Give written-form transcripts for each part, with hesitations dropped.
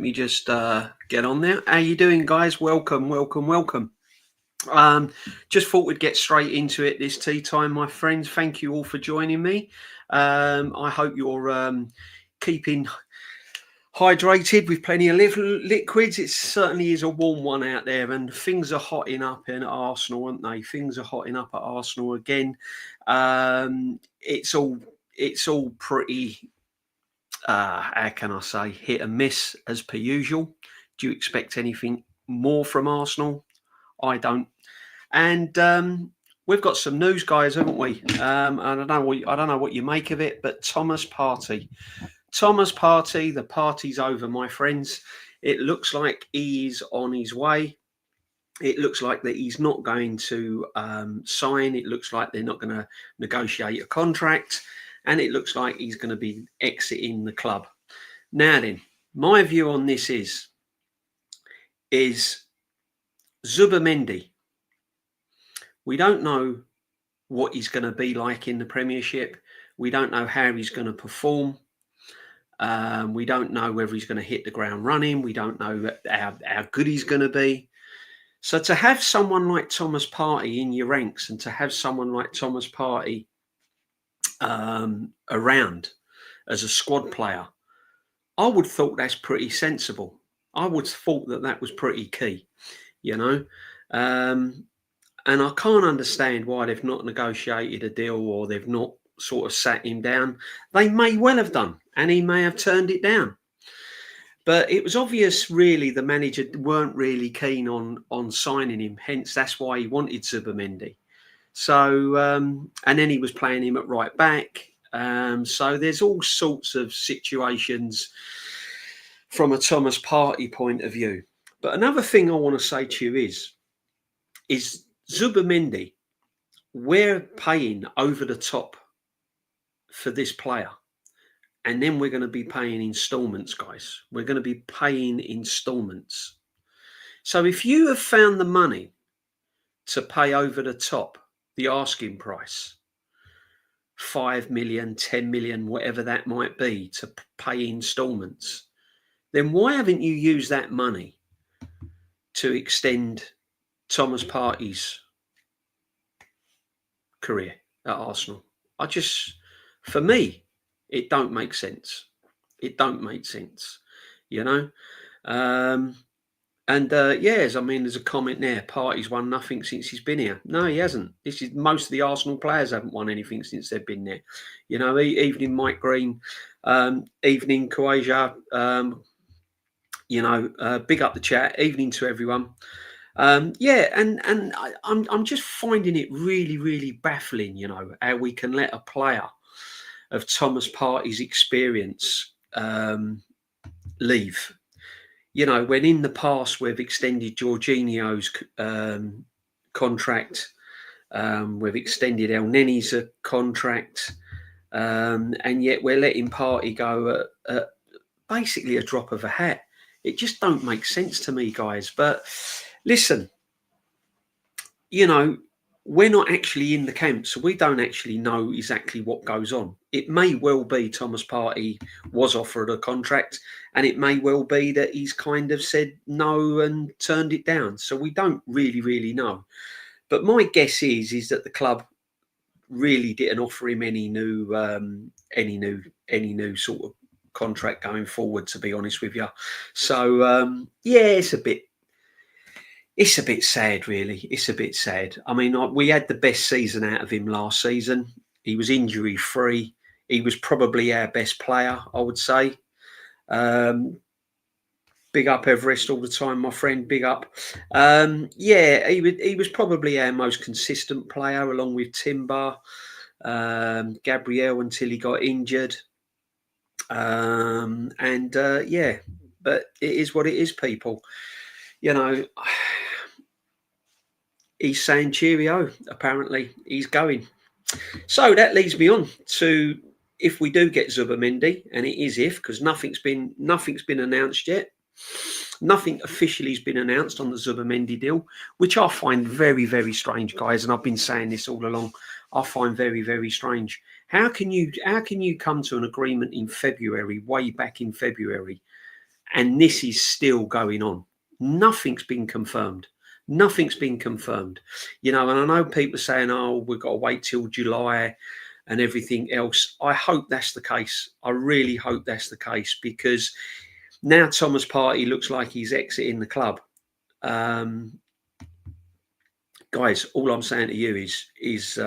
Let me just get on there. How you doing, guys? Welcome, welcome, welcome. Just thought we'd get straight into it this tea time, my friends. Thank you all for joining me. I hope you're keeping hydrated with plenty of liquids. It certainly is a warm one out there, and things are hotting up in Arsenal, aren't they? Things are hotting up at Arsenal again. It's all pretty. How can I say, hit and miss as per usual. Do you expect anything more from Arsenal? I don't. And we've got some news, guys, haven't we? I don't know what you make of it, but Thomas Partey, the party's over, my friends. It looks like he's on his way. It looks like that he's not going to sign. It looks like they're not going to negotiate a contract. And it looks like he's going to be exiting the club. Now then, my view on this is Zubimendi. We don't know what he's going to be like in the Premiership. We don't know how he's going to perform. We don't know whether he's going to hit the ground running. We don't know how good he's going to be. So to have someone like Thomas Partey in your ranks, and to have someone like Thomas Partey around as a squad player, I would have thought that's pretty sensible. I would have thought that was pretty key, and I can't understand why they've not negotiated a deal, or they've not sort of sat him down. They may well have done, and he may have turned it down. But it was obvious, really, the manager weren't really keen on signing him. Hence, that's why he wanted Zubimendi. So, and then he was playing him at right back. So there's all sorts of situations from a Thomas Partey point of view. But another thing I want to say to you is Zubimendi, we're paying over the top for this player. And then we're going to be paying installments, guys. We're going to be paying installments. So if you have found the money to pay over the top, the asking price, 5 million, 10 million, whatever that might be, to pay installments, then why haven't you used that money to extend Thomas Partey's career at Arsenal? For me, it don't make sense. It don't make sense, Yes, I mean, there's a comment there. Partey's won nothing since he's been here. No, he hasn't. Most of the Arsenal players haven't won anything since they've been there. Evening Mike Green, evening Kouaja, big up the chat. Evening to everyone. I'm just finding it really, really baffling, how we can let a player of Thomas Partey's experience leave. When in the past we've extended Jorginho's contract, we've extended El Neni's contract, and yet we're letting Partey go at basically a drop of a hat. It just don't make sense to me, guys. But listen, we're not actually in the camp, so we don't actually know exactly what goes on. It may well be Thomas Partey was offered a contract, and it may well be that he's kind of said no and turned it down. So we don't really, really know. But my guess is that the club really didn't offer him any new sort of contract going forward, to be honest with you. So it's a bit sad, really. It's a bit sad. I mean, we had the best season out of him last season. He was injury free. He was probably our best player, I would say. Big up Everest all the time, my friend. Big up. He was probably our most consistent player, along with Timber, Gabriel, until he got injured. But it is what it is, people. He's saying cheerio. Apparently, he's going. So that leads me on to, if we do get Zubimendi, and it is because nothing's been announced yet. Nothing officially has been announced on the Zubimendi deal, which I find very, very strange, guys. And I've been saying this all along. I find very, very strange. How can you come to an agreement in February, way back in February, And this is still going on. Nothing's been confirmed. Nothing's been confirmed. You know, and I know people saying, oh, we've got to wait till July and everything else. I hope that's the case. I really hope that's the case, because now Thomas Partey looks like he's exiting the club. Guys, all I'm saying to you is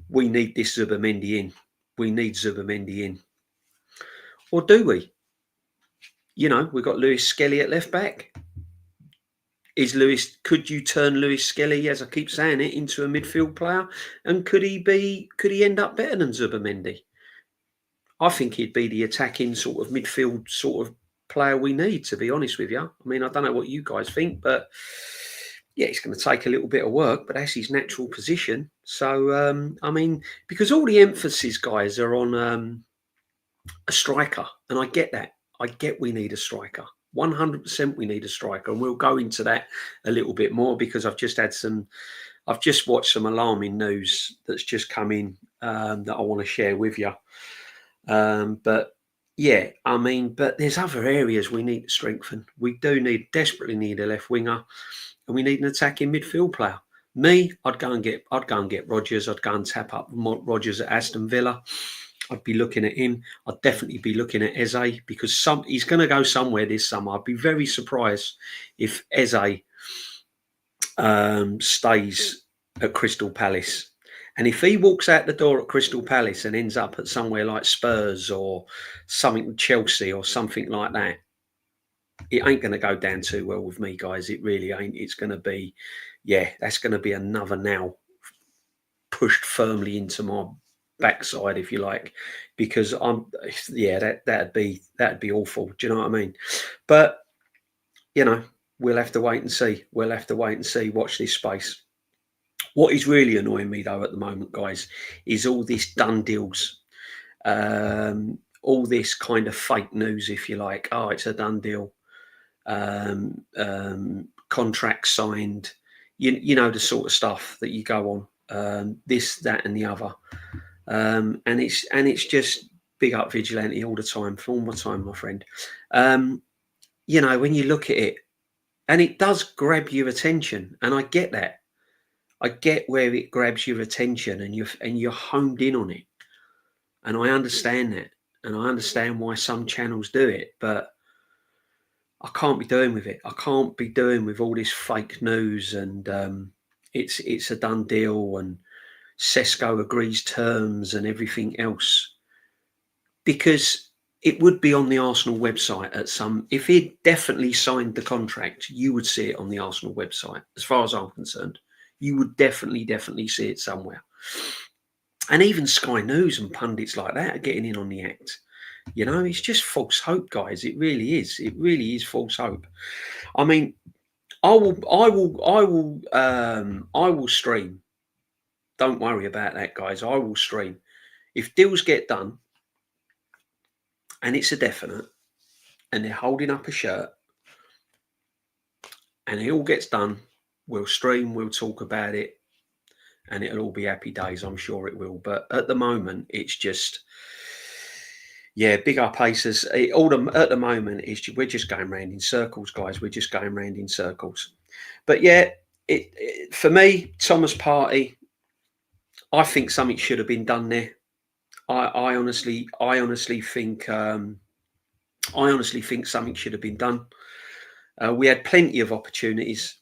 we need this Zubimendi in. We need Zubimendi in. Or do we? You know, we've got Lewis Skelly at left back. Could you turn Lewis Skelly, as I keep saying it, into a midfield player? And could he end up better than Zubimendi? I think he'd be the attacking sort of midfield sort of player we need, to be honest with you. I mean, I don't know what you guys think, but yeah, it's going to take a little bit of work, but that's his natural position. So, I mean, because all the emphasis, guys, are on a striker, and I get that. I get we need a striker. 100% we need a striker, and we'll go into that a little bit more, because I've just watched some alarming news that's just come in that I want to share with you. But yeah, I mean, but there's other areas we need to strengthen. We desperately need a left winger, and we need an attacking midfield player. Me, I'd go and get Rodgers. I'd go and tap up Rodgers at Aston Villa. I'd be looking at him. I'd definitely be looking at Eze, because he's going to go somewhere this summer. I'd be very surprised if Eze stays at Crystal Palace. And if he walks out the door at Crystal Palace and ends up at somewhere like Spurs or something, Chelsea or something like that, it ain't going to go down too well with me, guys. It really ain't. It's going to be, that's going to be another nail pushed firmly into my backside, if you like, because that'd be awful. Do you know what I mean? But you know, we'll have to wait and see. Watch this space. What is really annoying me though at the moment, guys, is all this done deals, all this kind of fake news, if you like. Oh, it's a done deal. Contract signed. You know, the sort of stuff that you go on. This, that, and the other. And it's just big up vigilante all the time, my friend. You know, when you look at it, and it does grab your attention, and I get that. I get where it grabs your attention, and you're homed in on it, and I understand that, and I understand why some channels do it, but I can't be doing with it. I can't be doing with all this fake news, and it's a done deal, and Sesko agrees terms and everything else, because it would be on the Arsenal website if he'd definitely signed the contract, you would see it on the Arsenal website. As far as I'm concerned, you would definitely see it somewhere. And even Sky News and pundits like that are getting in on the act. You know, it's just false hope, guys. It really is. It really is false hope. I mean, I will stream. Don't worry about that, guys. I will stream. If deals get done and it's a definite, and they're holding up a shirt and it all gets done, we'll stream, we'll talk about it, and it'll all be happy days. I'm sure it will. But at the moment, it's just, big up Pacers. At the moment, we're just going round in circles, guys. We're just going round in circles. But for me, Thomas Partey, I think something should have been done there. I honestly think something should have been done. We had plenty of opportunities.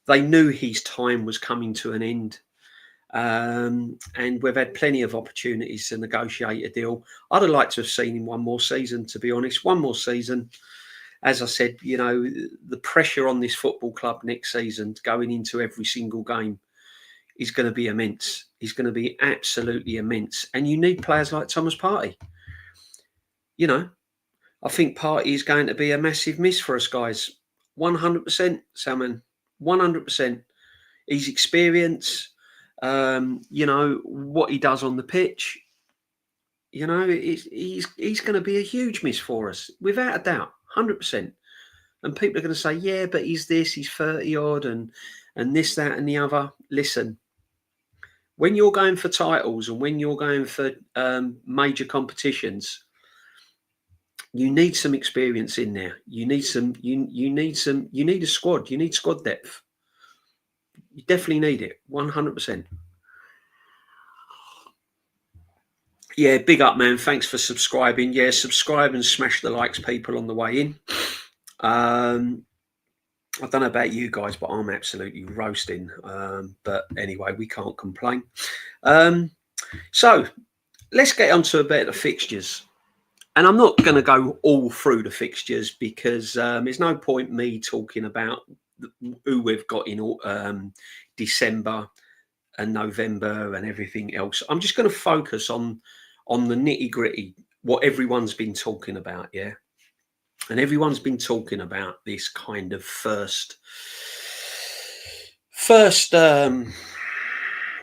They knew his time was coming to an end. And we've had plenty of opportunities to negotiate a deal. I'd have liked to have seen him one more season, to be honest. One more season. As I said, you know, the pressure on this football club next season, going into every single game, is going to be immense. He's going to be absolutely immense. And you need players like Thomas Partey. You know, I think Partey is going to be a massive miss for us, guys. 100%, Salman. 100%. His experience, you know, what he does on the pitch, you know, he's going to be a huge miss for us, without a doubt, 100%. And people are going to say, yeah, but he's 30 odd, and this, that, and the other. Listen, when you're going for titles and when you're going for major competitions, You need some experience in there. You need a squad. You need squad depth. You definitely need it. 100%. Yeah, big up, man. Thanks for subscribing. Yeah, subscribe and smash the likes, people, on the way in. I don't know about you guys, but I'm absolutely roasting. But anyway, we can't complain. So let's get on to a bit of fixtures. And I'm not going to go all through the fixtures because there's no point me talking about who we've got in December and November and everything else. I'm just going to focus on the nitty gritty, what everyone's been talking about, yeah. And everyone's been talking about this kind of first. There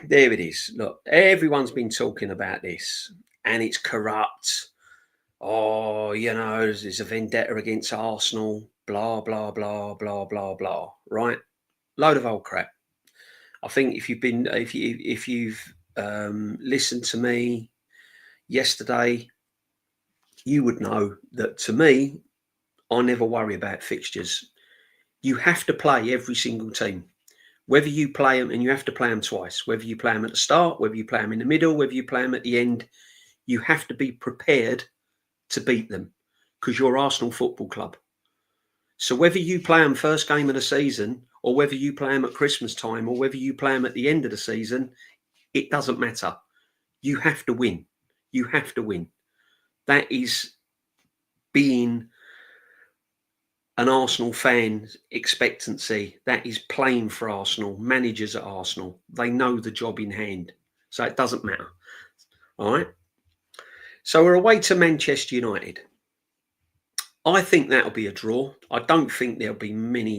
it is. Look, everyone's been talking about this, and it's corrupt. Oh, there's a vendetta against Arsenal. Blah blah blah blah blah blah. Right, load of old crap. I think if you've listened to me yesterday, you would know that to me, I never worry about fixtures. You have to play every single team, whether you play them, and you have to play them twice. Whether you play them at the start, whether you play them in the middle, whether you play them at the end, you have to be prepared to beat them because you're Arsenal Football Club. So whether you play them first game of the season, or whether you play them at Christmas time, or whether you play them at the end of the season, it doesn't matter. You have to win. You have to win. That is being an Arsenal fan's expectancy. That is playing for Arsenal. Managers at Arsenal, they know the job in hand. So it doesn't matter. All right. So we're away to Manchester United. I think that'll be a draw. I don't think there'll be much in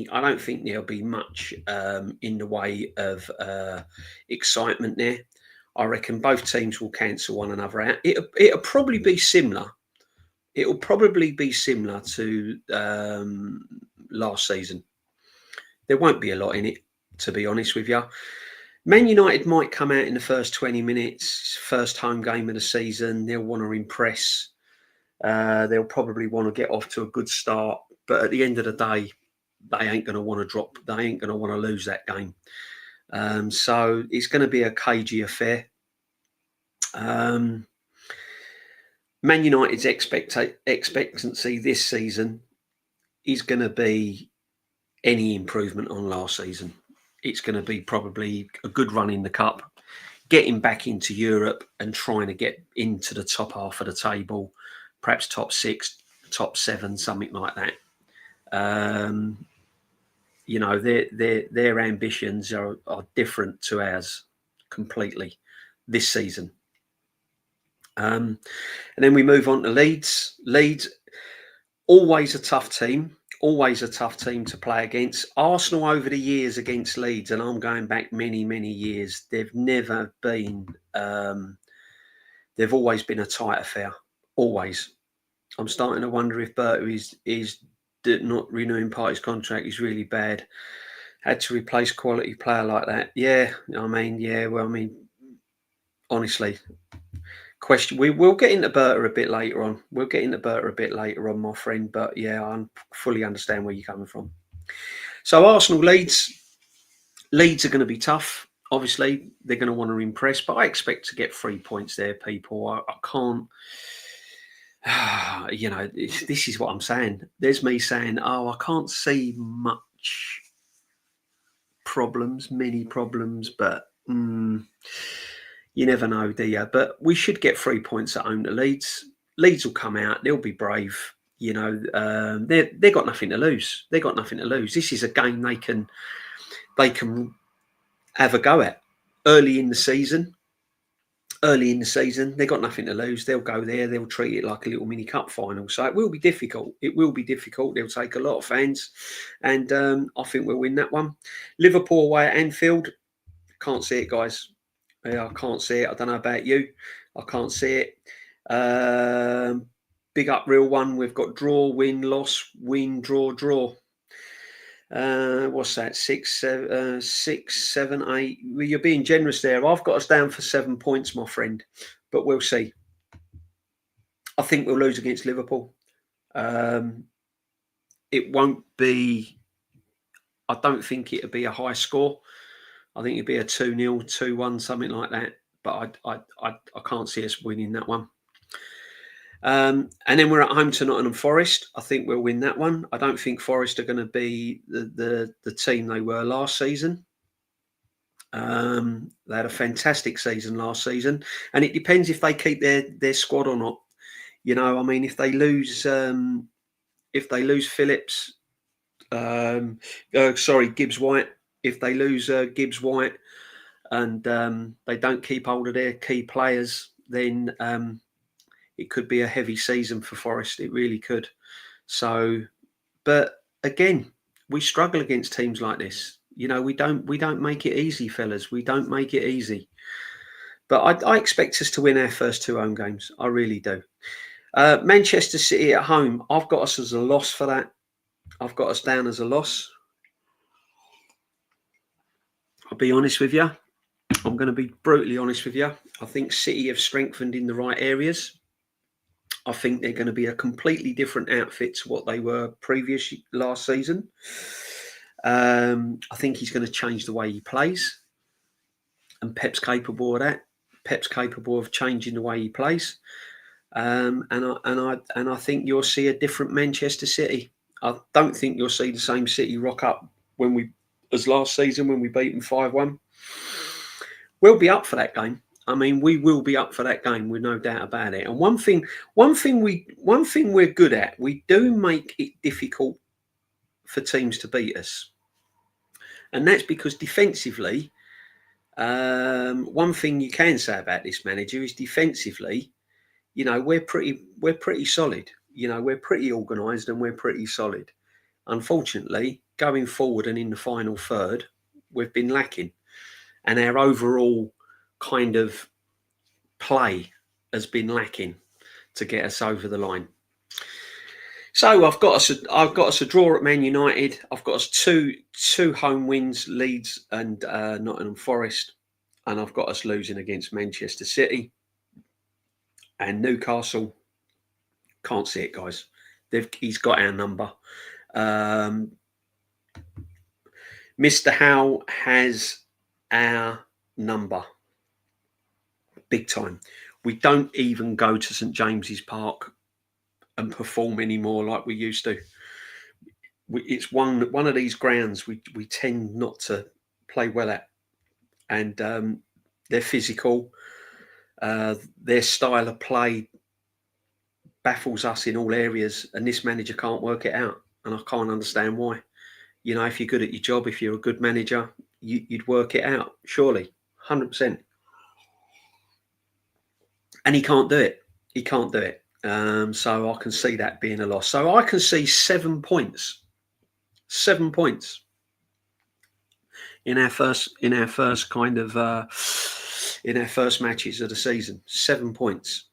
the way of excitement there. I reckon both teams will cancel one another out. It'll probably be similar. It'll probably be similar to last season. There won't be a lot in it, to be honest with you. Man United might come out in the first 20 minutes, first home game of the season. They'll want to impress. They'll probably want to get off to a good start. But at the end of the day, they ain't going to want to drop. They ain't going to want to lose that game. So it's going to be a cagey affair. Man United's expectancy this season is going to be any improvement on last season. It's going to be probably a good run in the cup, getting back into Europe and trying to get into the top half of the table, perhaps top 6, top 7, something like that. Their ambitions are different to ours completely this season. And then we move on to Leeds. Leeds, always a tough team to play against. Arsenal over the years against Leeds, and I'm going back many, many years, they've never been, they've always been a tight affair. Always. I'm starting to wonder if Partey is not renewing Partey's contract is really bad. Had to replace quality player like that. Yeah, honestly, question. We'll get into Berta a bit later on. My friend. But yeah, I fully understand where you're coming from. So Arsenal, Leeds are going to be tough. Obviously, they're going to want to impress, but I expect to get 3 points there, people. I can't. This is what I'm saying. There's me saying, I can't see many problems, but you never know, do you? But we should get 3 points at home to Leeds. Leeds will come out. They'll be brave. They've got nothing to lose. This is a game they can have a go at early in the season. They've got nothing to lose. They'll go there. They'll treat it like a little mini cup final. So it will be difficult. They'll take a lot of fans, and I think we'll win that one. Liverpool away at Anfield. Can't see it, guys. I can't see it. I don't know about you. I can't see it. Big up real one. We've got draw, win, loss, win, draw. What's that? 6, 7, 8. Well, you're being generous there. I've got us down for 7 points, my friend. But we'll see. I think we'll lose against Liverpool. It won't be. I don't think it'll be a high score. I think it'll be a 2-0, 2-1, something like that. But I can't see us winning that one. And then we're at home to Nottingham Forest. I think we'll win that one. I don't think Forest are going to be the team they were last season. They had a fantastic season last season, and it depends if they keep their squad or not. You know, I mean, if they lose Phillips, Gibbs White, if they lose Gibbs White, and they don't keep hold of their key players, then it could be a heavy season for Forest. It really could. So, but again, we struggle against teams like this. You know, we don't make it easy, fellas. We don't make it easy. But I expect us to win our first 2 home games. I really do. Manchester City at home. I've got us as a loss for that. I've got us down as a loss. I'll be honest with you. I'm going to be brutally honest with you. I think City have strengthened in the right areas. I think they're going to be a completely different outfit to what they were last season. I think he's going to change the way he plays, and Pep's capable of that. Pep's capable of changing the way he plays, and I think you'll see a different Manchester City. I don't think you'll see the same City rock up as last season when we beat them 5-1. We'll be up for that game. I mean, we will be up for that game with no doubt about it. And one thing we're good at, we do make it difficult for teams to beat us, and that's because defensively, one thing you can say about this manager is defensively, you know, we're pretty solid. You know, we're pretty organised and we're pretty solid. Unfortunately, going forward and in the final third, we've been lacking, and our overall kind of play has been lacking to get us over the line. So I've got us a draw at Man United. I've got us two home wins, Leeds and Nottingham Forest, and I've got us losing against Manchester City and Newcastle. Can't see it, guys. He's got our number. Mr. Howe has our number, big time. We don't even go to St James's Park and perform anymore like we used to. It's one of these grounds we tend not to play well at, and they're physical. Their style of play baffles us in all areas, and this manager can't work it out, and I can't understand why. You know, if you're good at your job, if you're a good manager, you'd work it out, surely, 100%. And he can't do it. He can't do it. So I can see that being a loss. So I can see 7 points. 7 points in our first kind of in our first matches of the season. 7 points.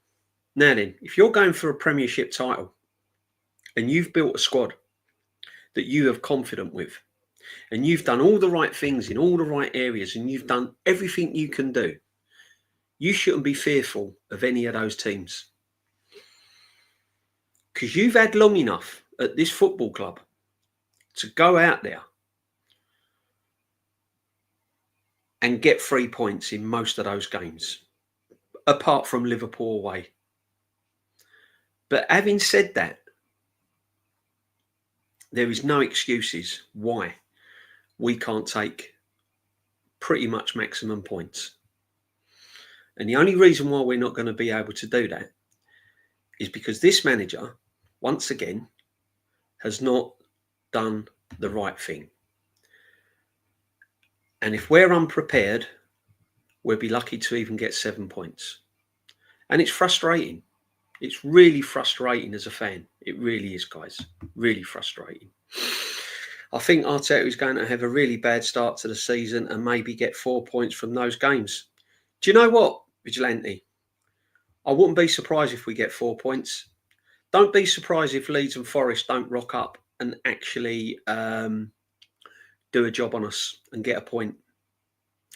Now then, if you're going for a Premiership title and you've built a squad that you have confidence with, and you've done all the right things in all the right areas, and you've done everything you can do, you shouldn't be fearful of any of those teams, because you've had long enough at this football club to go out there and get 3 points in most of those games, apart from Liverpool away. But having said that, there is no excuses why we can't take pretty much maximum points. And the only reason why we're not going to be able to do that is because this manager, once again, has not done the right thing. And if we're unprepared, we'll be lucky to even get 7 points. And it's frustrating. It's really frustrating as a fan. It really is, guys. Really frustrating. I think Arteta is going to have a really bad start to the season and maybe get 4 points from those games. Do you know what, Vigilante? I wouldn't be surprised if we get 4 points. Don't be surprised if Leeds and Forest don't rock up and actually do a job on us and get a point.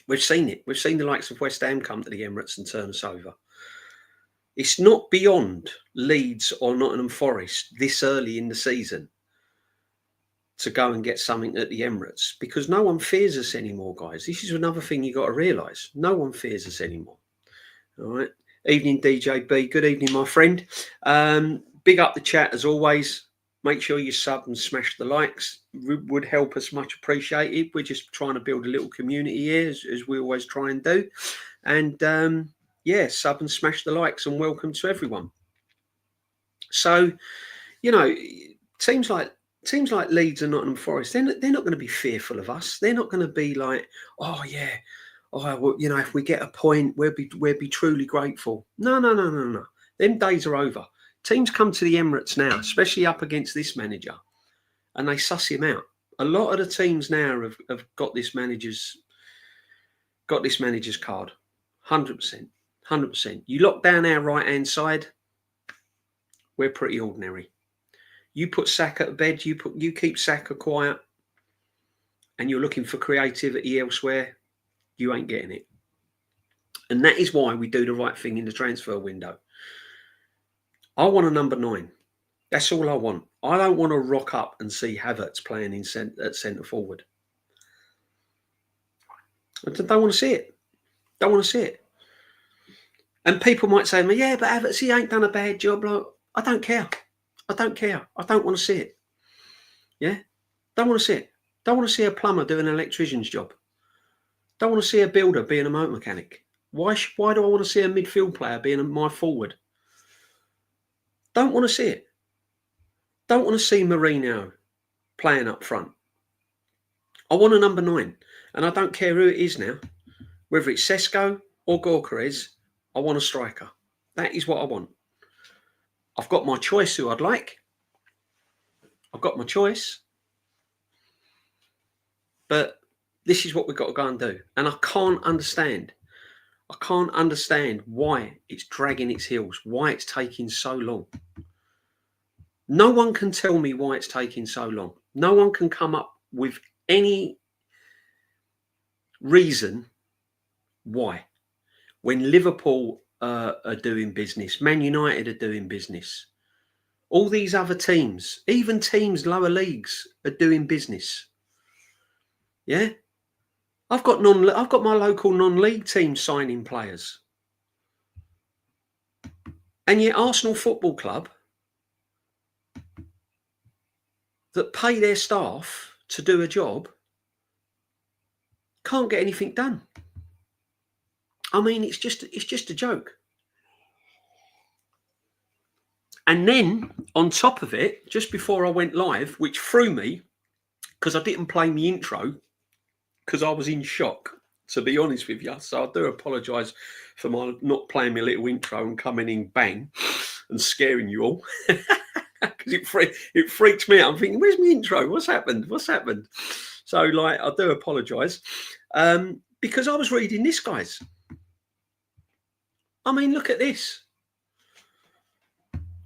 We've seen it. We've seen the likes of West Ham come to the Emirates and turn us over. It's not beyond Leeds or Nottingham Forest this early in the season to go and get something at the Emirates, because no one fears us anymore, guys. This is another thing you got to realise. No one fears us anymore. All right. Evening, DJB. Good evening, my friend. Big up the chat as always. Make sure you sub and smash the likes. Would help us, much appreciated. We're just trying to build a little community here, as we always try and do. And yeah, sub and smash the likes, and welcome to everyone. So, you know, teams like Leeds and Nottingham Forest, they're not going to be fearful of us. They're not going to be like, oh yeah, well, you know, if we get a point, we'll be truly grateful. No. Them days are over. Teams come to the Emirates now, especially up against this manager, and they suss him out. A lot of the teams now have got this manager's card. 100%. You lock down our right-hand side, we're pretty ordinary. You put Saka to bed, you keep Saka quiet, and you're looking for creativity elsewhere, you ain't getting it. And that is why we do the right thing in the transfer window. I want a number 9. That's all I want. I don't want to rock up and see Havertz playing at centre forward. I don't want to see it. Don't want to see it. And people might say to me, yeah, but Havertz, he ain't done a bad job. Like, I don't care. I don't want to see it. Yeah? Don't want to see it. Don't want to see a plumber doing an electrician's job. Don't want to see a builder being a motor mechanic. Why do I want to see a midfield player being my forward? Don't want to see it. Don't want to see Mourinho playing up front. I want a number 9. And I don't care who it is now. Whether it's Sesko or Gyökeres, I want a striker. That is what I want. I've got my choice who I'd like. I've got my choice. But this is what we've got to go and do. And I can't understand why it's dragging its heels, why it's taking so long. No one can tell me why it's taking so long. No one can come up with any reason why. When Liverpool are doing business, Man United are doing business, all these other teams, even teams lower leagues, are doing business. Yeah, I've got my local non-league team signing players, and yet Arsenal Football Club, that pay their staff to do a job, can't get anything done. I mean, it's just a joke. And then on top of it, just before I went live, which threw me because I didn't play my intro because I was in shock, to be honest with you. So I do apologise for my not playing my little intro and coming in bang and scaring you all. Because it freaks me out. I'm thinking, where's my intro? What's happened? So, like, I do apologise. Because I was reading this, guys. I mean, look at this.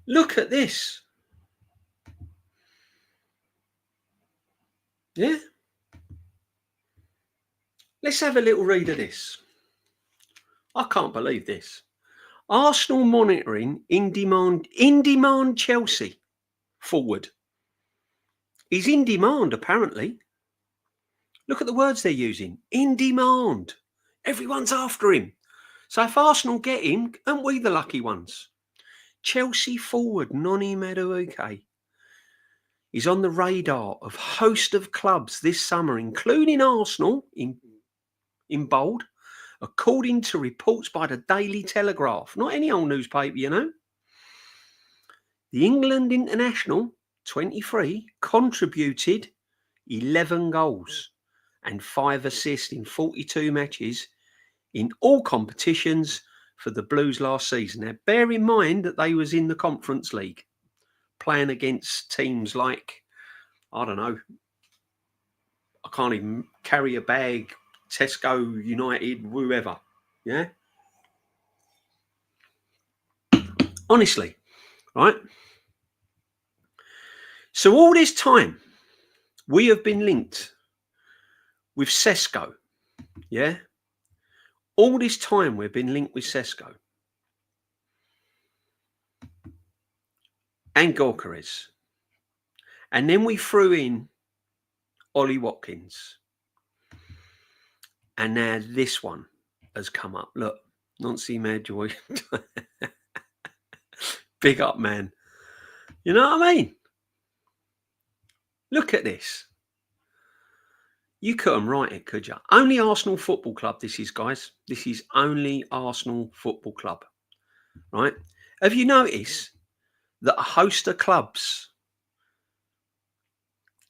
Look at this. Yeah? Let's have a little read of this. I can't believe this. Arsenal monitoring in demand Chelsea forward. He's in demand, apparently. Look at the words they're using. In demand. Everyone's after him. So if Arsenal get him, aren't we the lucky ones? Chelsea forward Noni Madueke is on the radar of a host of clubs this summer, including Arsenal in bold, according to reports by the Daily Telegraph. Not any old newspaper, you know. The England international, 23, contributed 11 goals and 5 assists in 42 matches in all competitions for the Blues last season. Now, bear in mind that they was in the Conference League, playing against teams like, I don't know, I can't even carry a bag, Tesco, United, whoever. Yeah? Honestly, right? So all this time, we have been linked with Sesko. Yeah? All this time, we've been linked with Sesko. and Gyökeres. And then we threw in Ollie Watkins. And now this one has come up. Look, Nancy Madueke. Big up, man. You know what I mean? Look at this. You couldn't write it, could you? Only Arsenal Football Club, this is, guys. This is only Arsenal Football Club, right? Have you noticed that a host of clubs,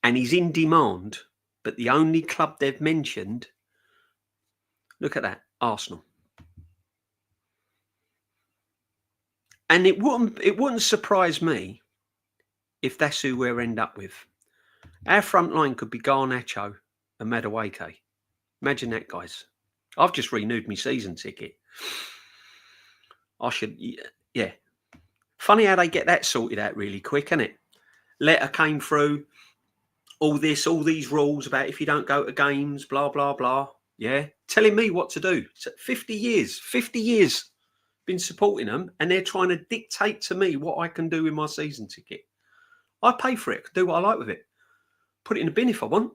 and he's in demand, but the only club they've mentioned, look at that, Arsenal. And it wouldn't surprise me if that's who we'll end up with. Our front line could be Garnacho and Madueke. Imagine that, guys. I've just renewed my season ticket. I should, yeah. Funny how they get that sorted out really quick, isn't it? Letter came through, all these rules about if you don't go to games, blah, blah, blah. Yeah. Telling me what to do. 50 years been supporting them, and they're trying to dictate to me what I can do with my season ticket. I pay for it, do what I like with it. Put it in the bin if I want.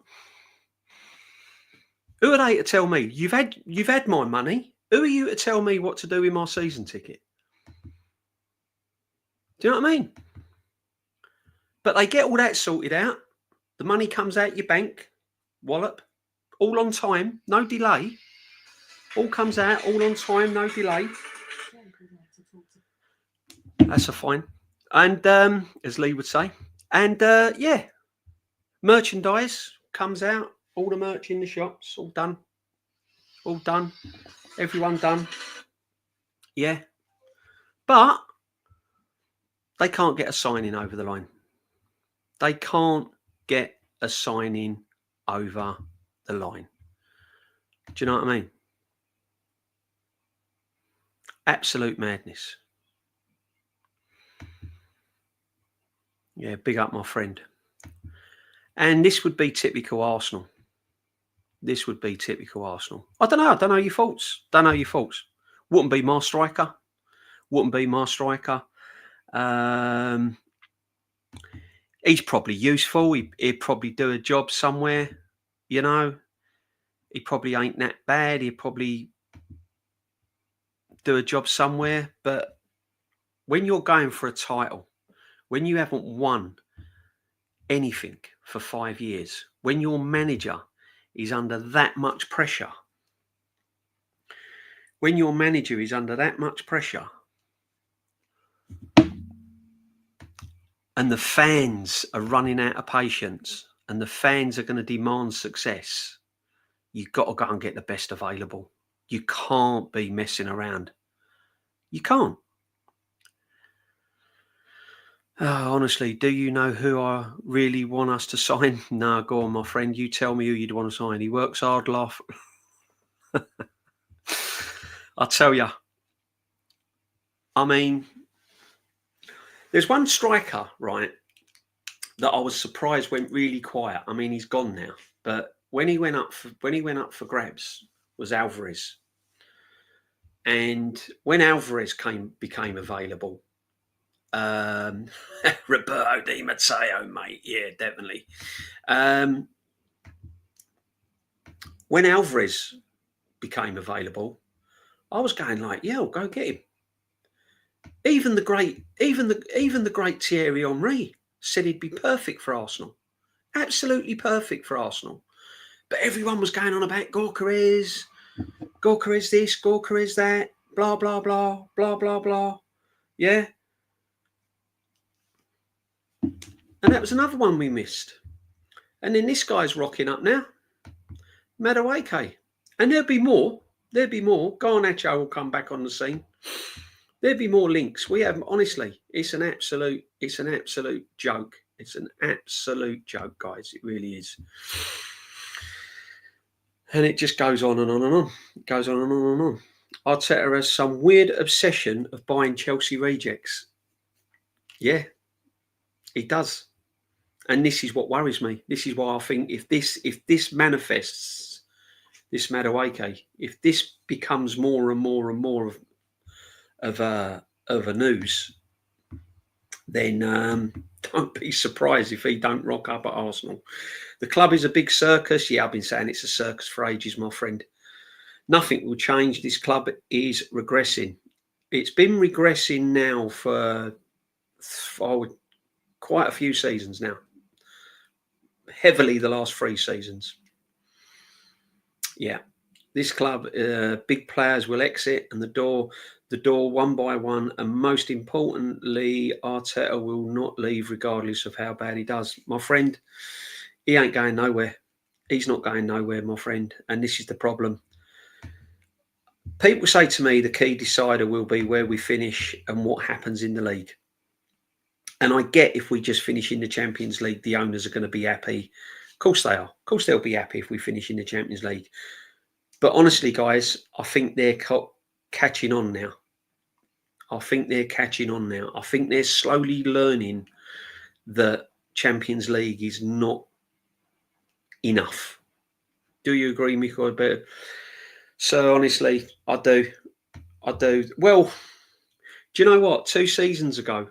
Who are they to tell me? You've had my money. Who are you to tell me what to do with my season ticket? Do you know what I mean? But they get all that sorted out. The money comes out your bank, wallop, all on time, no delay. All comes out, all on time, no delay. That's a fine. And as Lee would say. And yeah, merchandise comes out, all the merch in the shops, all done. All done. Everyone done. Yeah. But they can't get a signing over the line. They can't get a signing over the line. Do you know what I mean? Absolute madness. Yeah, big up my friend. And this would be typical Arsenal. This would be typical Arsenal. I don't know your thoughts. Wouldn't be my striker. He's probably useful. He'd probably do a job somewhere, you know. He probably ain't that bad. He'd probably do a job somewhere. But when you're going for a title, when you haven't won anything for 5 years, when your manager is under that much pressure, and the fans are running out of patience and the fans are going to demand success, you've got to go and get the best available. You can't be messing around. You can't. Honestly, do you know who I really want us to sign? No, go on, my friend. You tell me who you'd want to sign. He works hard, laugh. I'll tell you. I mean, there's one striker, right, that I was surprised went really quiet. I mean, he's gone now, but when he went up for grabs was Alvarez. And when Alvarez became available, Roberto Di Matteo, mate, yeah, definitely. When Alvarez became available, I was going like, yeah, I'll go get him. Even the great Thierry Henry said he'd be perfect for Arsenal, absolutely perfect for Arsenal. But everyone was going on about Gyökeres this, Gyökeres that, blah blah blah, blah blah blah. Yeah. And that was another one we missed. And then this guy's rocking up now, Madueke. And there'll be more. Garnacho will come back on the scene. There'll be more links. We have, honestly, it's an absolute joke. It's an absolute joke, guys. It really is. And it just goes on and on and on. It goes on and on and on. Arteta has some weird obsession of buying Chelsea rejects. Yeah, he does. And this is what worries me. This is why I think if this manifests, this Madueke, if this becomes more and more and more of a news, then don't be surprised if he don't rock up at Arsenal. The club is a big circus. Yeah, I've been saying it's a circus for ages, my friend. Nothing will change. This club is regressing. It's been regressing now for quite a few seasons now. Heavily the last 3 seasons. Yeah. This club, big players will exit and the door one by one. And most importantly, Arteta will not leave regardless of how bad he does. My friend, he ain't going nowhere. He's not going nowhere, my friend. And this is the problem. People say to me the key decider will be where we finish and what happens in the league. And I get if we just finish in the Champions League, the owners are going to be happy. Of course they are. Of course they'll be happy if we finish in the Champions League. But honestly, guys, I think they're catching on now. I think they're slowly learning that Champions League is not enough. Do you agree, Michael? So honestly, I do. Well, do you know what? 2 seasons ago,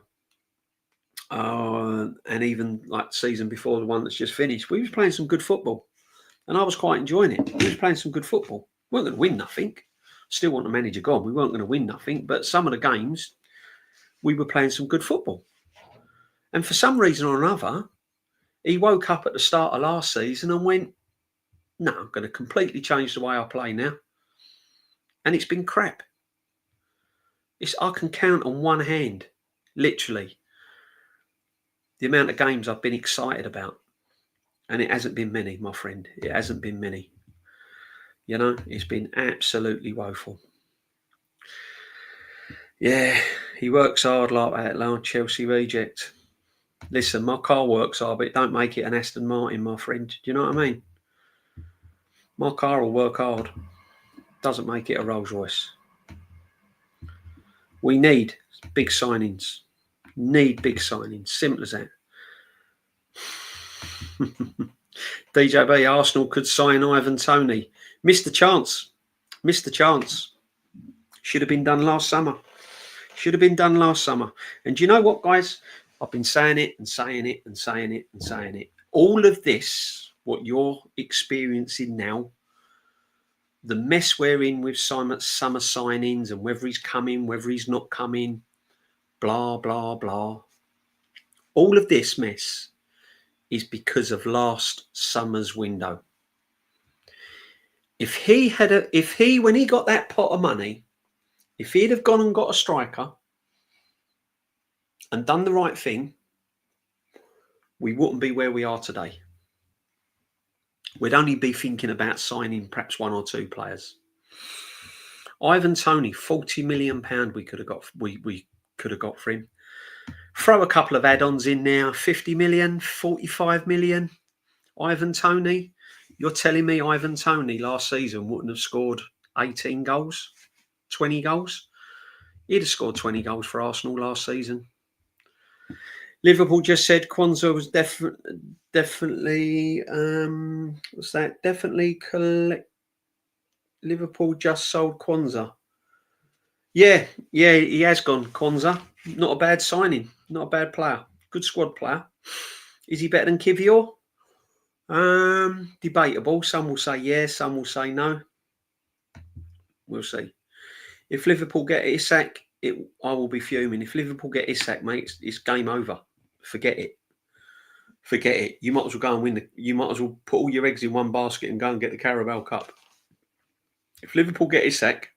and even like season before the one that's just finished, we was playing some good football. And I was quite enjoying it. We was playing some good football. We weren't going to win nothing. Still want the manager gone. We weren't going to win nothing. But some of the games, we were playing some good football. And for some reason or another, he woke up at the start of last season and went, no, I'm going to completely change the way I play now. And it's been crap. I can count on one hand, literally, the amount of games I've been excited about. And it hasn't been many, my friend. It hasn't been many. You know, it's been absolutely woeful. Yeah, he works hard like that, like Chelsea reject. Listen, my car works hard, but it don't make it an Aston Martin, my friend. Do you know what I mean? My car will work hard. Doesn't make it a Rolls Royce. We need big signings. Simple as that. DJB, Arsenal could sign Ivan Toney. Missed the chance. Should have been done last summer. And do you know what, guys? I've been saying it and saying it and saying it and saying it. All of this, what you're experiencing now, the mess we're in with summer signings and whether he's coming, whether he's not coming, blah, blah, blah. All of this mess is because of last summer's window. If he, when he got that pot of money, if he'd have gone and got a striker and done the right thing, we wouldn't be where we are today. We'd only be thinking about signing perhaps 1 or 2 players. Ivan Toney, £40 million we could have got. We could have got for him. Throw a couple of add-ons in now. 50 million, 45 million. Ivan Toney. You're telling me Ivan Toney last season wouldn't have scored 18 goals, 20 goals? He'd have scored 20 goals for Arsenal last season. Liverpool just said Kwanzaa was definitely what's that? Definitely Liverpool just sold Kwanzaa. Yeah, he has gone. Kwanzaa, not a bad signing, not a bad player, good squad player. Is he better than Kivior? Debatable. Some will say yes, some will say no. We'll see. If Liverpool get Isak, I will be fuming. If Liverpool get Isak, mate, it's game over. Forget it. You might as well go and win. You might as well put all your eggs in one basket and go and get the Carabao Cup. If Liverpool get Isak,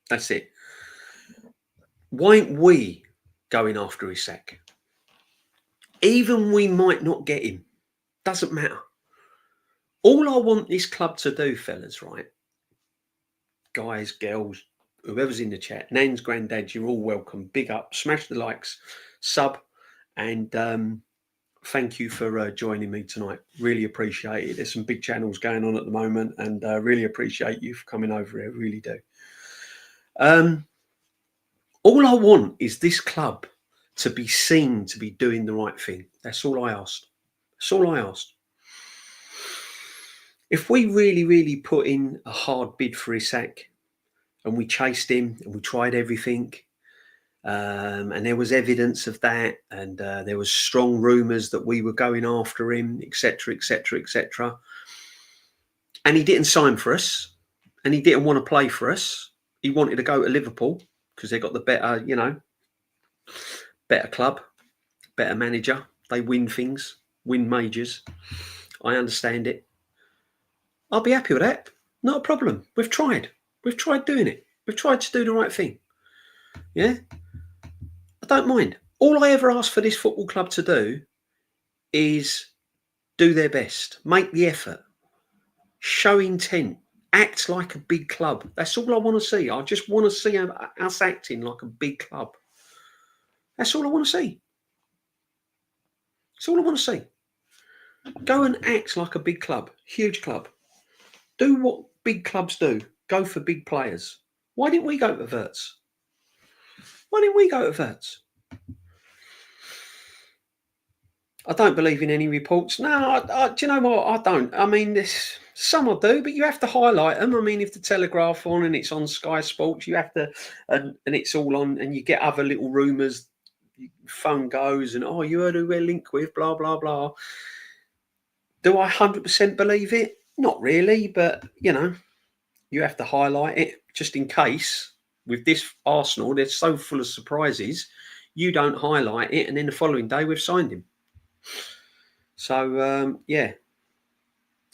that's it. Why ain't we going after Isak? Even we might not get him. Doesn't matter. All I want this club to do, fellas, right? Guys, girls, whoever's in the chat, nans, granddads, you're all welcome. Big up, smash the likes, sub, and thank you for joining me tonight. Really appreciate it. There's some big channels going on at the moment, and really appreciate you for coming over here. Really do. All I want is this club to be seen to be doing the right thing. That's all I asked. If we really, really put in a hard bid for Isak and we chased him and we tried everything And there was evidence of that, and there was strong rumours that we were going after him, etc., etc., etc. And he didn't sign for us, and he didn't want to play for us. He wanted to go to Liverpool because they got the better, better club, better manager. They win things, win majors. I understand it. I'll be happy with that. Not a problem. We've tried. We've tried doing it. We've tried to do the right thing. Yeah? I don't mind. All I ever ask for this football club to do is do their best, make the effort, show intent, act like a big club. That's all I want to see. I just want to see us acting like a big club. That's all I want to see. That's all I want to see. Go and act like a big club, huge club. Do what big clubs do. Go for big players. Why didn't we go to Verts? Why didn't we go to Verts? I don't believe in any reports. No, do you know what? I don't. I mean, some I do, but you have to highlight them. I mean, if the Telegraph on and it's on Sky Sports, you have to, and it's all on, and you get other little rumours. Phone goes, and you heard who we're linked with, blah blah blah. Do I 100% believe it? Not really, but you have to highlight it just in case. With this Arsenal, they're so full of surprises. You don't highlight it, and then the following day we've signed him. So,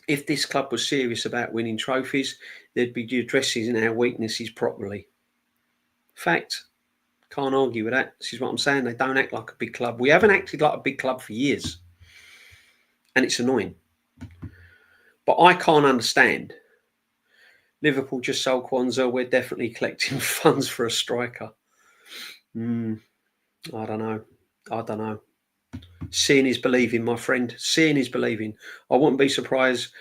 if this club was serious about winning trophies, they'd be addressing our weaknesses properly. Fact, can't argue with that. This is what I'm saying. They don't act like a big club. We haven't acted like a big club for years, and it's annoying. But I can't understand. Liverpool just sold Kwanzaa. We're definitely collecting funds for a striker. I don't know. Seeing is believing, my friend. Seeing is believing. I wouldn't be surprised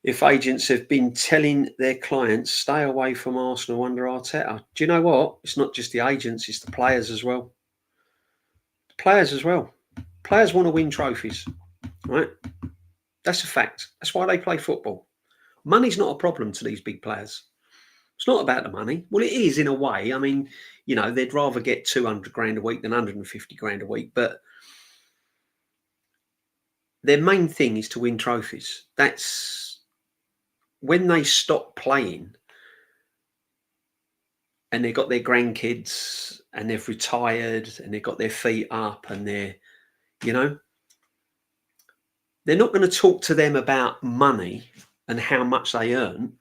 if agents have been telling their clients, stay away from Arsenal under Arteta. Do you know what? It's not just the agents, it's the players as well. Players want to win trophies, right? That's a fact. That's why they play football. Money's not a problem to these big players. It's not about the money. Well, it is in a way. I mean, they'd rather get 200 grand a week than 150 grand a week, but their main thing is to win trophies. That's when they stop playing and they've got their grandkids and they've retired and they've got their feet up and they're not going to talk to them about money and how much they earn.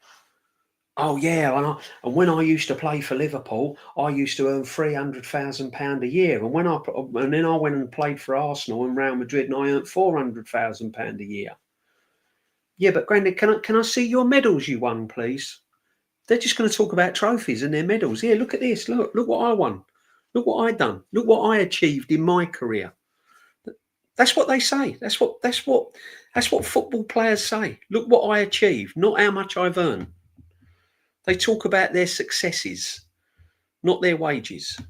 Oh yeah, and when I used to play for Liverpool, I used to earn £300,000 a year, and then I went and played for Arsenal and Real Madrid, and I earned £400,000 a year. Yeah, but Grandad, can I see your medals you won, please? They're just going to talk about trophies and their medals. Here, look at this. Look what I won. Look what I done. Look what I achieved in my career. That's what they say. That's what football players say. Look what I achieved, not how much I've earned. They talk about their successes, not their wages.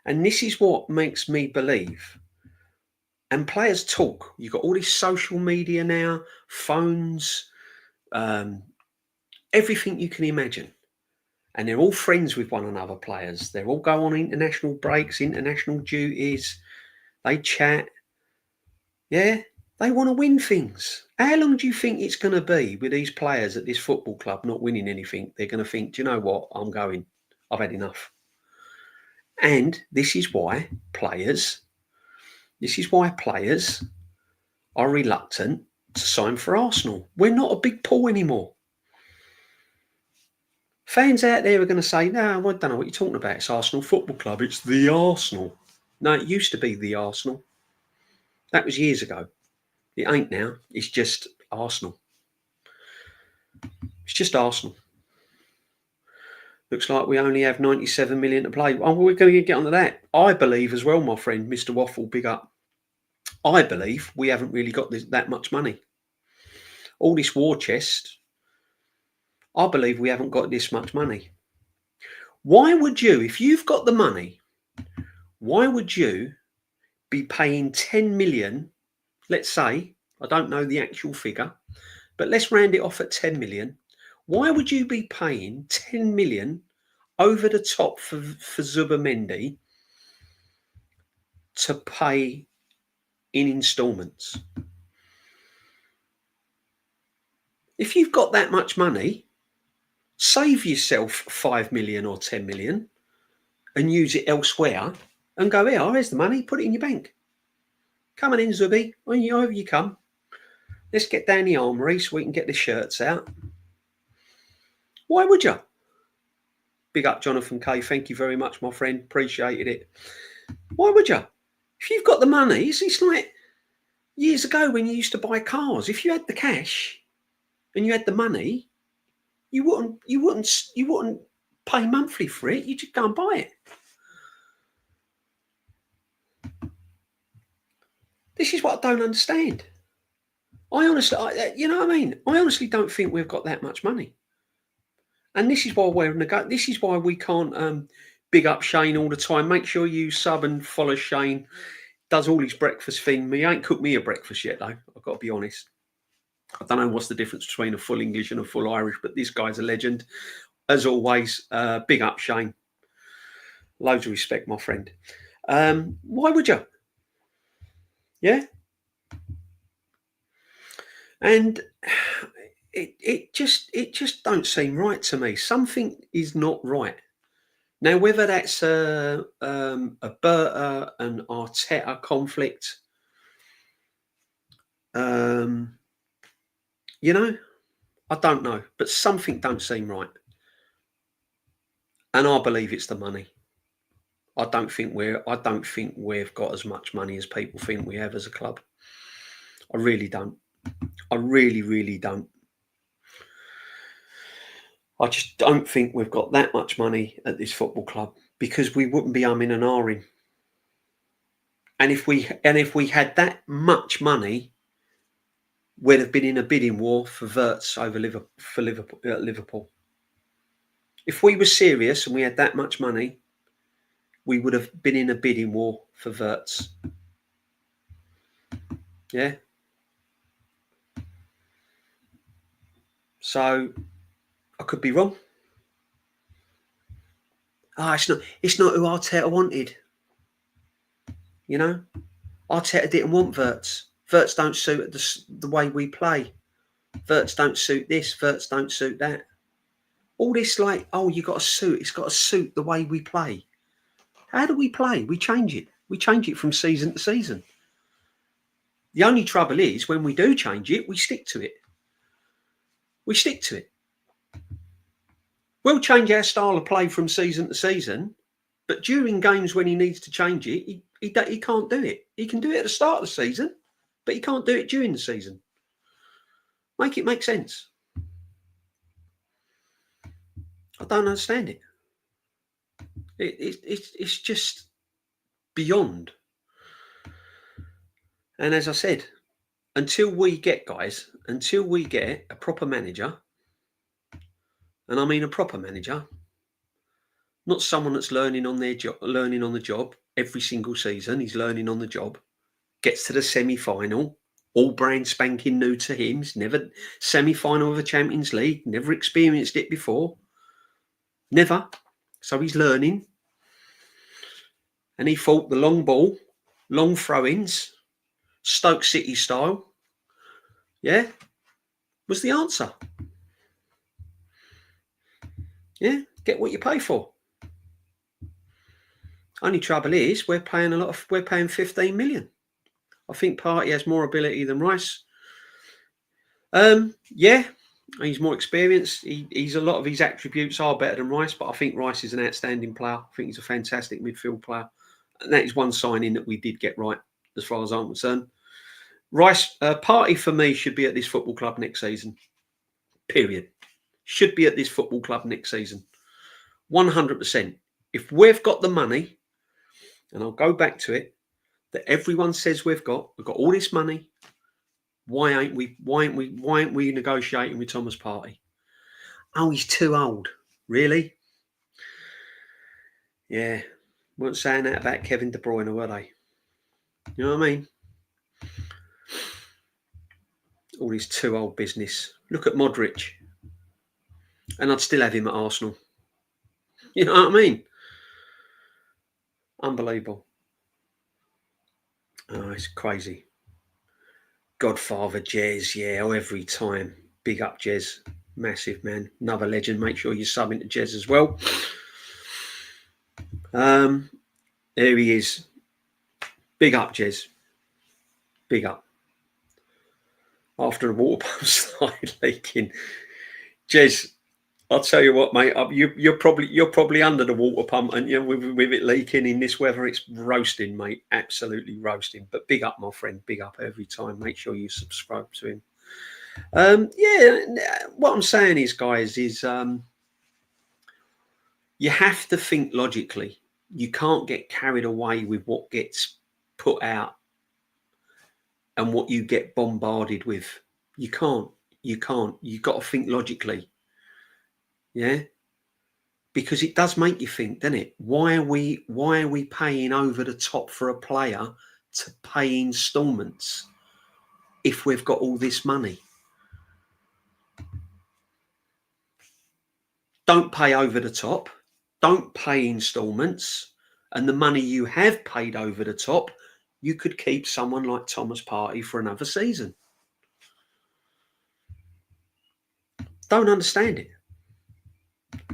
And this is what makes me believe. And players talk. You've got all this social media now, phones, everything you can imagine. And they're all friends with one another, players. They all go on international breaks, international duties. They chat. Yeah, they want to win things. How long do you think it's going to be with these players at this football club not winning anything? They're going to think, do you know what? I'm going. I've had enough. And this is why players are reluctant to sign for Arsenal. We're not a big pool anymore. Fans out there are going to say, no, I don't know what you're talking about. It's Arsenal Football Club. It's the Arsenal. No, it used to be the Arsenal. That was years ago. It ain't now. It's just Arsenal. It's just Arsenal. Looks like we only have 97 million to play. Oh, we're going to get onto that. I believe as well, my friend, Mr. Waffle, big up. I believe we haven't really got that much money. All this war chest, I believe we haven't got this much money. Why would you, if you've got the money, why would you be paying 10 million, let's say, I don't know the actual figure, but let's round it off at 10 million. Why would you be paying 10 million over the top for Zubimendi to pay in instalments. If you've got that much money, save yourself 5 million or 10 million and use it elsewhere and go, here, here's the money, put it in your bank. Come on in, Zubi, over you come. Let's get down the armoury so we can get the shirts out. Why would you? Big up, Jonathan K. Thank you very much, my friend. Appreciated it. Why would you? If you've got the money, it's like years ago when you used to buy cars. If you had the cash and you had the money, you wouldn't pay monthly for it. You just go and buy it. This is what I don't understand. I honestly, you know what I mean? I honestly don't think we've got that much money. And this is why this is why we can't big up Shane all the time. Make sure you sub and follow Shane. Does all his breakfast thing. He ain't cooked me a breakfast yet, though. I've got to be honest. I don't know what's the difference between a full English and a full Irish, but this guy's a legend. As always, big up Shane. Loads of respect, my friend. Why would you? Yeah. And it just don't seem right to me. Something is not right. Now, whether that's a Berta and Arteta conflict, you know, I don't know, but something don't seem right. And I believe it's the money. I don't think we've got as much money as people think we have as a club. I really don't. I really, really don't. I just don't think we've got that much money at this football club because we wouldn't be umming and ahhing. And if we had that much money, we'd have been in a bidding war for Wirtz over Liverpool. If we were serious and we had that much money, we would have been in a bidding war for Wirtz. Yeah. So I could be wrong. It's not who Arteta wanted. You know, Arteta didn't want Wirtz. Wirtz don't suit the way we play. Wirtz don't suit this. Wirtz don't suit that. All this like, oh, you got to suit. It's got to suit the way we play. How do we play? We change it. We change it from season to season. The only trouble is when we do change it, we stick to it. We stick to it. We'll change our style of play from season to season, but during games when he needs to change it, he can't do it. He can do it at the start of the season, but he can't do it during the season. Make it make sense. I don't understand it. It's just beyond. And as I said, until we get a proper manager, and I mean a proper manager, not someone that's learning on the job every single season. He's learning on the job, gets to the semi-final, all brand spanking new to him. He's never semi-final of a Champions League, never experienced it before. Never. So he's learning. And he thought the long ball, long throw-ins, Stoke City style, yeah, was the answer. Yeah, get what you pay for. Only trouble is we're paying 15 million. I think Partey has more ability than Rice. Yeah, he's more experienced. He's a lot of his attributes are better than Rice, but I think Rice is an outstanding player. I think he's a fantastic midfield player. And that is one signing that we did get right, as far as I'm concerned. Rice, Partey for me should be at this football club next season. Period. Should be at this football club next season. 100%. If we've got the money, and I'll go back to it, that everyone says we've got all this money. Why ain't we negotiating with Thomas Partey? Oh, he's too old. Really? Yeah. Weren't saying that about Kevin De Bruyne, were they? You know what I mean? All this too old business. Look at Modric. And I'd still have him at Arsenal. You know what I mean? Unbelievable. Oh, it's crazy. Godfather Jez, yeah, every time. Big up Jez. Massive, man. Another legend. Make sure you sub into Jez as well. There he is. Big up, Jez. Big up. After the water pump started leaking. Jez, I'll tell you what, mate. You're probably under the water pump, and with it leaking in this weather, it's roasting, mate. Absolutely roasting. But big up, my friend. Big up every time. Make sure you subscribe to him. What I'm saying is, guys, is you have to think logically. You can't get carried away with what gets put out and what you get bombarded with. You can't. You've got to think logically. Yeah. Because it does make you think, doesn't it? Why are we paying over the top for a player to pay instalments if we've got all this money? Don't pay over the top. Don't pay instalments. And the money you have paid over the top, you could keep someone like Thomas Partey for another season. Don't understand it.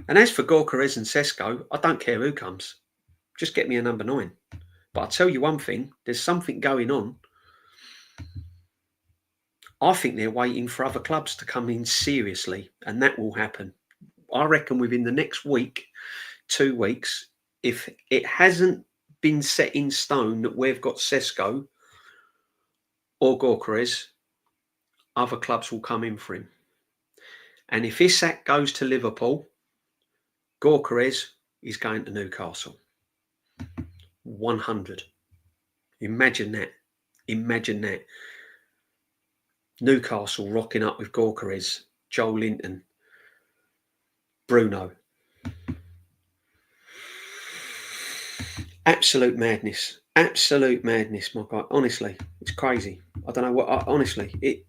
And as for Gyökeres and Sesko, I don't care who comes. Just get me a number 9. But I'll tell you one thing, there's something going on. I think they're waiting for other clubs to come in seriously, and that will happen. I reckon within the next week, 2 weeks, if it hasn't been set in stone that we've got Sesko or Gyökeres, other clubs will come in for him. And if Isak goes to Liverpool, Gyökeres is going to Newcastle. 100. Imagine that. Imagine that. Newcastle rocking up with Gyökeres, Joel Linton, Bruno. Absolute madness. Absolute madness, my God. Honestly, it's crazy. I don't know what. Honestly,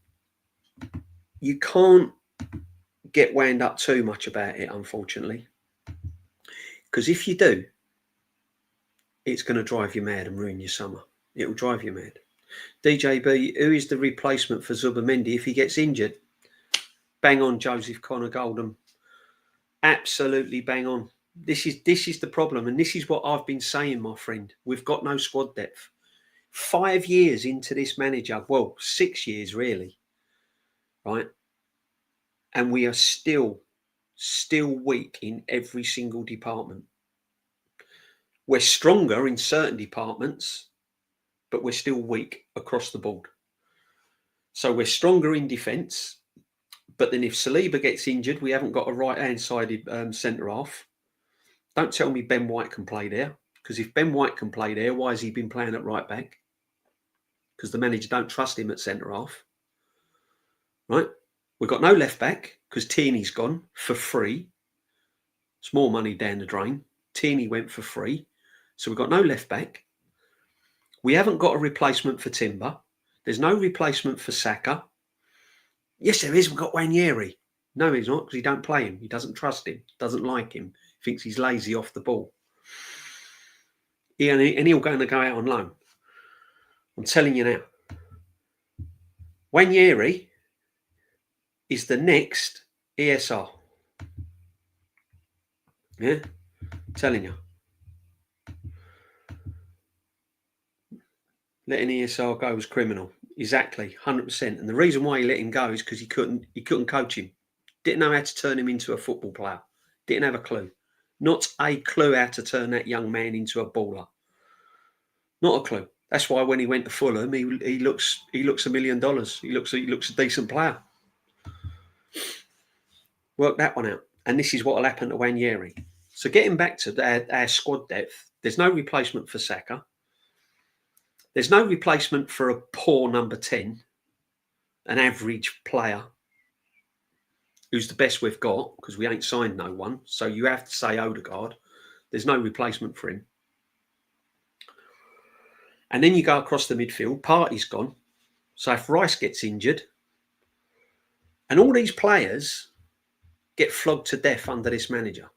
you can't get wound up too much about it, unfortunately. Because if you do, it's going to drive you mad and ruin your summer. It will drive you mad. DJB, who is the replacement for Zubimendi if he gets injured? Bang on, Joseph Connor Golden. Absolutely bang on. This is the problem, and this is what I've been saying, my friend. We've got no squad depth. 5 years into this manager, well, 6 years really, right? And we are still weak in every single department. We're stronger in certain departments, but we're still weak across the board. So we're stronger in defence, but then if Saliba gets injured, we haven't got a right-hand sided centre half. Don't tell me Ben White can play there, because if Ben White can play there, why has he been playing at right back? Because the manager don't trust him at centre half, right? We've got no left back because Tierney's gone for free. It's more money down the drain. Tierney went for free, so we've got no left back. We haven't got a replacement for Timber. There's no replacement for Saka. Yes, there is. We've got Wanyeri. No, he's not, because he don't play him. He doesn't trust him. Doesn't like him. Thinks he's lazy off the ball. And he'll going to go out on loan. I'm telling you now. Wanyeri is the next ESR. Yeah? I'm telling you. Letting ESR go was criminal. Exactly, 100%. And the reason why he let him go is because he couldn't coach him. Didn't know how to turn him into a football player. Didn't have a clue. Not a clue how to turn that young man into a baller. Not a clue. That's why when he went to Fulham, he looks $1 million. He looks a decent player. Work that one out. And this is what will happen to Wanyeri. So getting back to our squad depth, there's no replacement for Saka. There's no replacement for a poor number 10, an average player who's the best we've got, because we ain't signed no one. So you have to say Odegaard. There's no replacement for him. And then you go across the midfield. Partey's gone. So if Rice gets injured, and all these players get flogged to death under this manager.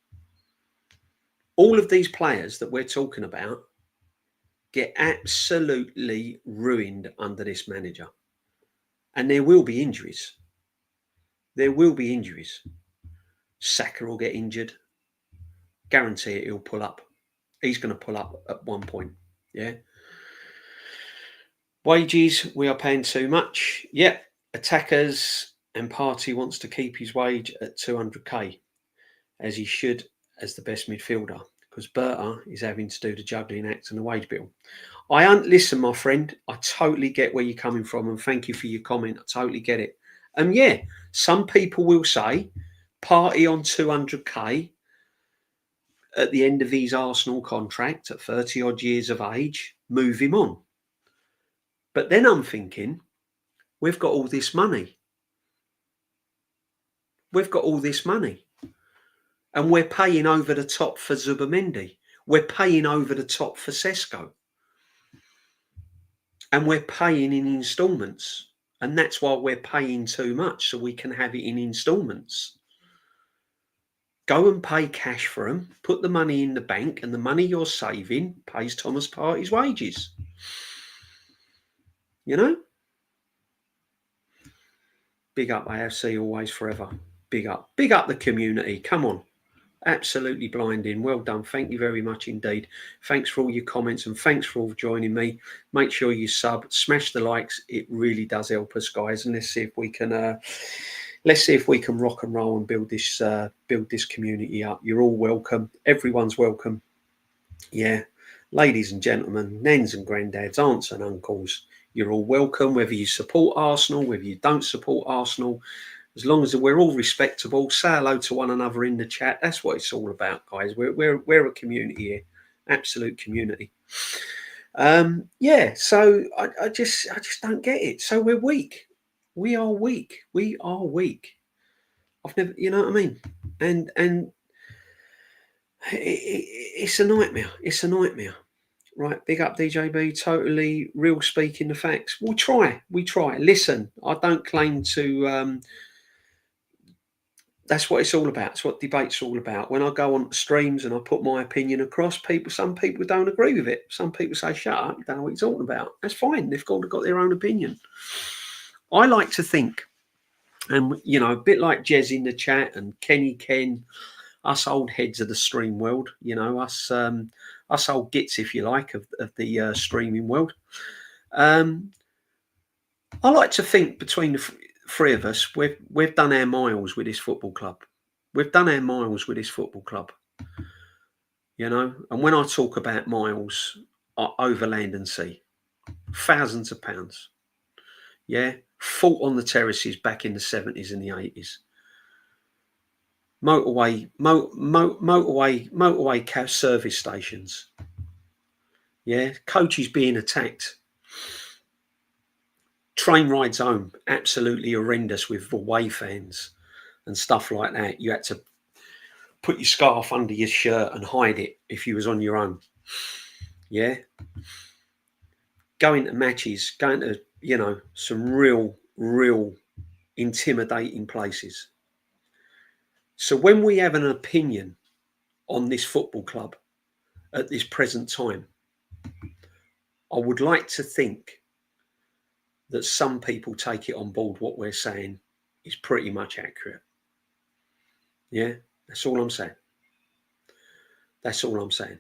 All of these players that we're talking about get absolutely ruined under this manager. And there will be injuries. There will be injuries. Saka will get injured. Guarantee it, he'll pull up. He's going to pull up at one point. Yeah. Wages, we are paying too much. Yep. Attackers, and Partey wants to keep his wage at 200k, as he should as the best midfielder, because Berta is having to do the juggling act and the wage bill. Listen, my friend, I totally get where you're coming from, and thank you for your comment. I totally get it. And yeah, some people will say Partey on 200k at the end of his Arsenal contract at 30 odd years of age, move him on. But then I'm thinking, we've got all this money. We've got all this money. And we're paying over the top for Zubamendi. We're paying over the top for Sesko. And we're paying in instalments. And that's why we're paying too much, so we can have it in instalments. Go and pay cash for them, put the money in the bank, and the money you're saving pays Thomas Partey's wages. You know? Big up AFC, always forever. Big up. Big up the community. Come on. Absolutely blinding. Well done. Thank you very much indeed. Thanks for all your comments, and thanks for all joining me. Make sure you sub, smash the likes. It really does help us, guys. And let's see if we can rock and roll and build this community up. You're all welcome. Everyone's welcome. Yeah, ladies and gentlemen, nens and granddads, aunts and uncles, you're all welcome. Whether you support Arsenal, whether you don't support Arsenal. As long as we're all respectable, say hello to one another in the chat. That's what it's all about, guys. We're a community here, absolute community. Yeah. So I just don't get it. So we're weak. We are weak. We are weak. I've never, you know what I mean? And it's a nightmare. It's a nightmare. Right, big up DJB, totally real speaking the facts. We try. Listen, I don't claim to that's what it's all about. It's what debate's all about. When I go on streams and I put my opinion across, some people don't agree with it. Some people say, shut up, you don't know what you're talking about. That's fine. They've got their own opinion. I like to think, and you know, a bit like Jez in the chat and Kenny Ken, us old heads of the stream world, you know, us old gits, if you like, of the streaming world. I like to think between the three of us, we've done our miles with this football club. We've done our miles with this football club. You know, and when I talk about miles, over land and sea, thousands of pounds. Yeah, fought on the terraces back in the 70s and the 80s. Motorway service stations. Yeah, coaches being attacked. Train rides home, absolutely horrendous with away fans and stuff like that. You had to put your scarf under your shirt and hide it if you was on your own. Yeah. Going to matches, going to, you know, some real intimidating places. So when we have an opinion on this football club at this present time, I would like to think that some people take it on board. What we're saying is pretty much accurate. Yeah, that's all I'm saying. That's all I'm saying.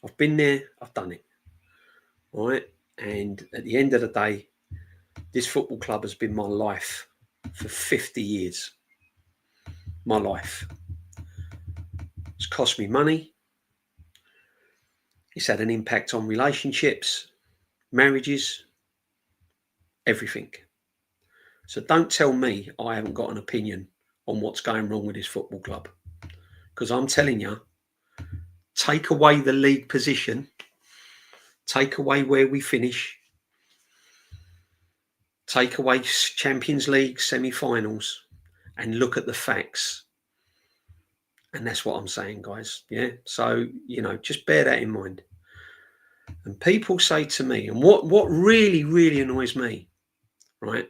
I've been there, I've done it. All right. And at the end of the day, this football club has been my life for 50 years. My life. It's cost me money. It's had an impact on relationships, marriages, everything. So don't tell me I haven't got an opinion on what's going wrong with this football club. Because I'm telling you, take away the league position, take away where we finish, take away Champions League semi-finals, and look at the facts. And that's what I'm saying, guys. Yeah. So, you know, just bear that in mind. And people say to me, and what really annoys me, right?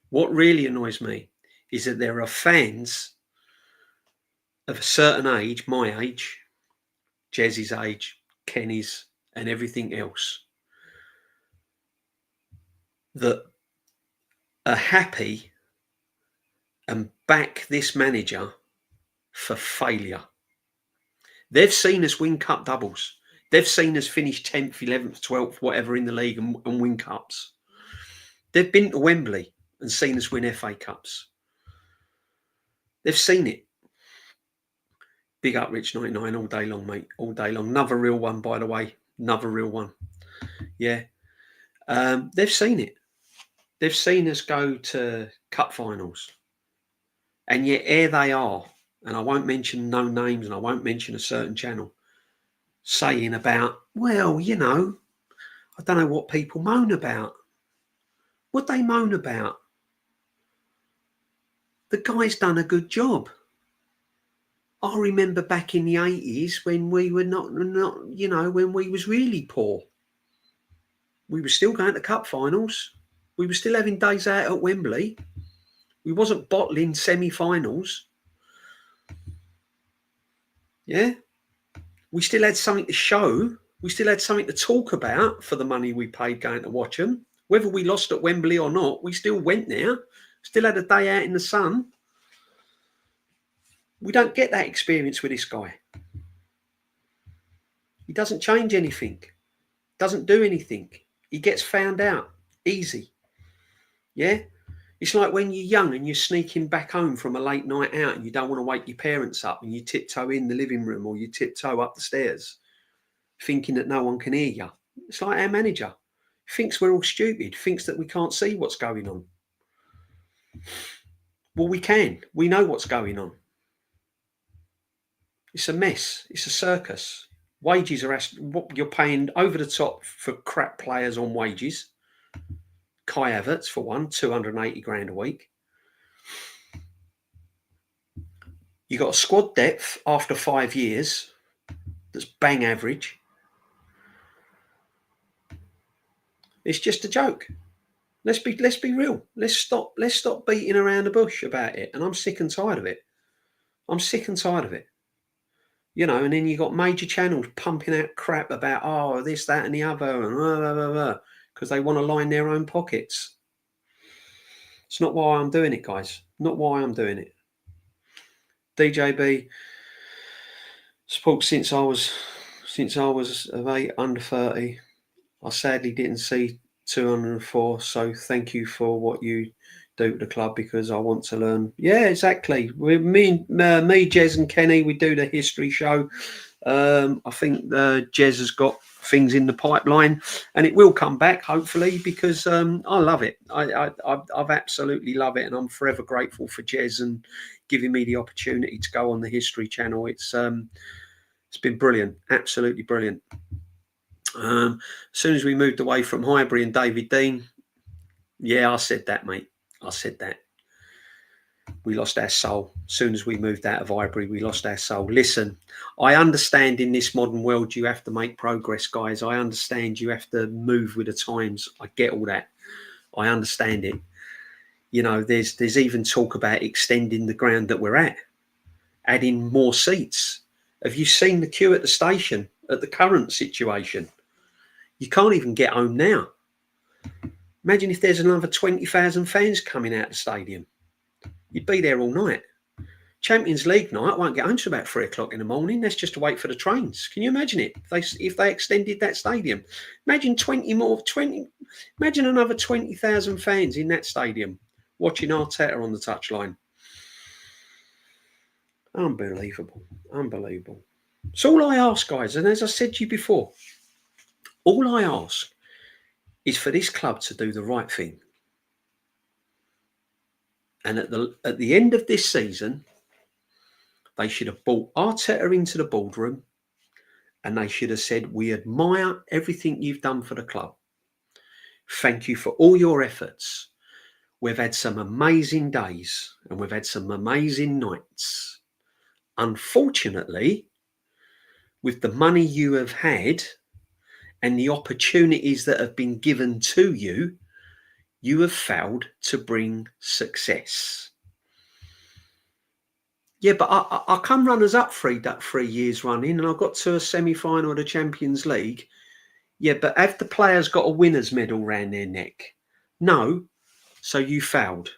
What really annoys me is that there are fans of a certain age, my age, Jez's age, Kenny's, and everything else, that are happy and back this manager for failure. They've seen us win cup doubles. They've seen us finish 10th, 11th, 12th, whatever in the league and win cups. They've been to Wembley and seen us win FA Cups. They've seen it. Big up Rich 99 all day long, mate. All day long. Another real one, by the way. Another real one. Yeah. They've seen it. They've seen us go to cup finals. And yet here they are. And I won't mention no names and I won't mention a certain channel, saying about, well, you know, I don't know what people moan about. What they moan about? The guy's done a good job. I remember back in the 80s when we were not, you know, when we was really poor. We were still going to cup finals. We were still having days out at Wembley. We wasn't bottling semi-finals. Yeah. We still had something to show. We still had something to talk about for the money we paid going to watch them. Whether we lost at Wembley or not, we still went there. Still had a day out in the sun. We don't get that experience with this guy. He doesn't change anything. Doesn't do anything. He gets found out easy. Yeah? It's like when you're young and you're sneaking back home from a late night out and you don't want to wake your parents up and you tiptoe in the living room or you tiptoe up the stairs thinking that no one can hear you. It's like our manager. Thinks we're all stupid. Thinks that we can't see what's going on. Well, we can. We know what's going on. It's a mess. It's a circus. Wages are what you're paying over the top for crap players on wages. Kai Havertz, for one, 280 grand a week. You got a squad depth after 5 years that's bang average. It's just a joke. Let's be real. Let's stop beating around the bush about it. And I'm sick and tired of it. I'm sick and tired of it. You know, and then you got major channels pumping out crap about, oh, this, that, and the other, and blah, blah, blah, blah, because they want to line their own pockets. It's not why I'm doing it, guys. Not why I'm doing it. DJB sports since I was of 8 under 30. I sadly didn't see 204. So thank you for what you do at the club because I want to learn. Yeah, exactly. Me, Jez, and Kenny, we do the history show. I think Jez has got things in the pipeline, and it will come back hopefully because I love it. I've absolutely love it, and I'm forever grateful for Jez and giving me the opportunity to go on the History Channel. It's been brilliant, absolutely brilliant. As soon as we moved away from Highbury and David Dean, yeah, I said that, mate. I said that. We lost our soul. As soon as we moved out of Highbury, we lost our soul. Listen, I understand in this modern world you have to make progress, guys. I understand you have to move with the times. I get all that. I understand it. You know, there's even talk about extending the ground that we're at, adding more seats. Have you seen the queue at the station at the current situation? You can't even get home now. Imagine if there's another 20,000 fans coming out of the stadium. You'd be there all night. Champions League night, I won't get home till about 3 o'clock in the morning. That's just to wait for the trains. Can you imagine it? If they extended that stadium, imagine imagine another 20,000 fans in that stadium watching Arteta on the touchline. Unbelievable. Unbelievable. So all I ask, guys, and as I said to you before, all I ask is for this club to do the right thing. And at the end of this season, they should have brought Arteta into the boardroom and they should have said, we admire everything you've done for the club. Thank you for all your efforts. We've had some amazing days and we've had some amazing nights. Unfortunately, with the money you have had and the opportunities that have been given to you, you have failed to bring success. Yeah, but I come runners up 3 years running, and I got to a semi-final of the Champions League. Yeah, but have the players got a winner's medal round their neck? No. So you failed.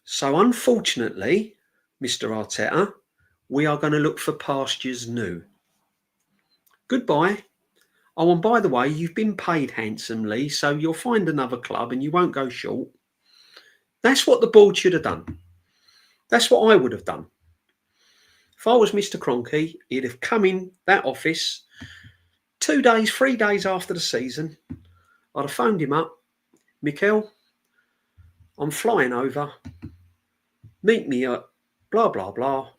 So unfortunately, Mr. Arteta, we are going to look for pastures new. Goodbye. Oh, and by the way, you've been paid handsomely, so you'll find another club and you won't go short. That's what the board should have done. That's what I would have done. If I was Mr. Kroenke, he'd have come in that office 2 days, 3 days after the season. I'd have phoned him up. Mikel, I'm flying over. Meet me at blah, blah, blah.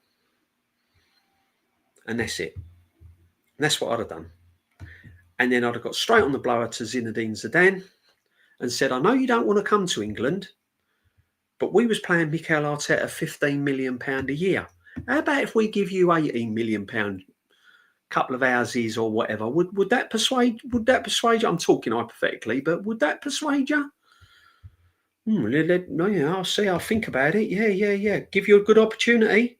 And that's it. And that's what I'd have done. And then I'd have got straight on the blower to Zinedine Zidane and said, I know you don't want to come to England, but we was paying Mikel Arteta £15 million a year. How about if we give you £18 million, couple of houses or whatever? Would that persuade you? I'm talking hypothetically, but would that persuade you? Yeah, I'll see. I'll think about it. Yeah. Give you a good opportunity.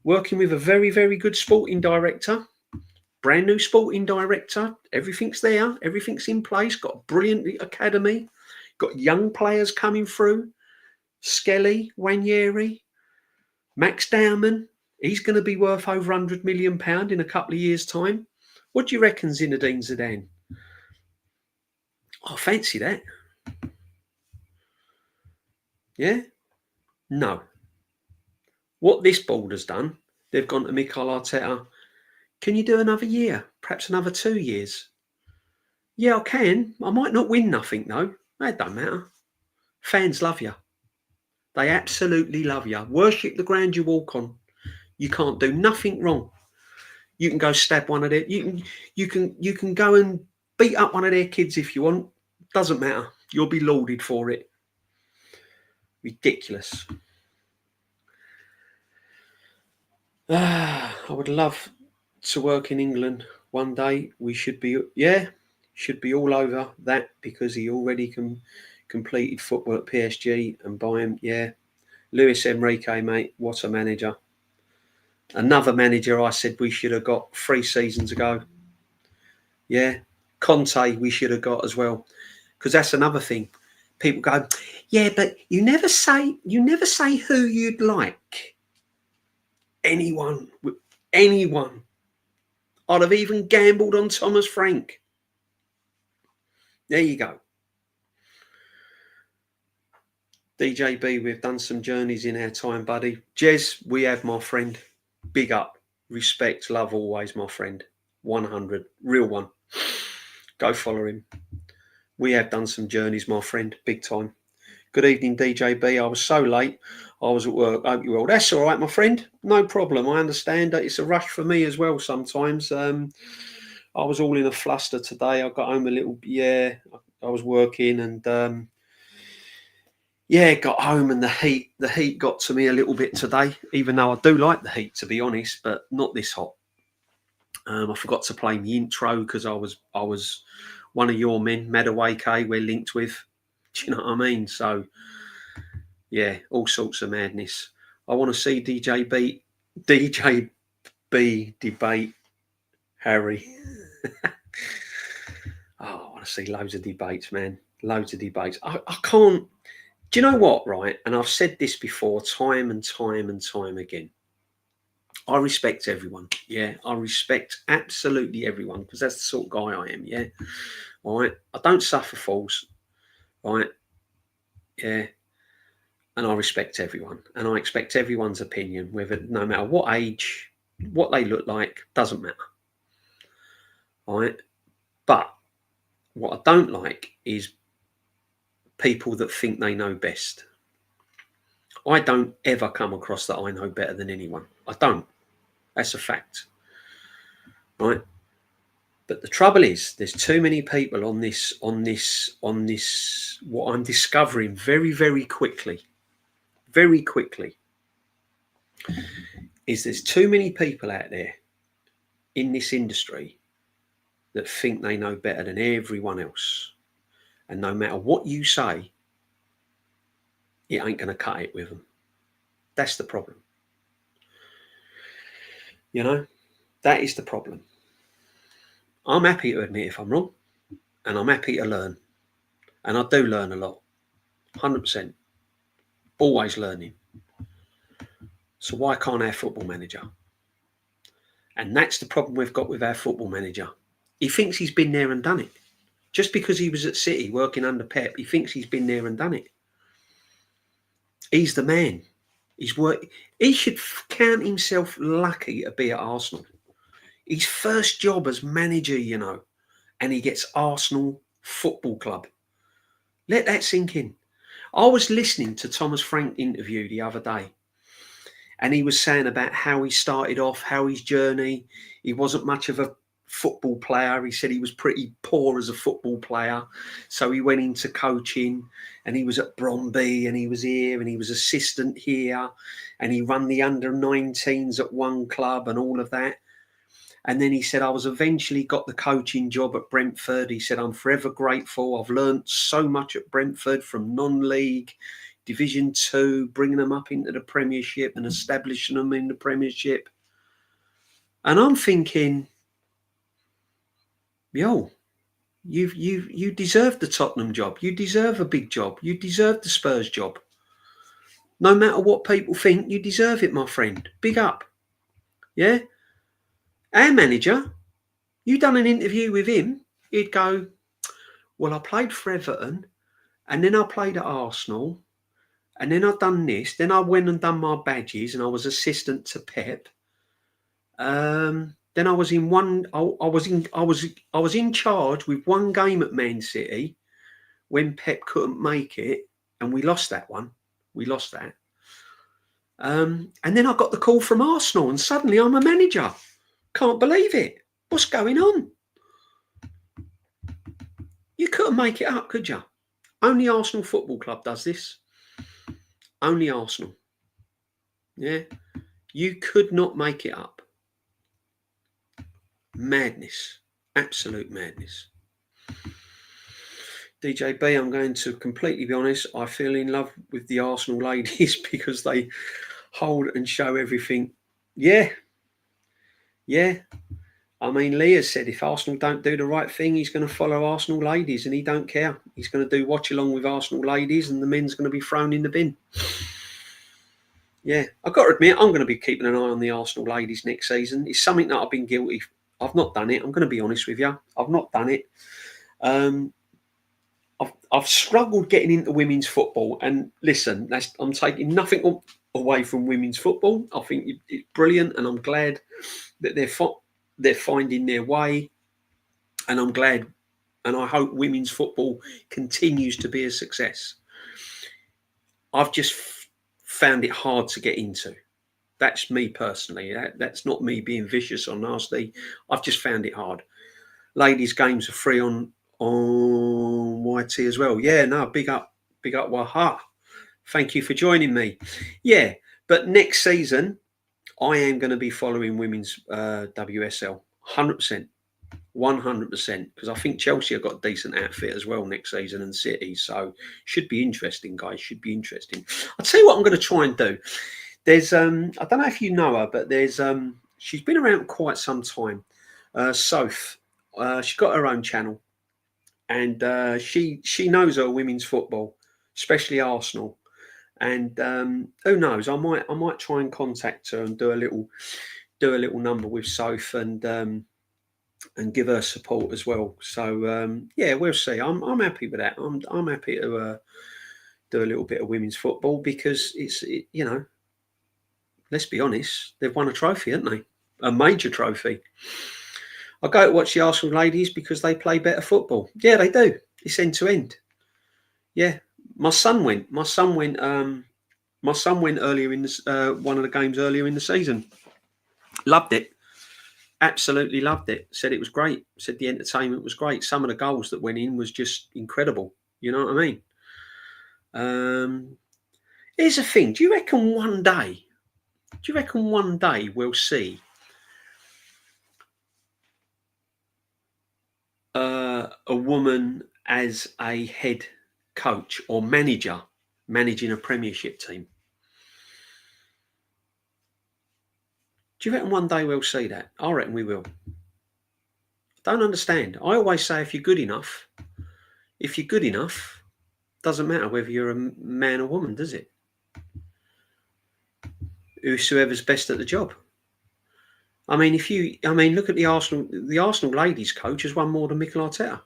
Working with a very, very good sporting director. Brand new sporting director. Everything's there. Everything's in place. Got a brilliant academy. Got young players coming through. Skelly, Wanyeri, Max Dowman. He's going to be worth over £100 million in a couple of years' time. What do you reckon, Zinedine Zidane? I fancy that. Yeah? No. What this board has done, they've gone to Mikel Arteta. Can you do another year? Perhaps another 2 years? Yeah, I can. I might not win nothing, though. That don't matter. Fans love you. They absolutely love you. Worship the ground you walk on. You can't do nothing wrong. You can go stab one of their. You can go and beat up one of their kids if you want. Doesn't matter. You'll be lauded for it. Ridiculous. I would love to work in England one day. We should be all over that because he already completed football at PSG and buy him. Yeah, Luis Enrique, mate, what a manager. Another manager I said we should have got 3 seasons ago. Yeah, Conte we should have got as well, because that's another thing. People go, yeah, but you never say who you'd like. Anyone. I'd have even gambled on Thomas Frank. There you go. DJB, we've done some journeys in our time, buddy. Jez, we have, my friend. Big up. Respect, love always, my friend. 100. Real one. Go follow him. We have done some journeys, my friend. Big time. Good evening, DJB. I was so late. I was at work. Hope you're well. That's all right, my friend. No problem. I understand that it's a rush for me as well sometimes. I was all in a fluster today. I got home a little. Yeah, I was working and got home and the heat got to me a little bit today. Even though I do like the heat, to be honest, but not this hot. I forgot to play the intro because I was one of your men, Madueke, we're linked with. Do you know what I mean? So. Yeah, all sorts of madness. I want to see DJB debate Harry. I want to see loads of debates, man. Loads of debates. I can't. Do you know what, right? And I've said this before time and time again. I respect everyone. Yeah, I respect absolutely everyone because that's the sort of guy I am. Yeah. All right. I don't suffer fools. Right. Yeah. And I respect everyone, and I expect everyone's opinion, whether no matter what age, what they look like, doesn't matter. All right, but what I don't like is people that think they know best. I don't ever come across that I know better than anyone. I don't. That's a fact. Right. But the trouble is, there's too many people on this. What I'm discovering very, very quickly. Very quickly, is there's too many people out there in this industry that think they know better than everyone else. And no matter what you say, it ain't going to cut it with them. That's the problem. You know, that is the problem. I'm happy to admit if I'm wrong, and I'm happy to learn. And I do learn a lot, 100%. Always learning. So why can't our football manager? And that's the problem we've got with our football manager. He thinks he's been there and done it. Just because he was at City working under Pep, he thinks he's been there and done it. He's the man. He should count himself lucky to be at Arsenal. His first job as manager, you know, and he gets Arsenal Football Club. Let that sink in. I was listening to Thomas Frank interview the other day, and he was saying about how he started off, how his journey. He wasn't much of a football player. He said he was pretty poor as a football player. So he went into coaching, and he was at Bromby, and he was here, and he was assistant here, and he run the under-19s at one club and all of that. And then he said, I was eventually got the coaching job at Brentford. He said, I'm forever grateful. I've learned so much at Brentford, from non-league, Division 2, bringing them up into the Premiership and establishing them in the Premiership. And I'm thinking, yo, you deserve the Tottenham job. You deserve a big job. You deserve the Spurs job. No matter what people think, you deserve it, my friend. Big up. Yeah? Our manager, you done an interview with him, he'd go, well, I played for Everton, and then I played at Arsenal, and then I've done this, then I went and done my badges, and I was assistant to Pep. Then I was in I was in charge with one game at Man City when Pep couldn't make it, and we lost that one. We lost that. And then I got the call from Arsenal, and suddenly I'm a manager. Can't believe it. What's going on? You couldn't make it up, could you? Only Arsenal Football Club does this. Only Arsenal. Yeah. You could not make it up. Madness. Absolute madness. DJB, I'm going to completely be honest. I feel in love with the Arsenal ladies because they hold and show everything. Yeah. Yeah. I mean, Leah said if Arsenal don't do the right thing, he's going to follow Arsenal ladies, and he don't care. He's going to do watch along with Arsenal ladies, and the men's going to be thrown in the bin. Yeah, I've got to admit, I'm going to be keeping an eye on the Arsenal ladies next season. It's something that I've been guilty. I've not done it. I'm going to be honest with you. I've not done it. I've struggled getting into women's football, and listen, I'm taking nothing away from women's football. I think it's brilliant, and I'm glad that they're finding their way, and I'm glad, and I hope women's football continues to be a success. I've just found it hard to get into. That's me personally. That's not me being vicious or nasty. I've just found it hard. Ladies' games are free on YT as well. Yeah, no, big up, Waha. Thank you for joining me. Yeah, but next season, I am going to be following women's WSL 100%, 100%, because I think Chelsea have got a decent outfit as well next season, and City. So should be interesting, guys. Should be interesting. I'll tell you what I'm going to try and do. There's I don't know if you know her, but there's she's been around quite some time. Soph, she's got her own channel, and she knows her women's football, especially Arsenal. And who knows? I might try and contact her and do a little number with Soph and give her support as well. So yeah, we'll see. I'm happy with that. I'm happy to do a little bit of women's football because you know, let's be honest, they've won a trophy, haven't they? A major trophy. I go to watch the Arsenal ladies because they play better football. Yeah, they do. It's end to end. Yeah. My son went earlier in this one of the games earlier in the season. Loved it. Absolutely loved it. Said it was great. Said the entertainment was great. Some of the goals that went in was just incredible. You know what I mean? Here's the thing. Do you reckon one day we'll see a woman as a head coach or manager managing a Premiership team? Do you reckon one day we'll see that? I reckon we will. Don't understand. I always say if you're good enough, doesn't matter whether you're a man or woman, does it? Whoever's best at the job. I mean, look at the Arsenal. The Arsenal ladies coach has won more than Mikel Arteta.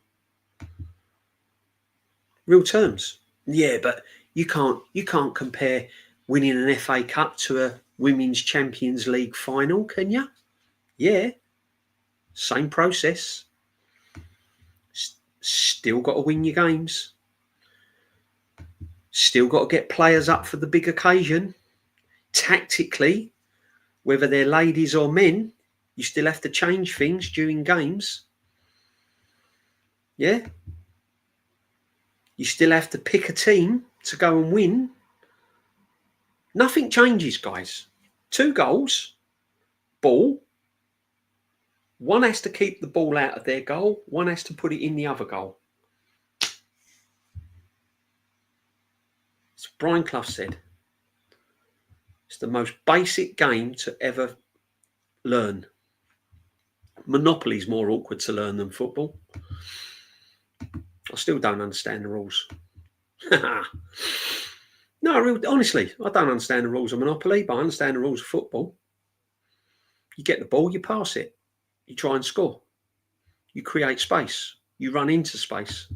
Real terms. Yeah, but you can't compare winning an FA Cup to a Women's Champions League final, can you? Yeah. Same process. Still got to win your games. Still got to get players up for the big occasion. Tactically, whether they're ladies or men, you still have to change things during games. Yeah? You still have to pick a team to go and win. Nothing changes, guys. 2 goals, ball. One has to keep the ball out of their goal. One has to put it in the other goal. As Brian Clough said, it's the most basic game to ever learn. Monopoly's more awkward to learn than football. I still don't understand the rules. No, honestly, I don't understand the rules of Monopoly, but I understand the rules of football. You get the ball, you pass it. You try and score. You create space. You run into space.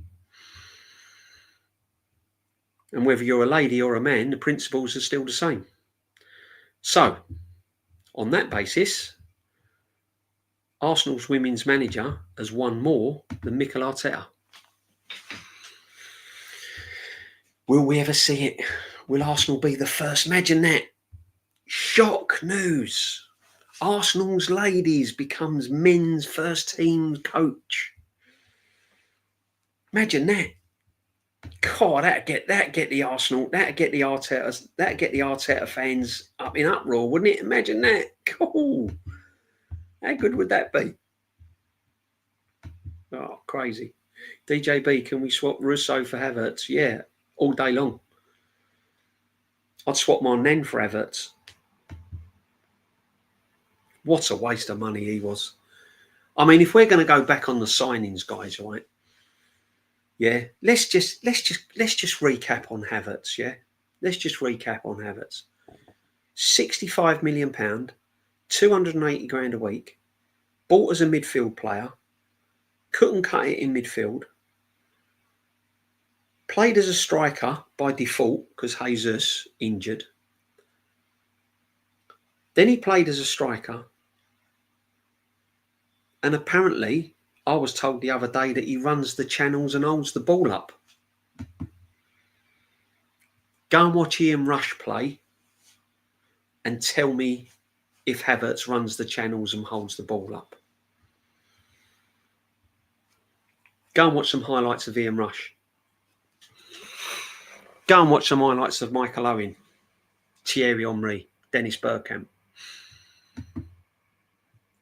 And whether you're a lady or a man, the principles are still the same. So, on that basis, Arsenal's women's manager has won more than Mikel Arteta. Will we ever see it? Will Arsenal be the first? Imagine that. Shock news. Arsenal's ladies becomes men's first team coach. Imagine that. God, that'd get the Arteta fans up in uproar, wouldn't it? Imagine that. Cool. How good would that be? Oh, crazy. DJB, can we swap Russo for Havertz? Yeah, all day long. I'd swap my Nen for Havertz. What a waste of money he was. I mean, if we're going to go back on the signings, guys, right? Yeah, let's just recap on Havertz. Yeah, let's just recap on Havertz. £65 million, 280 grand a week. Bought as a midfield player. Couldn't cut it in midfield. Played as a striker by default because Jesus injured. Then he played as a striker. And apparently, I was told the other day that he runs the channels and holds the ball up. Go and watch Ian Rush play and tell me if Havertz runs the channels and holds the ball up. Go and watch some highlights of Ian Rush. Go and watch some highlights of Michael Owen, Thierry Henry, Dennis Bergkamp,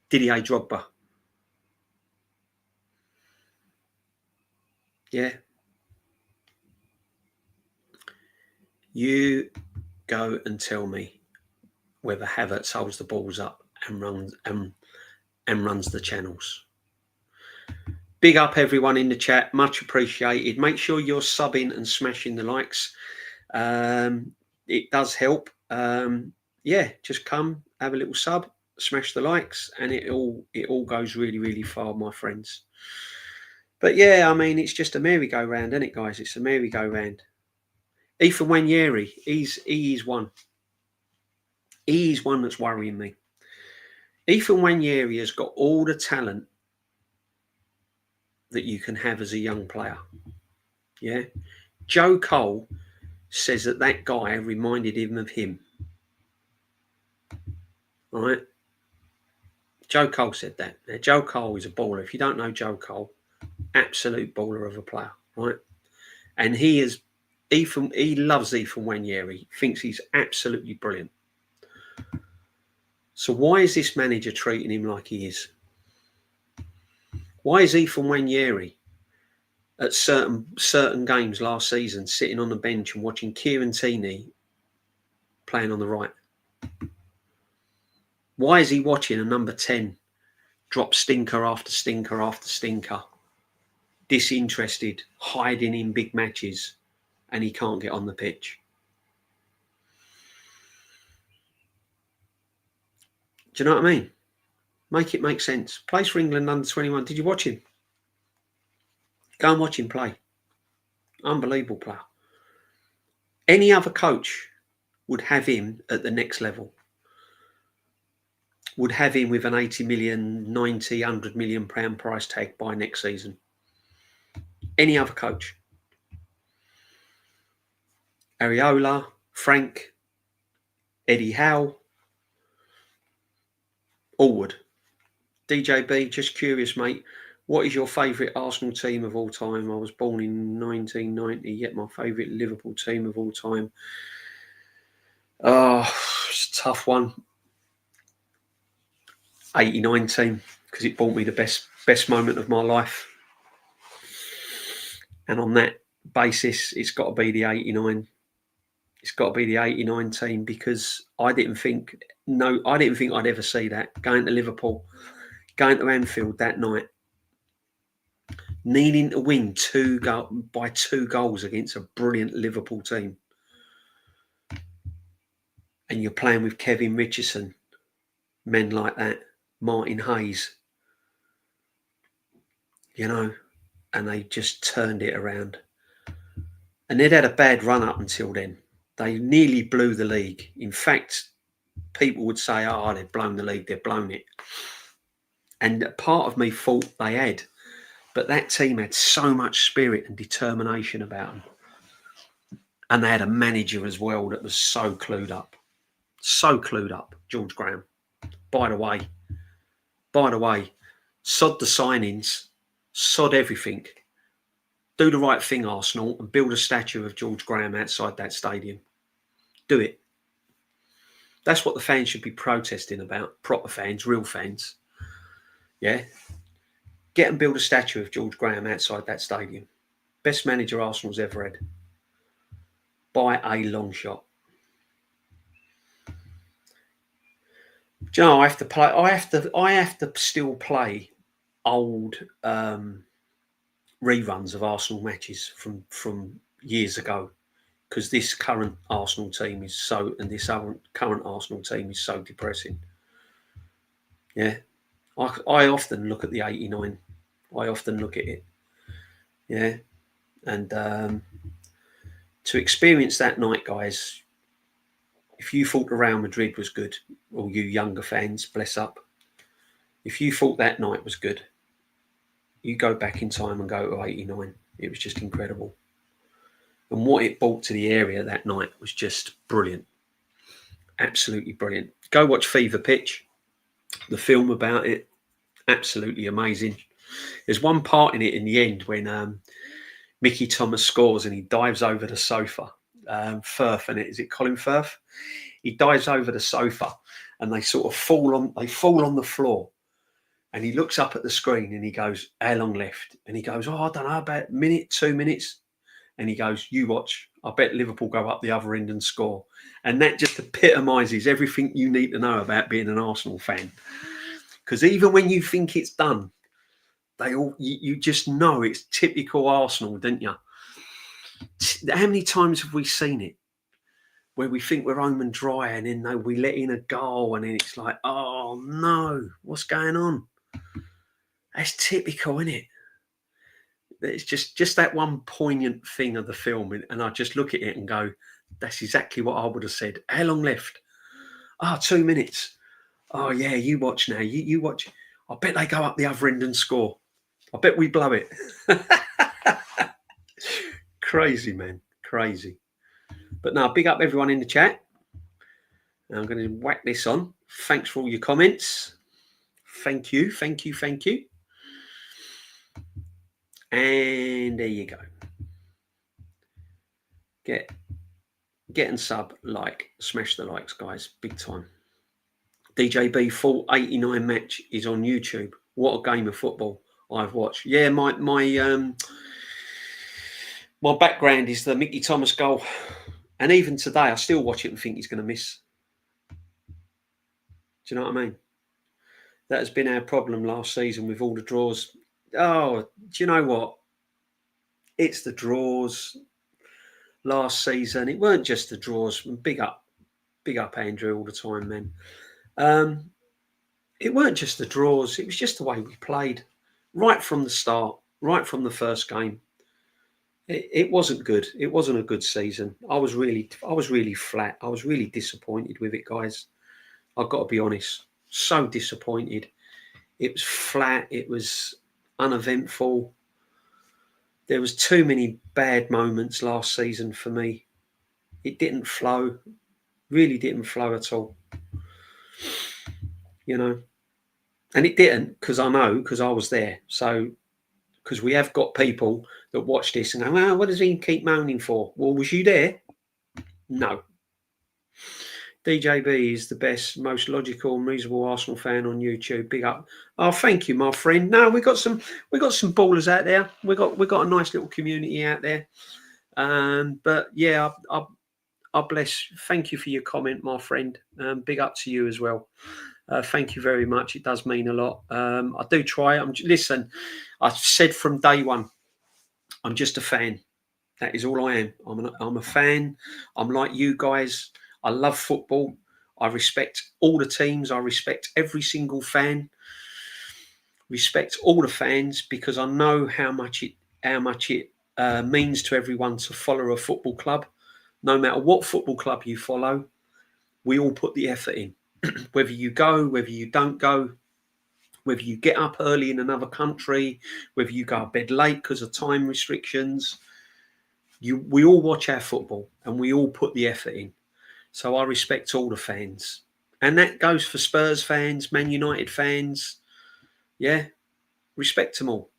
Didier Drogba. Yeah. You go and tell me whether Havertz holds the balls up and runs the channels. Big up everyone in the chat, much appreciated. Make sure you're subbing and smashing the likes. It does help. Yeah, just come, have a little sub, smash the likes, and it all goes really, really far, my friends. But yeah, I mean, it's just a merry-go-round, isn't it, guys? It's a merry-go-round. Ethan Wanyeri, he's one. He's one that's worrying me. Ethan Wanyeri has got all the talent that you can have as a young player. Yeah. Joe Cole says that guy reminded him of him. All right. Joe Cole said that. Now, Joe Cole is a baller. If you don't know Joe Cole, absolute baller of a player, right? And he loves Ethan Wanyeri, thinks he's absolutely brilliant. So why is this manager treating him like he is? Why is Ethan Wanyeri at certain games last season sitting on the bench and watching Kieran Tierney playing on the right? Why is he watching a number 10 drop stinker after stinker after stinker, disinterested, hiding in big matches, and he can't get on the pitch? Do you know what I mean? Make it make sense. Plays for England under 21. Did you watch him? Go and watch him play. Unbelievable player. Any other coach would have him at the next level. Would have him with an 80 million, 90, 100 million pound price tag by next season. Any other coach. Areola, Frank, Eddie Howe, all would. DJB, just curious, mate. What is your favourite Arsenal team of all time? I was born in 1990, yet my favourite Liverpool team of all time. Oh, it's a tough one. 89 team, because it brought me the best moment of my life. And on that basis, it's got to be the 89. It's got to be the 89 team, because I didn't think I'd ever see that. Going to Liverpool, going to Anfield that night, needing to win by 2 goals against a brilliant Liverpool team. And you're playing with Kevin Richardson, men like that, Martin Hayes, you know, and they just turned it around. And they'd had a bad run up until then. They nearly blew the league. In fact, people would say, oh, they've blown the league, they've blown it. And part of me thought they had. But that team had so much spirit and determination about them. And they had a manager as well that was so clued up. So clued up, George Graham. By the way, sod the signings, sod everything. Do the right thing, Arsenal, and build a statue of George Graham outside that stadium. Do it. That's what the fans should be protesting about. Proper fans, real fans. Yeah. Get and build a statue of George Graham outside that stadium. Best manager Arsenal's ever had. By a long shot. Do you know, I have to still play old reruns of Arsenal matches from years ago, because this current Arsenal team is so depressing. Yeah, I often look at the 89. I often look at it. Yeah, and to experience that night, guys. If you thought Real Madrid was good, all you younger fans, bless up. If you thought that night was good, you go back in time and go to 89. It was just incredible. And what it brought to the area that night was just brilliant. Absolutely brilliant. Go watch Fever Pitch, the film about it. Absolutely amazing. There's one part in it in the end when Mickey Thomas scores and he dives over the sofa. Firth, and is it Colin Firth? He dives over the sofa and they sort of fall on the floor, and he looks up at the screen and he goes, how long left? And he goes, oh, I don't know, about a minute, 2 minutes. And he goes, you watch, I bet Liverpool go up the other end and score. And that just epitomises everything you need to know about being an Arsenal fan, because even when you think it's done, you just know it's typical Arsenal, don't you? How many times have we seen it where we think we're home and dry, and then we let in a goal, and then it's like, oh no, what's going on? That's typical, isn't it? It's just that one poignant thing of the film, and I just look at it and go, that's exactly what I would have said. How long left? 2 minutes. Oh yeah, you watch now. You watch. I bet they go up the other end and score. I bet we blow it. Crazy, man. Crazy. But now, big up everyone in the chat. Now I'm going to whack this on. Thanks for all your comments. Thank you. And there you go. Get and sub, like, smash the likes, guys. Big time. DJB full 89 match is on YouTube. What a game of football I've watched. Yeah, my background is the Mickey Thomas goal. And even today, I still watch it and think he's going to miss. Do you know what I mean? That has been our problem last season with all the draws. Oh, do you know what? It's the draws last season. It weren't just the draws. Big up Andrew all the time, man. It weren't just the draws. It was just the way we played right from the start, right from the first game. It wasn't good. It wasn't a good season. I was really flat. I was really disappointed with it, guys. I've got to be honest. So disappointed. It was flat. It was uneventful. There was too many bad moments last season for me. It didn't flow. Really didn't flow at all. You know. And it didn't because I know, because I was there. So, because we have got people that watch this and go, well, what does he keep moaning for? Well, was you there? No. DJB is the best, most logical and reasonable Arsenal fan on YouTube. Big up. Oh, thank you, my friend. No, we got some ballers out there. We got a nice little community out there. But yeah, I bless. Thank you for your comment, my friend. Big up to you as well. Thank you very much. It does mean a lot. I do try. Listen, I've said from day one, I'm just a fan. That is all I am. I'm a fan. I'm like you guys. I love football. I respect all the teams. I respect every single fan. Respect all the fans because I know how much it means to everyone to follow a football club. No matter what football club you follow, we all put the effort in. Whether you go, whether you don't go, whether you get up early in another country, whether you go to bed late because of time restrictions, we all watch our football and we all put the effort in. So I respect all the fans. And that goes for Spurs fans, Man United fans. Yeah, respect them all.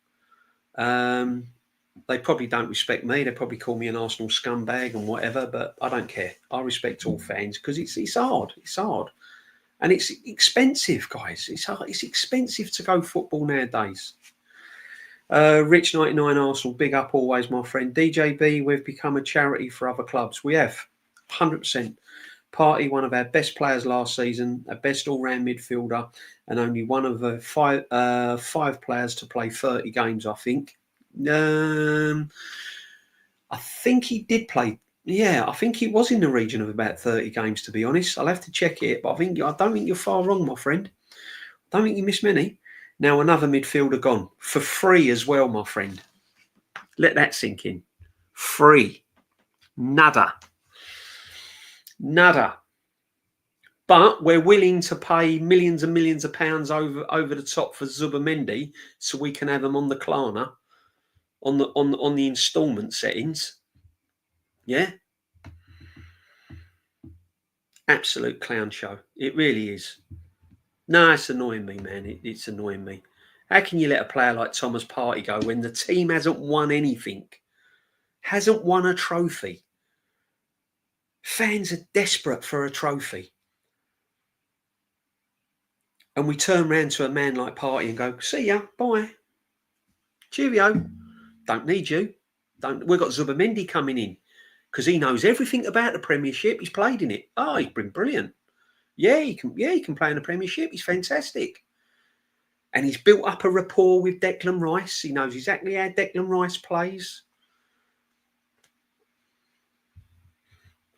They probably don't respect me. They probably call me an Arsenal scumbag and whatever, but I don't care. I respect all fans because it's hard. It's hard. And it's expensive, guys. It's hard. It's expensive to go football nowadays. Rich 99 Arsenal, big up always, my friend. DJB, we've become a charity for other clubs. We have, 100%. Partey, one of our best players last season, our best all-round midfielder, and only one of the five players to play 30 games, I think. I think he did play. Yeah, I think he was in the region of about 30 games, to be honest. I'll have to check it, but I don't think you're far wrong, my friend. I don't think you missed many. Now another midfielder gone for free as well, my friend. Let that sink in. Free. Nada. But we're willing to pay millions and millions of pounds over the top for Zubimendi so we can have them on the Klarna, on the instalment settings. Yeah. Absolute clown show. It really is. No, it's annoying me, man. It's annoying me. How can you let a player like Thomas Partey go when the team hasn't won anything? Hasn't won a trophy? Fans are desperate for a trophy. And we turn around to a man like Partey and go, see ya, bye. Cheerio. Don't need you. We've got Zubimendi coming in because he knows everything about the Premiership. He's played in it. Oh, he's been brilliant. Yeah, he can play in the Premiership. He's fantastic. And he's built up a rapport with Declan Rice. He knows exactly how Declan Rice plays.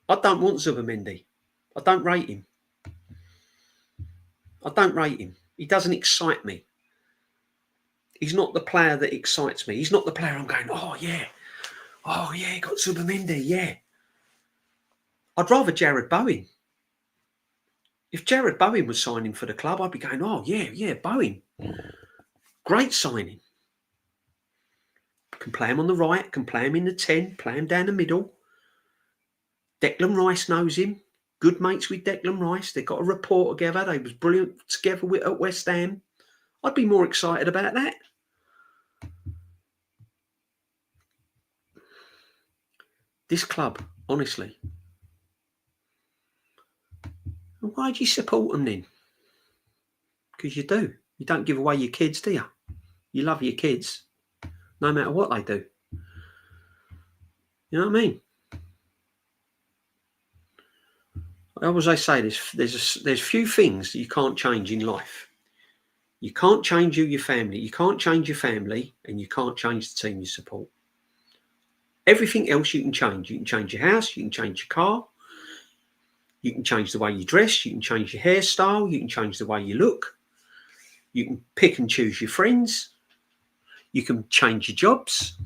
I don't want Zubimendi. I don't rate him. He doesn't excite me. He's not the player that excites me. He's not the player I'm going, oh, yeah, got Zubimendi, yeah. I'd rather Jared Bowen. If Jared Bowen was signing for the club, I'd be going, oh, yeah, Bowen. Great signing. Can play him on the right, can play him in the 10, play him down the middle. Declan Rice knows him. Good mates with Declan Rice. They got a rapport together. They was brilliant together at West Ham. I'd be more excited about that. This club, honestly. Why do you support them then? Because you do. You don't give away your kids, do you? You love your kids, no matter what they do. You know what I mean? As I say, there's few things that you can't change in life. You can't change your family. You can't change your family, and you can't change the team you support. Everything else you can change. You can change your house. You can change your car. You can change the way you dress. You can change your hairstyle. You can change the way you look. You can pick and choose your friends. You can change your jobs.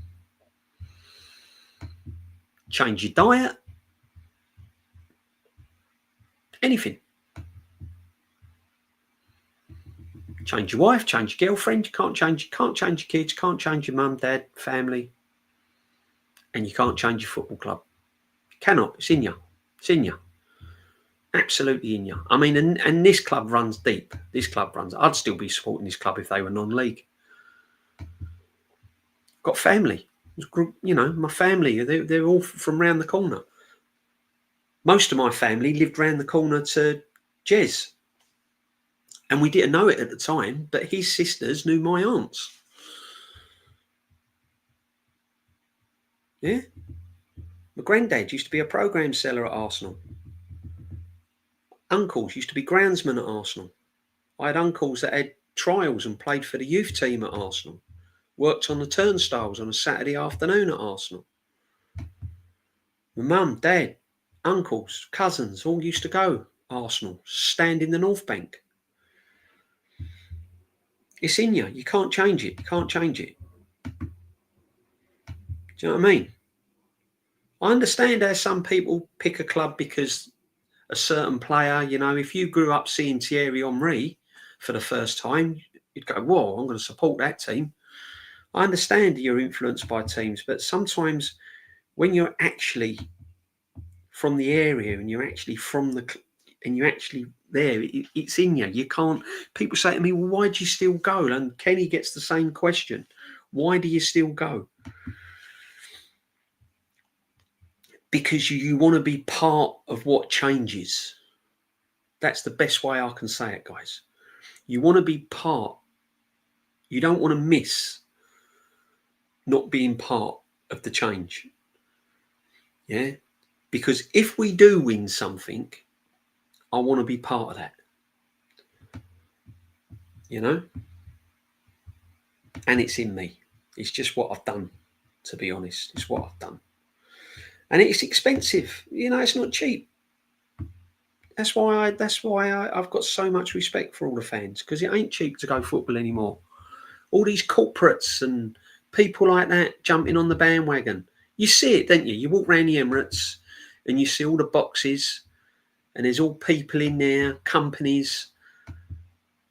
Change your diet. Anything. Change your wife, change your girlfriend. You can't change your kids, can't change your mum, dad, family, and you can't change your football club. You cannot. It's in you. It's in you. Absolutely in you. I mean, and this club runs deep. This club runs. I'd still be supporting this club if they were non-league. Got family. You know, my family. They're all from round the corner. Most of my family lived round the corner to Jez. And we didn't know it at the time, but his sisters knew my aunts. Yeah. My granddad used to be a programme seller at Arsenal. Uncles used to be groundsmen at Arsenal. I had uncles that had trials and played for the youth team at Arsenal. Worked on the turnstiles on a Saturday afternoon at Arsenal. My mum, dad, uncles, cousins all used to go Arsenal, stand in the North Bank. It's in you. You can't change it. You can't change it. Do you know what I mean? I understand how some people pick a club because a certain player, you know, if you grew up seeing Thierry Henry for the first time, you'd go, whoa, I'm going to support that team. I understand you're influenced by teams, but sometimes when you're actually from the area and you're actually and you're actually there, it's in you. You can't. People say to me, well, why do you still go? And Kenny gets the same question. Why do you still go? Because you want to be part of what changes. That's the best way I can say it, guys. You want to be part. You don't want to miss not being part of the change. Yeah? Because if we do win something, I want to be part of that. You know? And it's in me. It's just what I've done, to be honest. It's what I've done. And it's expensive. You know, it's not cheap. That's why I've got so much respect for all the fans, because it ain't cheap to go football anymore. All these corporates and people like that jumping on the bandwagon. You see it, don't you? You walk around the Emirates and you see all the boxes and there's all people in there, companies,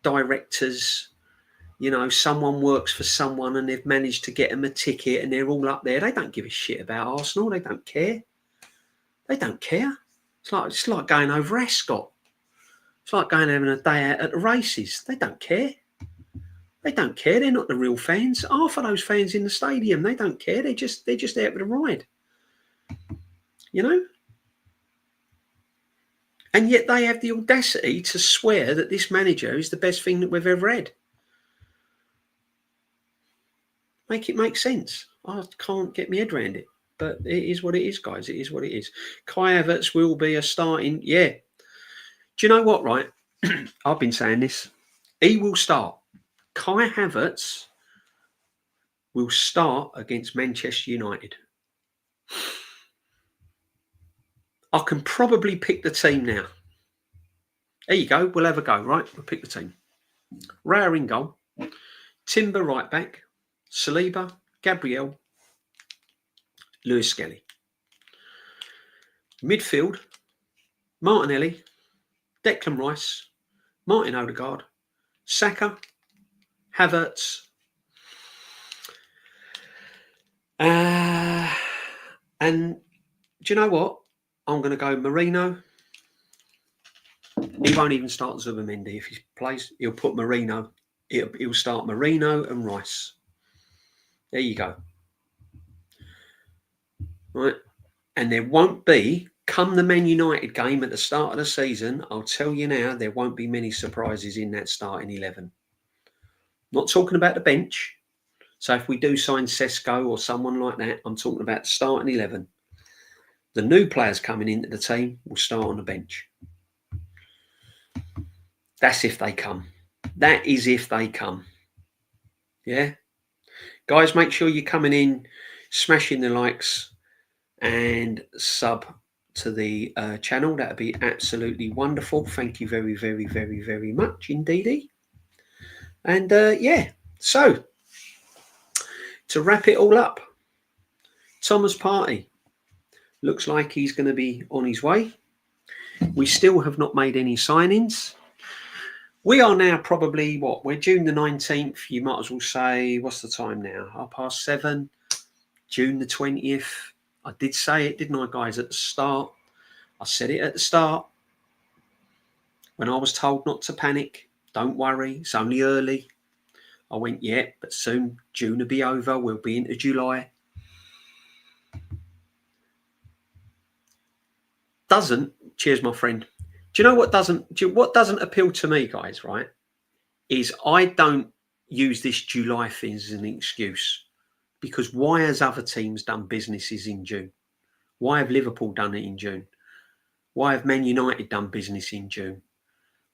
directors. You know, someone works for someone and they've managed to get them a ticket and they're all up there. They don't give a shit about Arsenal. They don't care. They don't care. It's like going over Ascot. It's like going having a day out at the races. They don't care. They don't care. They're not the real fans. Half of those fans in the stadium, they don't care. They're just there for the ride. You know? And yet they have the audacity to swear that this manager is the best thing that we've ever had. Make it make sense. I can't get my head around it. But it is what it is, guys. It is what it is. Kai Havertz will be a starting. Yeah. Do you know what, right? I've been saying this. He will start. Kai Havertz will start against Manchester United. I can probably pick the team now. There you go. We'll have a go, right? We'll pick the team. Raya in goal. Timber right back. Saliba, Gabriel, Lewis Skelly. Midfield, Martinelli, Declan Rice, Martin Odegaard, Saka, Havertz, and do you know what? I'm going to go Marino. He won't even start Zubimendi if he plays. He'll put Marino. He'll start Marino and Rice. There you go. Right, and there won't be, come the Man United game at the start of the season, I'll tell you now, there won't be many surprises in that starting 11. Not talking about the bench. So if we do sign Sesko or someone like that, I'm talking about the starting 11. The new players coming into the team will start on the bench. That's if they come. That is if they come. Yeah. Guys, make sure you're coming in, smashing the likes and sub to the channel. That'd be absolutely wonderful. Thank you very, very, very, very much indeedy. And yeah, so to wrap it all up, Thomas Partey looks like he's going to be on his way. We still have not made any signings. We are now probably, we're June the 19th. You might as well say, what's the time now? 7:30, June the 20th. I did say it, didn't I, guys, at the start? I said it at the start when I was told not to panic. Don't worry, it's only early. I went, yeah, but soon June will be over. We'll be into July. Cheers, my friend. Do you know what doesn't appeal to me, guys, right? Is I don't use this July thing as an excuse. Because why has other teams done businesses in June? Why have Liverpool done it in June? Why have Man United done business in June?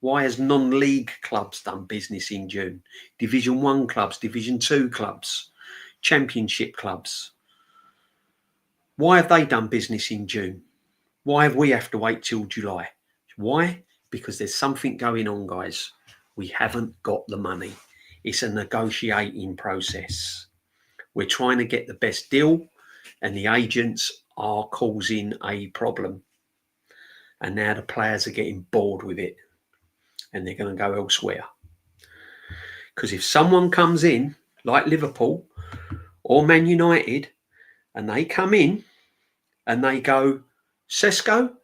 Why has non-league clubs done business in June? Division 1 clubs, Division 2 clubs, Championship clubs. Why have they done business in June? Why have we have to wait till July? Why? Because there's something going on, guys. We haven't got the money. It's a negotiating process. We're trying to get the best deal, and the agents are causing a problem. And now the players are getting bored with it, and they're going to go elsewhere. Because if someone comes in, like Liverpool or Man United, and they come in and they go, Sesko,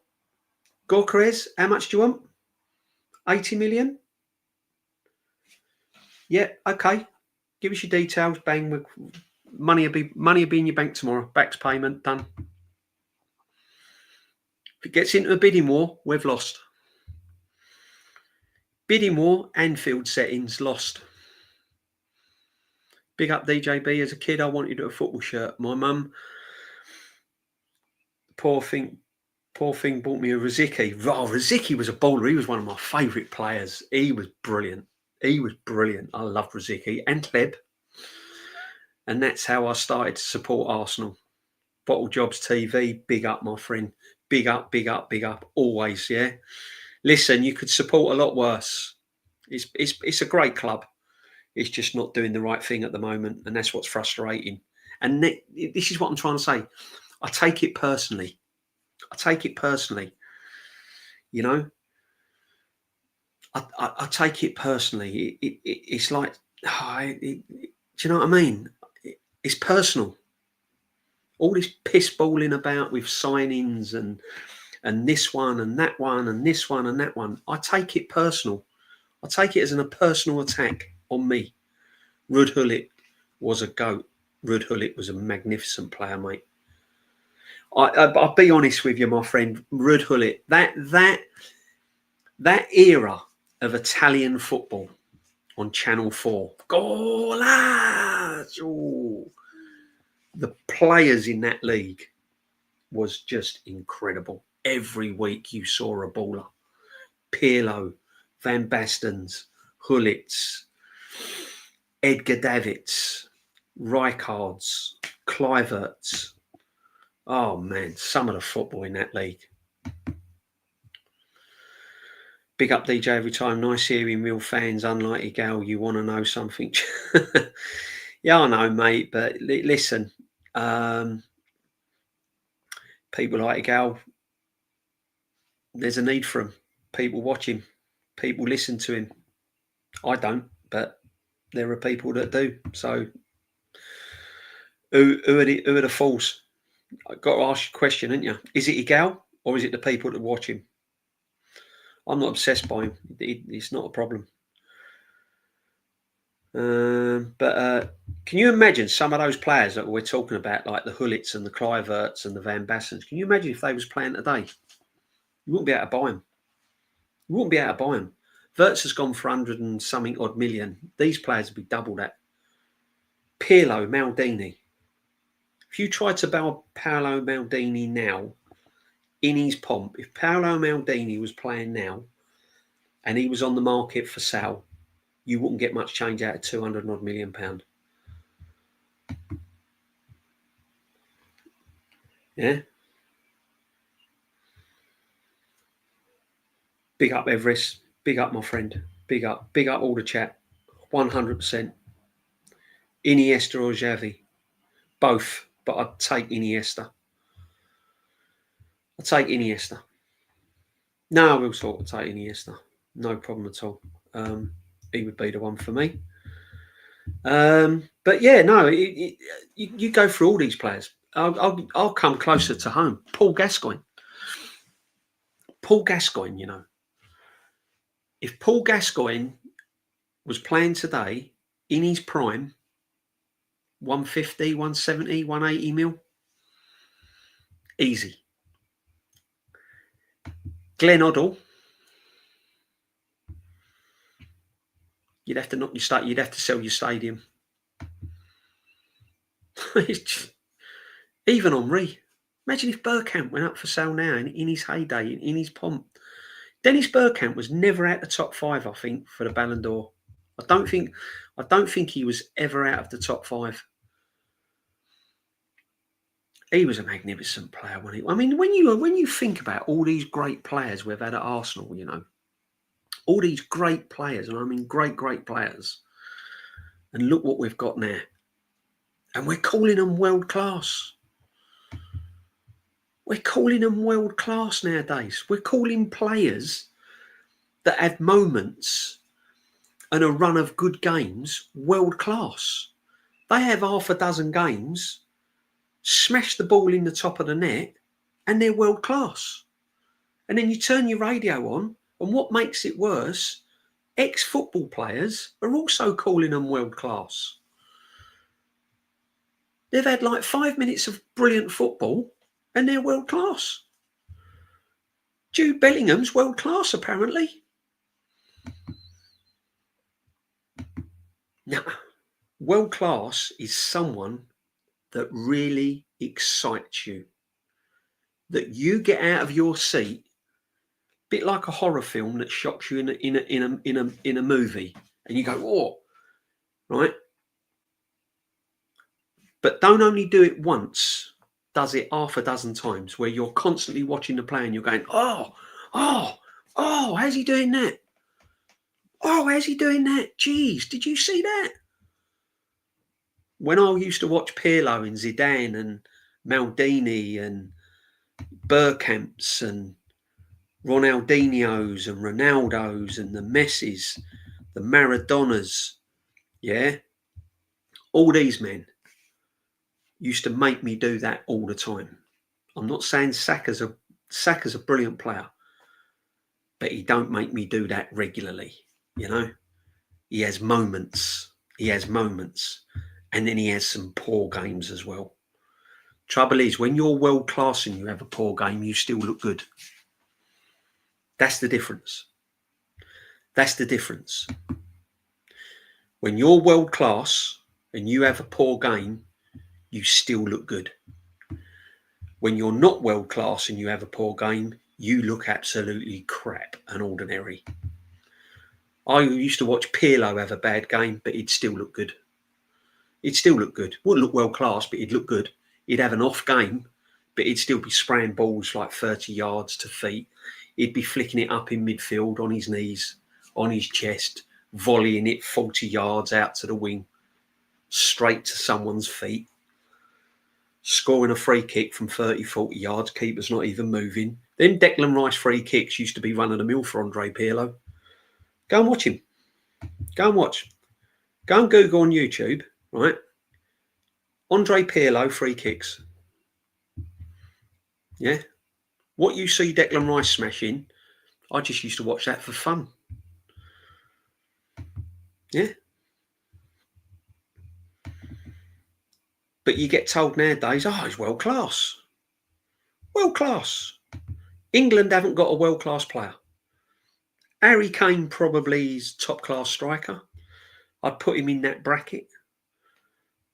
Gorkarez, how much do you want? 80 million? Yeah, okay. Give us your details, bang. Money will be in your bank tomorrow. Back to payment, done. If it gets into a bidding war, we've lost. Bidding war, Anfield settings, lost. Big up DJB. As a kid, I wanted a football shirt. My mum, poor thing, bought me a Rosicky. Oh, Rosicky was a baller. He was one of my favourite players. He was brilliant. I loved Rosicky and Kleb. And that's how I started to support Arsenal. Bottle Jobs TV, big up, my friend. Big up, big up, big up. Always, yeah. Listen, you could support a lot worse. It's a great club. It's just not doing the right thing at the moment, and that's what's frustrating. And this is what I'm trying to say. I take it personally. You know, I take it personally. It's like, do you know what I mean? It's personal. All this piss balling about with signings and this one and that one and this one and that one. I take it personal. I take it as a personal attack on me. Ruud Gullit was a goat. Ruud Gullit was a magnificent player, mate. I'll be honest with you, my friend. Ruud Gullit, that era of Italian football on Channel 4. Golas! Oh, the players in that league was just incredible. Every week you saw a baller. Pirlo, Van Bastens, Hullits, Edgar Davids, Rijkaards, Kluiverts. Oh man, some of the football in that league. Big up DJ every time. Nice hearing real fans. Unlike Igal, you want to know something. Yeah, I know, mate. But listen, people like Igal, there's a need for him. People watch him. People listen to him. I don't, but there are people that do. So who are the fools? I've got to ask you a question, haven't you? Is it Igal or is it the people that watch him? I'm not obsessed by him. It's not a problem. But can you imagine some of those players that we're talking about, like the Hullits and the Kluiverts and the Van Bassens? Can you imagine if they was playing today? You wouldn't be able to buy them. You wouldn't be able to buy them. Wirtz has gone for 100 and something odd million. These players would be double that. Pirlo, Maldini. If you try to buy Paolo Maldini now, in his pomp, if Paolo Maldini was playing now and he was on the market for sale, you wouldn't get much change out of £200 odd million. Yeah. Big up Everest. Big up my friend. Big up all the chat. 100%. Iniesta or Xavi? Both, but I'd take Iniesta. I'd take Iniesta. No, we'll sort of take Iniesta. No problem at all. He would be the one for me. But yeah, no, you go through all these players. I'll come closer to home. Paul Gascoigne. Paul Gascoigne, you know. If Paul Gascoigne was playing today in his prime, 150, 170, 180 mil, easy. Glenn Hoddle, you'd have to knock your stadium. You'd have to sell your stadium. Even Henry. Imagine if Bergkamp went up for sale now in his heyday, in his pomp. Dennis Bergkamp was never out the top 5, I think, for the Ballon d'Or. I don't think he was ever out of the top 5. He was a magnificent player, wasn't he? I mean, when you think about all these great players we've had at Arsenal, you know, all these great players, and I mean great players, and look what we've got now. And we're calling them world class. We're calling them world class nowadays. We're calling players that have moments and a run of good games world class. They have half a dozen games, smash the ball in the top of the net, and they're world class. And then you turn your radio on, and what makes it worse, ex-football players are also calling them world class. They've had like 5 minutes of brilliant football, and they're world class. Jude Bellingham's world class, apparently. Now, world class is someone that really excites you, that you get out of your seat, a bit like a horror film that shocks you in a movie, and you go, "Oh," right? But don't only do it once. Does it half a dozen times, where you're constantly watching the play and you're going, "Oh, how's he doing that? Oh, how's he doing that? Geez, did you see that?" When I used to watch Pirlo and Zidane and Maldini and Bergkamps and Ronaldinho's and Ronaldo's and the Messis, the Maradonas, yeah, all these men used to make me do that all the time. I'm not saying Saka's a brilliant player, but he don't make me do that regularly, you know. He has moments. And then he has some poor games as well. Trouble is, when you're world class and you have a poor game, you still look good. That's the difference. When you're world class and you have a poor game, you still look good. When you're not world class and you have a poor game, you look absolutely crap and ordinary. I used to watch Pirlo have a bad game, but he'd still look good. Wouldn't look world class, but he'd look good. He'd have an off game, but he'd still be spraying balls like 30 yards to feet. He'd be flicking it up in midfield on his knees, on his chest, volleying it 40 yards out to the wing, straight to someone's feet, scoring a free kick from 30, 40 yards, keeper's not even moving. Them Declan Rice free kicks used to be run of the mill for Andre Pirlo. Go and watch him. Go and watch. Go and Google on YouTube, right? Andre Pirlo free kicks. Yeah. What you see Declan Rice smashing, I just used to watch that for fun. Yeah. But you get told nowadays, oh, he's world class. World class. England haven't got a world class player. Harry Kane probably is top class striker. I'd put him in that bracket.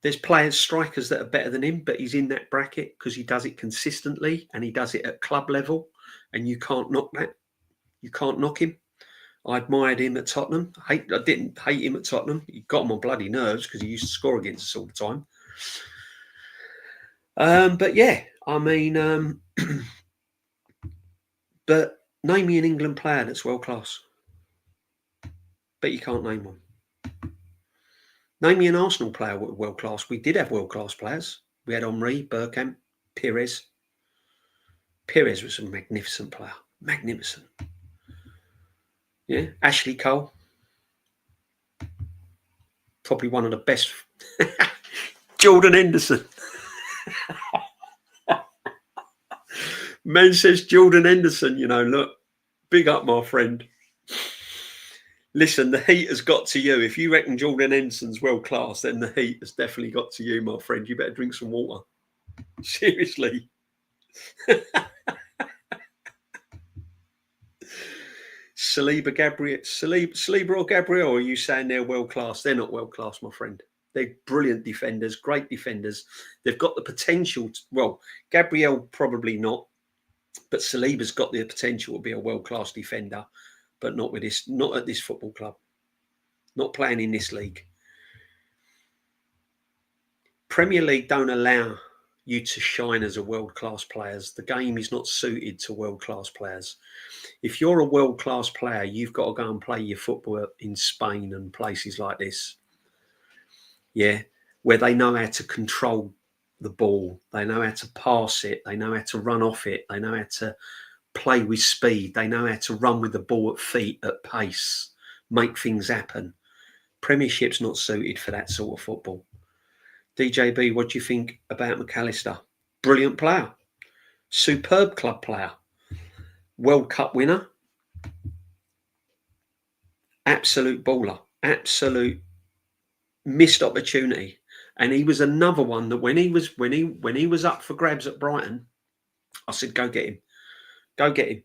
There's players, strikers that are better than him, but he's in that bracket because he does it consistently and he does it at club level, and you can't knock that. You can't knock him. I admired him at Tottenham. I didn't hate him at Tottenham. He got on my bloody nerves because he used to score against us all the time. But yeah, I mean, but name me an England player that's world class. Bet you can't name one. Name me an Arsenal player world class. We did have world class players. We had Henry, Bergkamp, Pires. Pires was a magnificent player. Magnificent. Yeah, Ashley Cole. Probably one of the best. Jordan Henderson. Man says Jordan Henderson, you know, look, big up, my friend. Listen, the heat has got to you. If you reckon Jordan Henderson's world class, then the heat has definitely got to you, my friend. You better drink some water. Seriously. Saliba or Gabriel, or are you saying they're world class? They're not world class, my friend. They're brilliant defenders, great defenders. They've got the potential. Well, Gabriel probably not, but Saliba's got the potential to be a world class defender, but not at this football club. Not playing in this league. Premier League don't allow you to shine as a world class player. The game is not suited to world class players. If you're a world class player, you've got to go and play your football in Spain and places like this. Yeah, where they know how to control the ball, they know how to pass it, they know how to run off it, they know how to play with speed, they know how to run with the ball at feet, at pace, make things happen. Premiership's not suited for that sort of football. DJB, what do you think about McAllister? Brilliant player, superb club player, World Cup winner, absolute baller, absolute missed opportunity. And he was another one that when he was up for grabs at Brighton, I said, go get him. Go get him.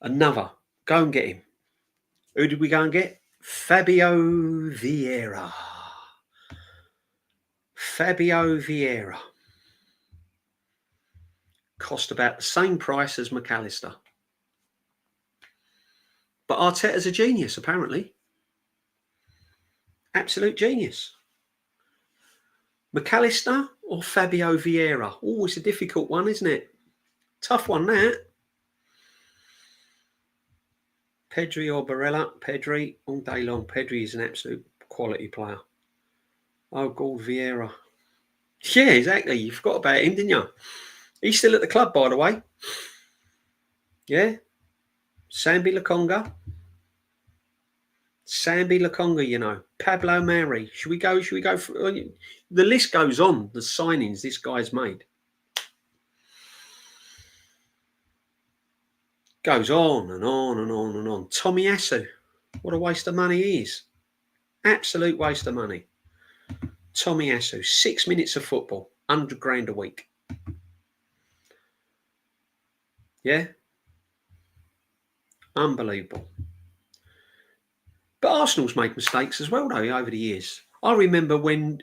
Another. Go and get him. Who did we go and get? Fabio Vieira. Fabio Vieira. Cost about the same price as McAllister. But Arteta's a genius, apparently. Absolute genius. McAllister or Fabio Vieira? Oh, it's a difficult one, isn't it? Tough one, that. Pedri or Barella? Pedri all day long. Pedri is an absolute quality player. Oh, God, Vieira. Yeah, exactly. You forgot about him, didn't you? He's still at the club, by the way. Yeah. Sambi Lokonga. Sambi Lokonga, you know. Pablo Mari. Should we go for the list goes on, the signings this guy's made. Goes on and on and on and on. Tomiyasu. What a waste of money he is. Absolute waste of money. Tomiyasu. 6 minutes of football. 100 grand a week. Yeah. Unbelievable. But Arsenal's made mistakes as well, though, over the years. I remember when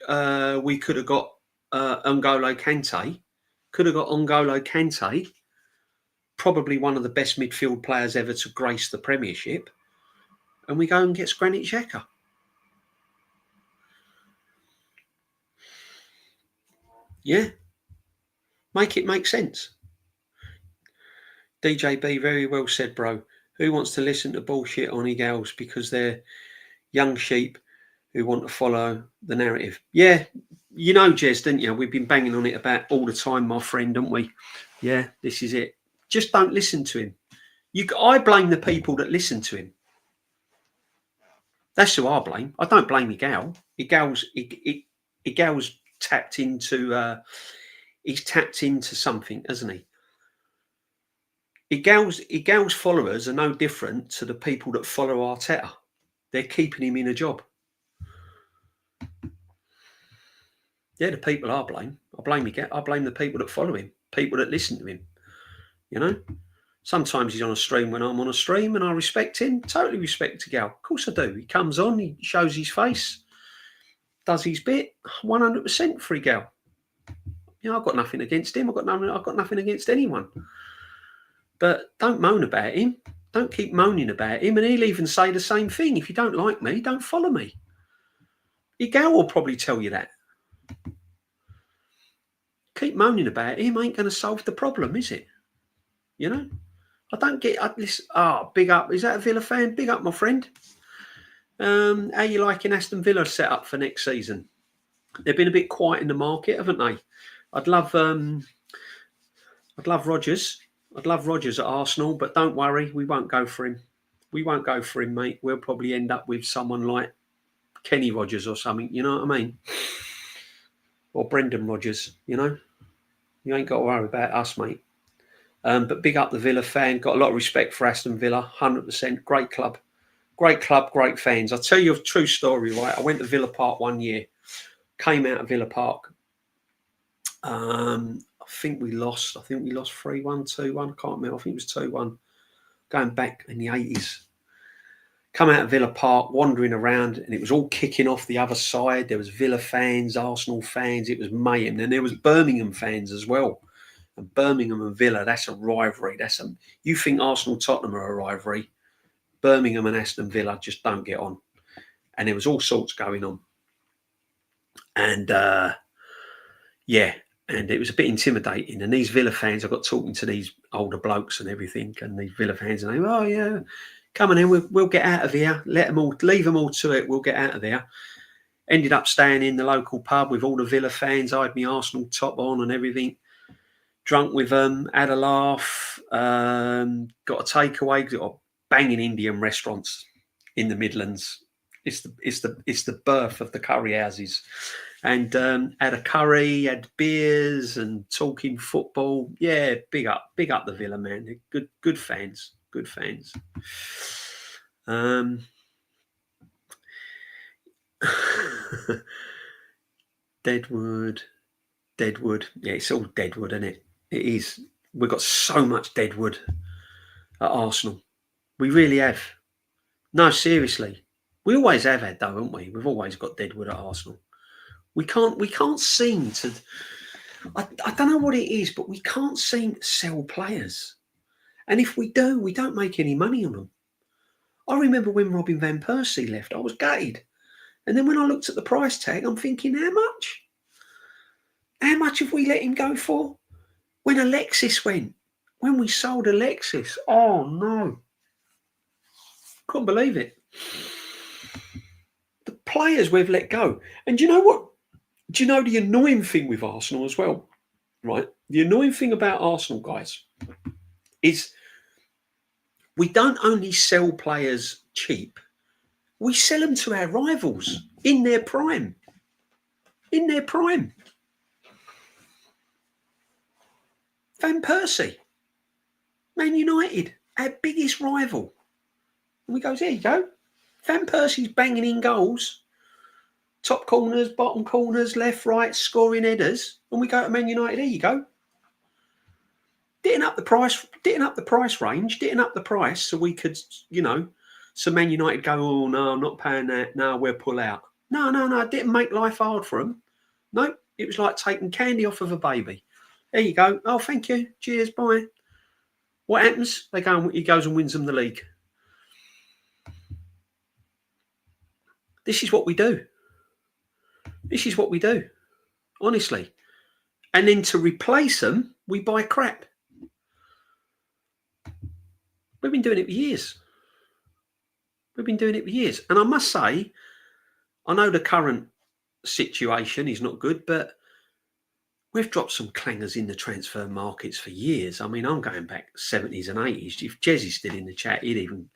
we could have got N'Golo Kante. Could have got N'Golo Kante. Probably one of the best midfield players ever to grace the Premiership. And we go and get Granit Xhaka. Yeah. Make it make sense. DJB, very well said, bro. Who wants to listen to bullshit on Eagles because they're young sheep who want to follow the narrative? Yeah, you know, Jez, didn't you? We've been banging on it about all the time, my friend, don't we? Yeah, this is it. Just don't listen to him. I blame the people that listen to him. That's who I blame. I don't blame Eagles. Eagles tapped into. He's tapped into something, hasn't he? Eagles followers are no different to the people that follow Arteta. They're keeping him in a job. They're the people I blame. I blame the people that follow him, people that listen to him. You know, sometimes he's on a stream when I'm on a stream, and I respect him. Totally respect Gal. Of course I do. He comes on, he shows his face, does his bit. 100% for Gal. You know, I've got nothing against him. I've got nothing against anyone. But don't moan about him. Don't keep moaning about him. And he'll even say the same thing. If you don't like me, don't follow me. Your gal will probably tell you that. Keep moaning about him ain't going to solve the problem, is it? You know? I don't get... listen, big up. Is that a Villa fan? Big up, my friend. How you liking Aston Villa set up for next season? They've been a bit quiet in the market, haven't they? I'd love Rodgers. I'd love Rodgers at Arsenal, but don't worry, we won't go for him. We won't go for him, mate. We'll probably end up with someone like Kenny Rodgers or something, you know what I mean? Or Brendan Rodgers, you know? You ain't got to worry about us, mate. But big up the Villa fan. Got a lot of respect for Aston Villa, 100%. Great club. Great club, great fans. I'll tell you a true story, right? I went to Villa Park one year. Came out of Villa Park. I think we lost 3-1, 2-1. I can't remember. I think it was 2-1. Going back in the 80s. Come out of Villa Park, wandering around, and it was all kicking off the other side. There was Villa fans, Arsenal fans. It was mayhem. And there was Birmingham fans as well. And Birmingham and Villa, that's a rivalry. You think Arsenal Tottenham are a rivalry. Birmingham and Aston Villa just don't get on. And there was all sorts going on. And, and it was a bit intimidating. And these Villa fans, I got talking to these older blokes and everything, and these Villa fans, and they were, oh, yeah, come on in, we'll get out of here. Leave them all to it. We'll get out of there. Ended up staying in the local pub with all the Villa fans. I had my Arsenal top on and everything. Drunk with them, had a laugh, got a takeaway. Got banging Indian restaurants in the Midlands. It's the birth of the curry houses. And had a curry, had beers, and talking football. Yeah, big up the Villa, man. Good fans. Deadwood. Yeah, it's all Deadwood, isn't it? It is. We've got so much Deadwood at Arsenal. We really have. No, seriously. We always have had, though, haven't we? We've always got Deadwood at Arsenal. We can't seem to... I don't know what it is, but we can't seem to sell players. And if we do, we don't make any money on them. I remember when Robin Van Persie left, I was gutted. And then when I looked at the price tag, I'm thinking, how much? How much have we let him go for? When Alexis went, when we sold Alexis, oh no. Couldn't believe it. The players we've let go. And do you know what? Do you know the annoying thing with Arsenal as well? Right? The annoying thing about Arsenal, guys, is we don't only sell players cheap, we sell them to our rivals in their prime. In their prime. Van Persie, Man United, our biggest rival. And we goes, there you go. Van Persie's banging in goals. Top corners, bottom corners, left, right, scoring headers. And we go to Man United, there you go. Ditting up the price range, ditting up the price so we could, so Man United go, oh, no, I'm not paying that. No, we'll pull out. No, it didn't make life hard for them. No, it was like taking candy off of a baby. There you go. Oh, thank you. Cheers, bye. What happens? He goes and wins them the league. This is what we do. Honestly. And then to replace them, we buy crap. We've been doing it for years. And I must say, I know the current situation is not good, but we've dropped some clangers in the transfer markets for years. I mean, I'm going back 70s and 80s. If Jezzy's still in the chat, he'd even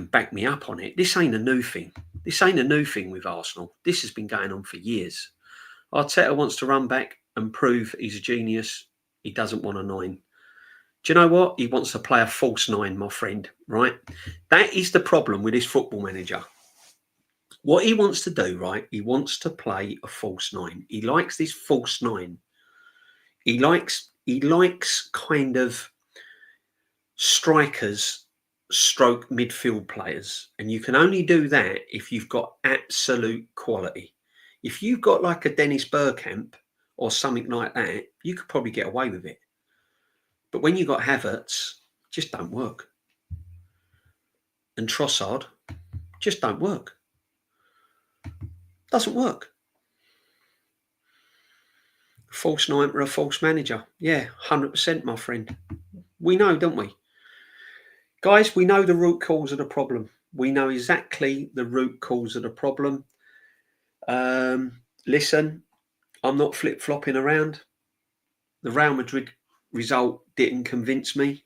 back me up on it. This ain't a new thing. With Arsenal. This has been going on for years. Arteta wants to run back and prove he's a genius. He doesn't want a 9. Do you know what? He wants to play a false 9, my friend, right? That is the problem with this football manager. What he wants to do, right? He wants to play a false 9. He likes this false 9. He likes kind of strikers stroke midfield players. And you can only do that if you've got absolute quality. If you've got like a Dennis Bergkamp or something like that, you could probably get away with it. But when you got Havertz, just don't work. And Trossard, just don't work. Doesn't work. False nine or a false manager. Yeah, 100%, my friend. We know, don't we? Guys, we know the root cause of the problem. We know exactly the root cause of the problem. Listen, I'm not flip-flopping around. The Real Madrid result didn't convince me.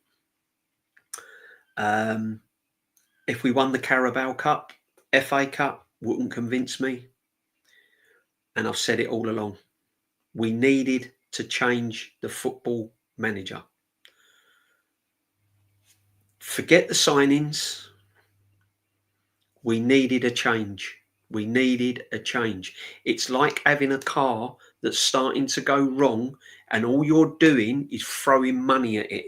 If we won the Carabao Cup, FA Cup, wouldn't convince me. And I've said it all along. We needed to change the football manager. Forget the signings. We needed a change. We needed a change. It's like having a car that's starting to go wrong and all you're doing is throwing money at it.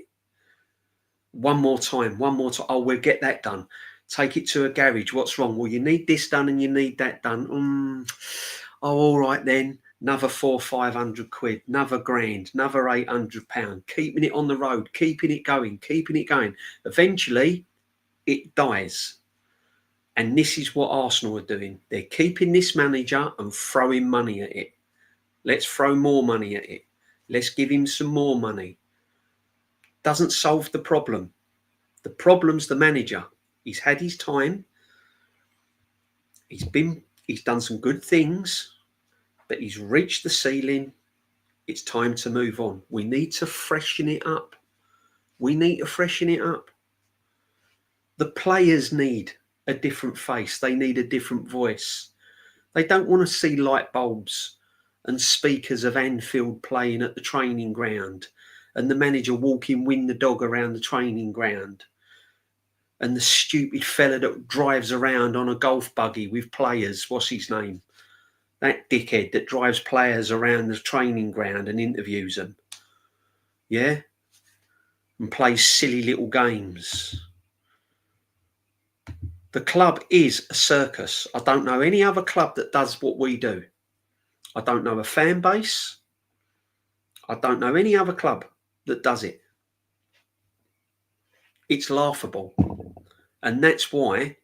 One more time. Oh, we'll get that done. Take it to a garage. What's wrong? Well, you need this done and you need that done. Oh, all right then. Another 400-500 quid, another grand, another £800. Keeping it on the road, keeping it going. Eventually, it dies. And this is what Arsenal are doing. They're keeping this manager and throwing money at it. Let's throw more money at it. Let's give him some more money. Doesn't solve the problem. The problem's the manager. He's had his time. He's done some good things, but he's reached the ceiling. It's time to move on. We need to freshen it up. The players need a different face. They need a different voice. They don't want to see light bulbs and speakers of Anfield playing at the training ground and the manager walking win the dog around the training ground and the stupid fella that drives around on a golf buggy with players. What's his name? That dickhead that drives players around the training ground and interviews them. Yeah? And plays silly little games. The club is a circus. I don't know any other club that does what we do. I don't know a fan base. I don't know any other club that does it. It's laughable. And that's why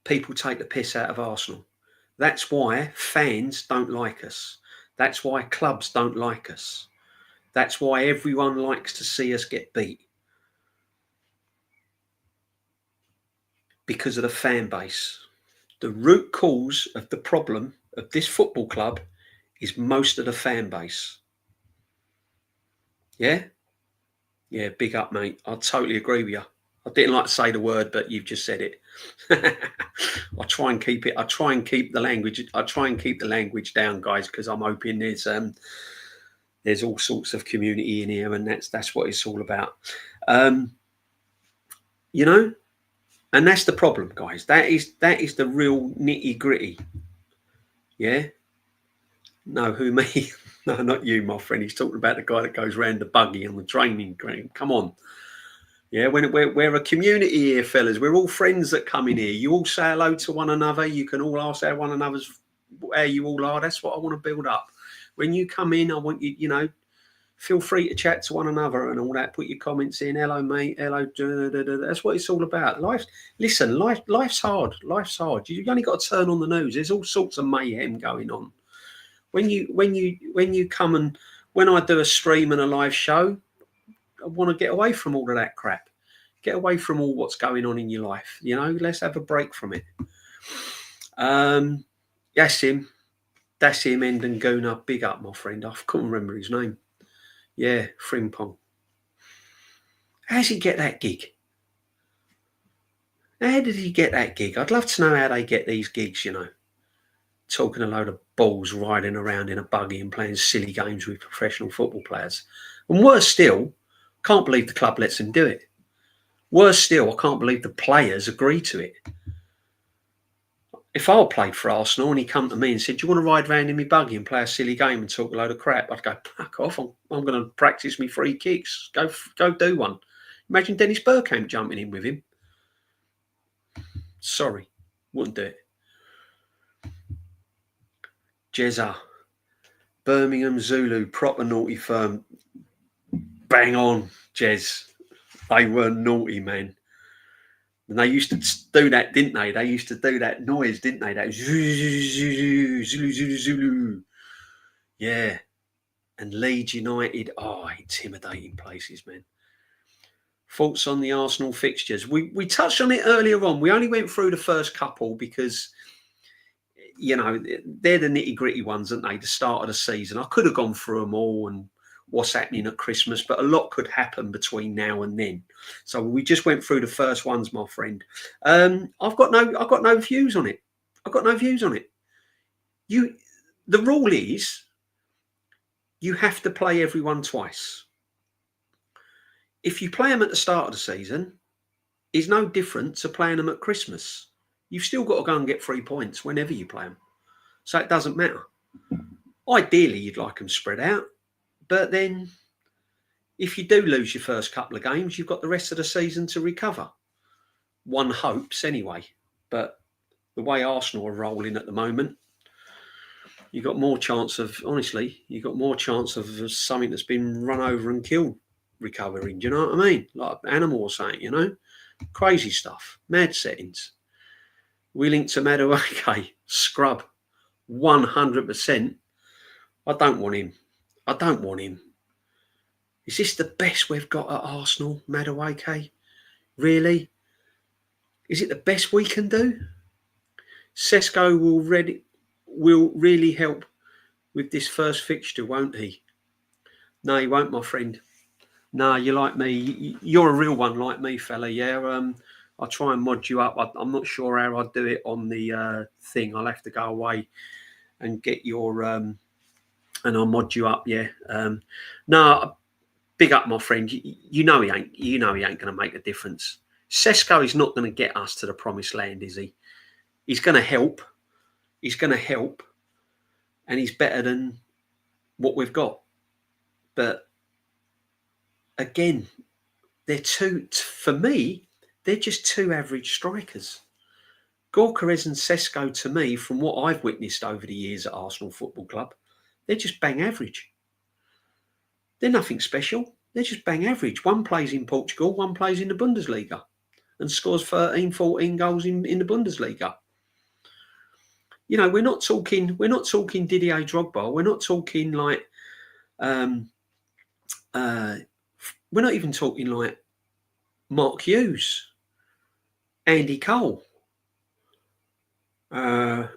people take the piss out of Arsenal. That's why fans don't like us. That's why clubs don't like us. That's why everyone likes to see us get beat. Because of the fan base. The root cause of the problem of this football club is most of the fan base. Yeah? Yeah, big up, mate. I totally agree with you. I didn't like to say the word, but you've just said it. I try and keep the language down, guys, because I'm hoping there's all sorts of community in here, and that's what it's all about. You know, and that's the problem, guys. That is the real nitty gritty. Yeah. No, who me? No, not you, my friend. He's talking about the guy that goes round the buggy on the training ground. Come on. Yeah, we're a community here, fellas. We're all friends that come in here. You all say hello to one another. You can all ask how you all are. That's what I want to build up. When you come in, I want you, feel free to chat to one another and all that. Put your comments in. Hello, mate. Hello. That's what it's all about. Life's hard. Life's hard. You only got to turn on the news. There's all sorts of mayhem going on. When you come and when I do a stream and a live show, I want to get away from all of that crap. Get away from all what's going on in your life. Let's have a break from it. That's him, Endanguna. Big up, my friend. I couldn't remember his name. Yeah, Frimpong. How's he get that gig? How did he get that gig? I'd love to know how they get these gigs, Talking a load of balls riding around in a buggy and playing silly games with professional football players. And worse still, can't believe the club lets him do it. Worse still, I can't believe the players agree to it. If I played for Arsenal and he come to me and said, do you want to ride around in my buggy and play a silly game and talk a load of crap? I'd go, fuck off. I'm going to practice me free kicks. Go do one. Imagine Dennis Bergkamp jumping in with him. Sorry, wouldn't do it. Jezza, Birmingham Zulu, proper naughty firm. Bang on, Jez. They were naughty, man. And they used to do that, didn't they? They used to do that noise, didn't they? That Zulu, Zulu, Zulu, Zulu. Yeah. And Leeds United, intimidating places, man. Thoughts on the Arsenal fixtures? We touched on it earlier on. We only went through the first couple because, you know, they're the nitty gritty ones, aren't they? The start of the season. I could have gone through them all and what's happening at Christmas, but a lot could happen between now and then. So we just went through the first ones, my friend. I've got no views on it. I've got no views on it. The rule is you have to play everyone twice. If you play them at the start of the season, it's no different to playing them at Christmas. You've still got to go and get 3 points whenever you play them. So it doesn't matter. Ideally, you'd like them spread out. But then if you do lose your first couple of games, you've got the rest of the season to recover. One hopes anyway. But the way Arsenal are rolling at the moment, you've got more chance of, honestly, you've got more chance of something that's been run over and killed recovering. Do you know what I mean? Like an animal or something, you know? Crazy stuff. Mad settings. We link to Madueke. Scrub. 100%. I don't want him. Is this the best we've got at Arsenal, Madueke? Really? Is it the best we can do? Sesko will really help with this first fixture, won't he? No, he won't, my friend. No, you're like me. You're a real one like me, fella, yeah? I'll try and mod you up. I'm not sure how I'd do it on the thing. I'll have to go away and get your... and I'll mod you up, yeah. No, big up, my friend. You know he ain't going to make a difference. Sesko is not going to get us to the promised land, is he? He's going to help. And he's better than what we've got. But again, for me, they're just two average strikers. Gyökeres and Sesko, to me, from what I've witnessed over the years at Arsenal Football Club, they're just bang average. They're nothing special. They're just bang average. One plays in Portugal, one plays in the Bundesliga and scores 13, 14 goals in the Bundesliga. You know, we're not talking Didier Drogba. We're not talking like we're not even talking like Mark Hughes, Andy Cole, Alan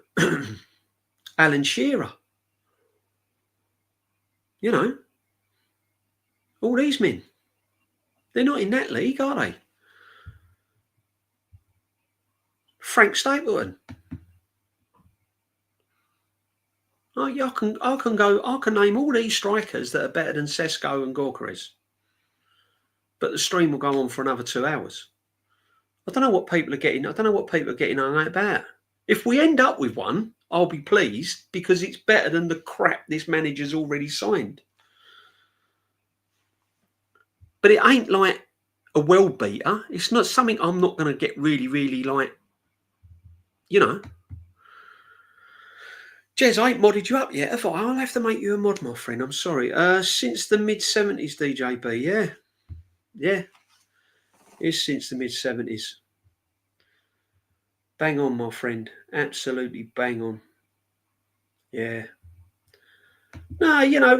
Shearer. You know, all these men. They're not in that league, are they? Frank Stapleton. I can name all these strikers that are better than Sesko and Gyökeres. But the stream will go on for another 2 hours. I don't know what people are getting hung out about. If we end up with one, I'll be pleased because it's better than the crap this manager's already signed. But it ain't like a world beater. It's not something I'm not going to get really, really like, you know. Jez, I ain't modded you up yet, have I? I'll have to make you a mod, my friend. I'm sorry. Since the mid-70s, DJB, yeah. Yeah. It's since the mid-70s. Bang on, my friend. Absolutely bang on. Yeah. No, you know,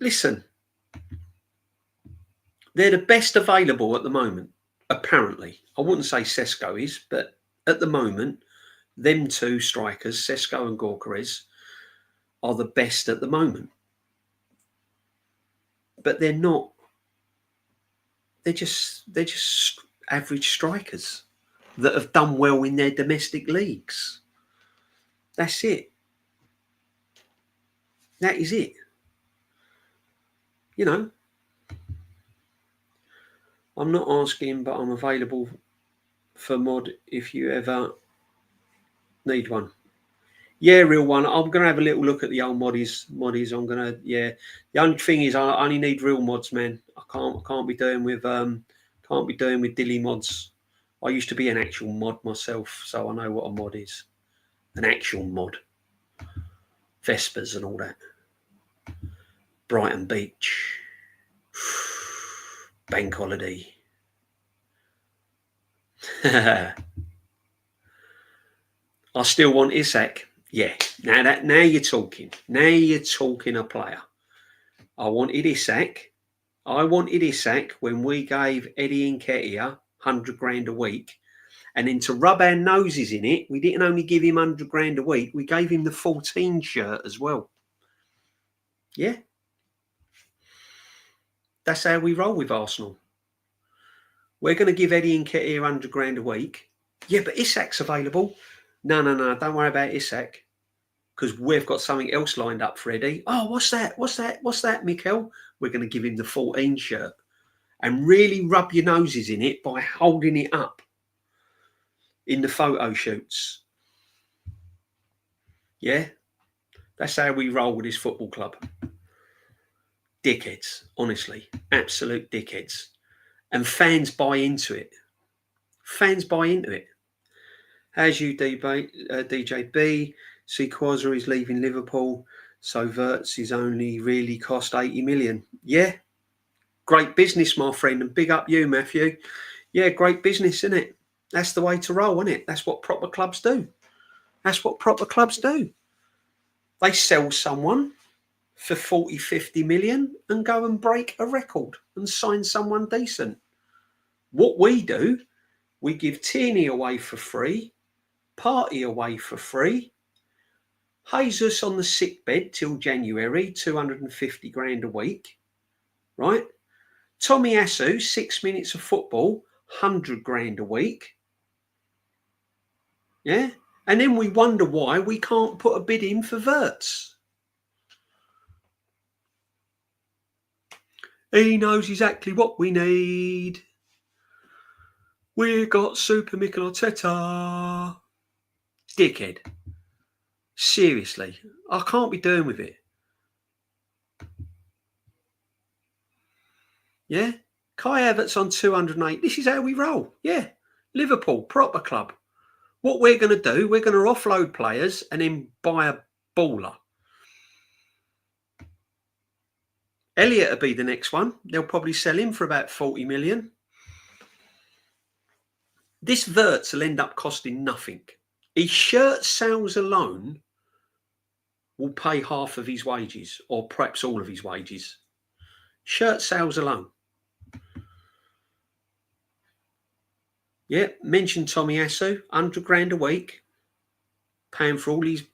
listen. They're the best available at the moment, apparently. I wouldn't say Sesko is, but at the moment, them two strikers, Sesko and Gyökeres, are the best at the moment. But they're not. They're just average strikers that have done well in their domestic leagues. That's it. That is it. You know, I'm not asking, but I'm available for mod if you ever need one. Yeah, real one. I'm going to have a little look at the old moddies. I'm going to, yeah. The only thing is I only need real mods, man. I can't be doing with dilly mods. I used to be an actual mod myself, so I know what a mod is. An actual mod. Vespers and all that. Brighton Beach. Bank holiday. I still want Isak. Yeah. Now you're talking. Now you're talking a player. I wanted Isak. When we gave Eddie Nketiah 100 grand a week. And then to rub our noses in it, we didn't only give him 100 grand a week, we gave him the 14 shirt as well. Yeah. That's how we roll with Arsenal. We're going to give Eddie Nketiah 100 grand a week. Yeah, but Isak's available. No. Don't worry about Isak, because we've got something else lined up for Eddie. Oh, what's that, Mikel? We're going to give him the 14 shirt and really rub your noses in it by holding it up in the photo shoots. Yeah, that's how we roll with this football club. Dickheads, honestly, absolute dickheads. And fans buy into it. As you, DJB, see Quasar is leaving Liverpool, so Wirtz is only really cost 80 million. Yeah, great business, my friend, and big up you, Matthew. Yeah, great business, isn't it? That's the way to roll, isn't it? That's what proper clubs do. They sell someone for 40, 50 million and go and break a record and sign someone decent. What we do, we give Tierney away for free, Partey away for free, Jesus on the sick bed till January, 250 grand a week, right? Tommy Asu, 6 minutes of football, 100 grand a week. Yeah? And then we wonder why we can't put a bid in for Wirtz. He knows exactly what we need. We got Super Mikel Arteta. Dickhead. Seriously, I can't be doing with it. Yeah? Kai Havertz on 208. This is how we roll. Yeah. Liverpool, proper club. What we're going to do, we're going to offload players and then buy a baller. Elliott will be the next one. They'll probably sell him for about 40 million. This Wirtz will end up costing nothing. His shirt sales alone will pay half of his wages, or perhaps all of his wages. Shirt sales alone. Yeah, mention Tommy Asu, 100 grand a week, paying for all his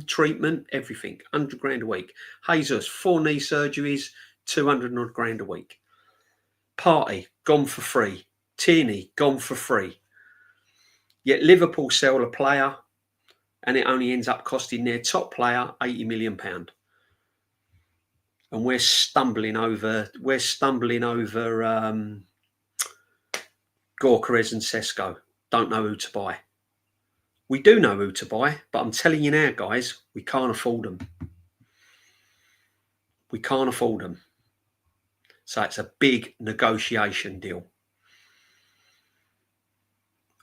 treatment, everything, 100 grand a week. Jesus, 4 knee surgeries, 200 odd grand a week. Partey, gone for free. Tierney, gone for free. Yet Liverpool sell a player and it only ends up costing their top player £80 million. And we're stumbling over Gorkarez and Sesko. Don't know who to buy. We do know who to buy, but I'm telling you now, guys, we can't afford them. So it's a big negotiation deal.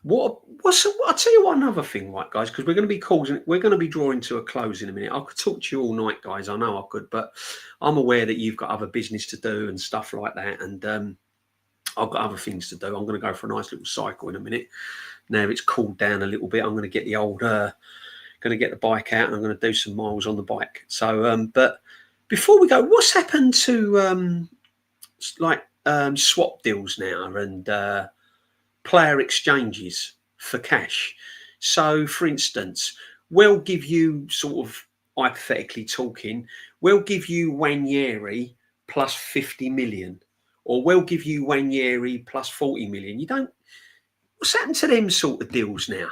I'll tell you one other thing, right, guys, because we're going to be drawing to a close in a minute. I could talk to you all night, guys. I know I could, but I'm aware that you've got other business to do and stuff like that, and I've got other things to do. I'm going to go for a nice little cycle in a minute. Now it's cooled down a little bit. I'm going to get the bike out and I'm going to do some miles on the bike. So, but before we go, what's happened to swap deals now and player exchanges for cash? So, for instance, we'll give you, sort of hypothetically talking, we'll give you Wanyeri plus 50 million, or we'll give you Wanyeri plus 40 million. What's happened to them sort of deals now?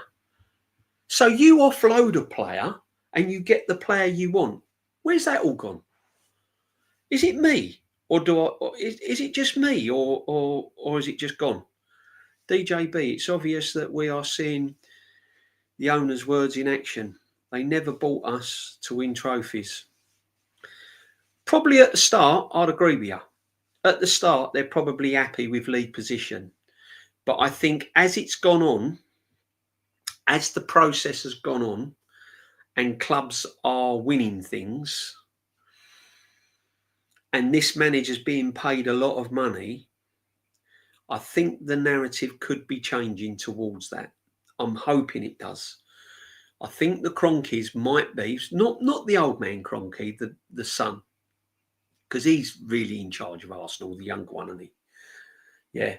So you offload a player and you get the player you want. Where's that all gone? Is it me, or is it just me, or is it just gone? DJB, it's obvious that we are seeing the owner's words in action. They never bought us to win trophies. Probably at the start, I'd agree with you. At the start, they're probably happy with league position. But I think as it's gone on, as the process has gone on, and clubs are winning things, and this manager's being paid a lot of money, I think the narrative could be changing towards that. I'm hoping it does. I think the Cronkies might be not the old man Cronky, the son, because he's really in charge of Arsenal, the younger one, isn't he? Yeah.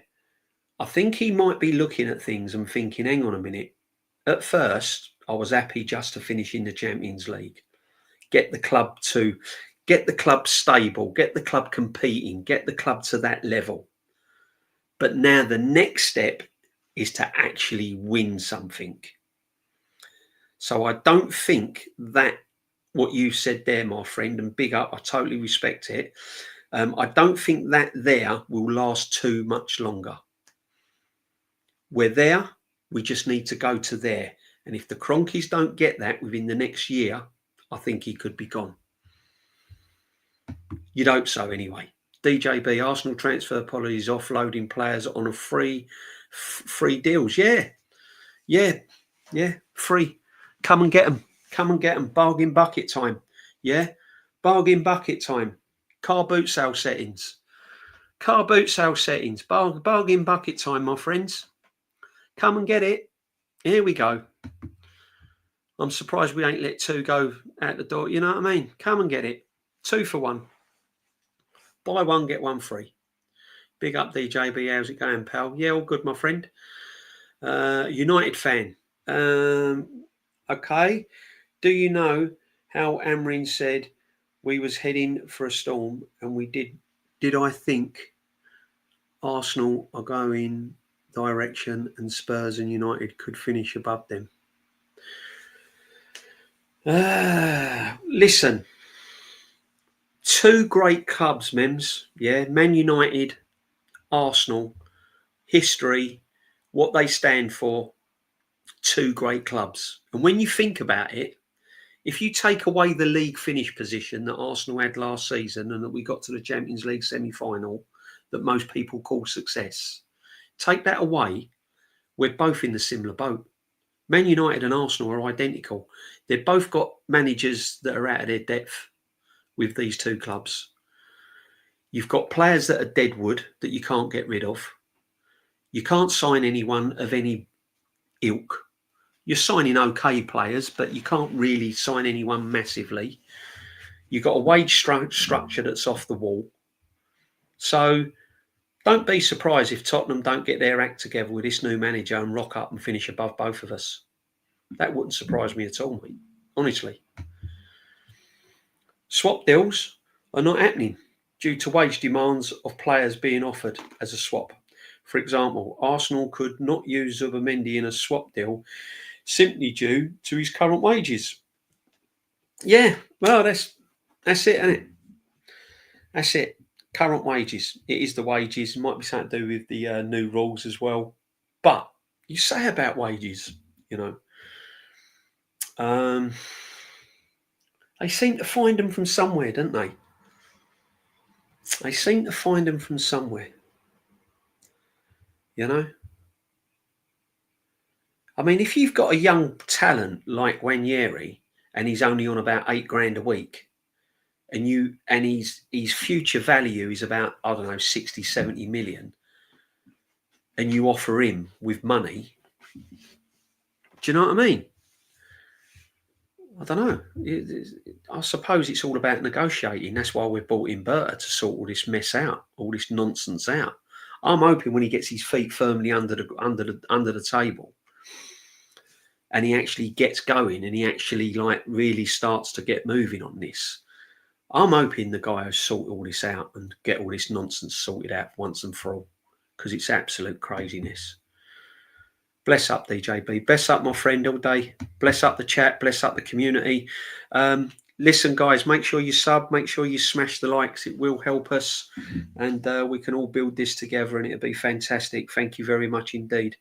I think he might be looking at things and thinking, hang on a minute. At first, I was happy just to finish in the Champions League. Get the club stable, get the club competing, get the club to that level. But now the next step is to actually win something. So I don't think that what you said there, my friend, and big up, I totally respect it. I don't think that there will last too much longer. We're there, we just need to go to there. And if the Cronkies don't get that within the next year, I think he could be gone. You'd hope so anyway. DJB, Arsenal transfer policies offloading players on a free deals. Yeah, free. Come and get them. Bargain bucket time. Yeah, bargain bucket time. Car boot sale settings. Bargain bucket time, my friends. Come and get it. Here we go. I'm surprised we ain't let 2 go out the door. You know what I mean? Come and get it. 2 for 1. Buy 1, get 1 free. Big up DJB. How's it going, pal? Yeah, all good, my friend. United fan. Okay. Do you know how Amrin said we was heading for a storm and we did? Did I think Arsenal are going direction and Spurs and United could finish above them? Listen, 2 great clubs, Mems. Yeah, Man United, Arsenal, history, what they stand for. 2 great clubs. And when you think about it, if you take away the league finish position that Arsenal had last season and that we got to the Champions League semi-final that most people call success, take that away, we're both in the similar boat. Man United and Arsenal are identical. They've both got managers that are out of their depth with these 2 clubs. You've got players that are deadwood that you can't get rid of. You can't sign anyone of any ilk. You're signing okay players, but you can't really sign anyone massively. You've got a wage structure that's off the wall. So don't be surprised if Tottenham don't get their act together with this new manager and rock up and finish above both of us. That wouldn't surprise me at all, mate. Honestly. Swap deals are not happening due to wage demands of players being offered as a swap. For example, Arsenal could not use Zubimendi in a swap deal simply due to his current wages. Yeah, well, that's it, isn't it? That's it. Current wages. It is the wages. It might be something to do with the new rules as well. But you say about wages, you know, they seem to find them from somewhere, don't they? They seem to find them from somewhere. You know? I mean, if you've got a young talent like Wanyeri and he's only on about £8,000 a week, and his future value is about, I don't know, 60, 70 million, and you offer him with money, do you know what I mean? I don't know. I suppose it's all about negotiating. That's why we've brought in Berta to sort all this mess out, all this nonsense out. I'm hoping when he gets his feet firmly under the table, and he actually gets going, and he actually really starts to get moving on this. I'm hoping the guy will sort all this out and get all this nonsense sorted out once and for all, because it's absolute craziness. Bless up, DJB. Bless up, my friend, all day. Bless up the chat. Bless up the community. Listen, guys, make sure you sub. Make sure you smash the likes. It will help us. And we can all build this together, and it'll be fantastic. Thank you very much indeed.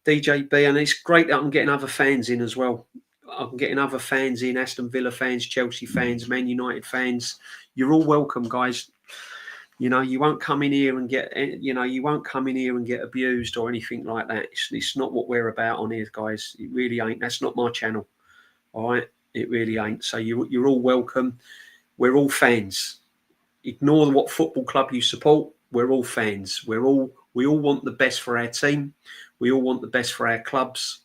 DJB, and it's great that I'm getting other fans in as well. I'm getting other fans in, Aston Villa fans, Chelsea fans, Man United fans. You're all welcome, guys. You know, you won't come in here and get abused or anything like that. It's not what we're about on here, guys. It really ain't. That's not my channel. All right, it really ain't. So you're all welcome. We're all fans. Ignore what football club you support. We're all fans. We all want the best for our team. We all want the best for our clubs.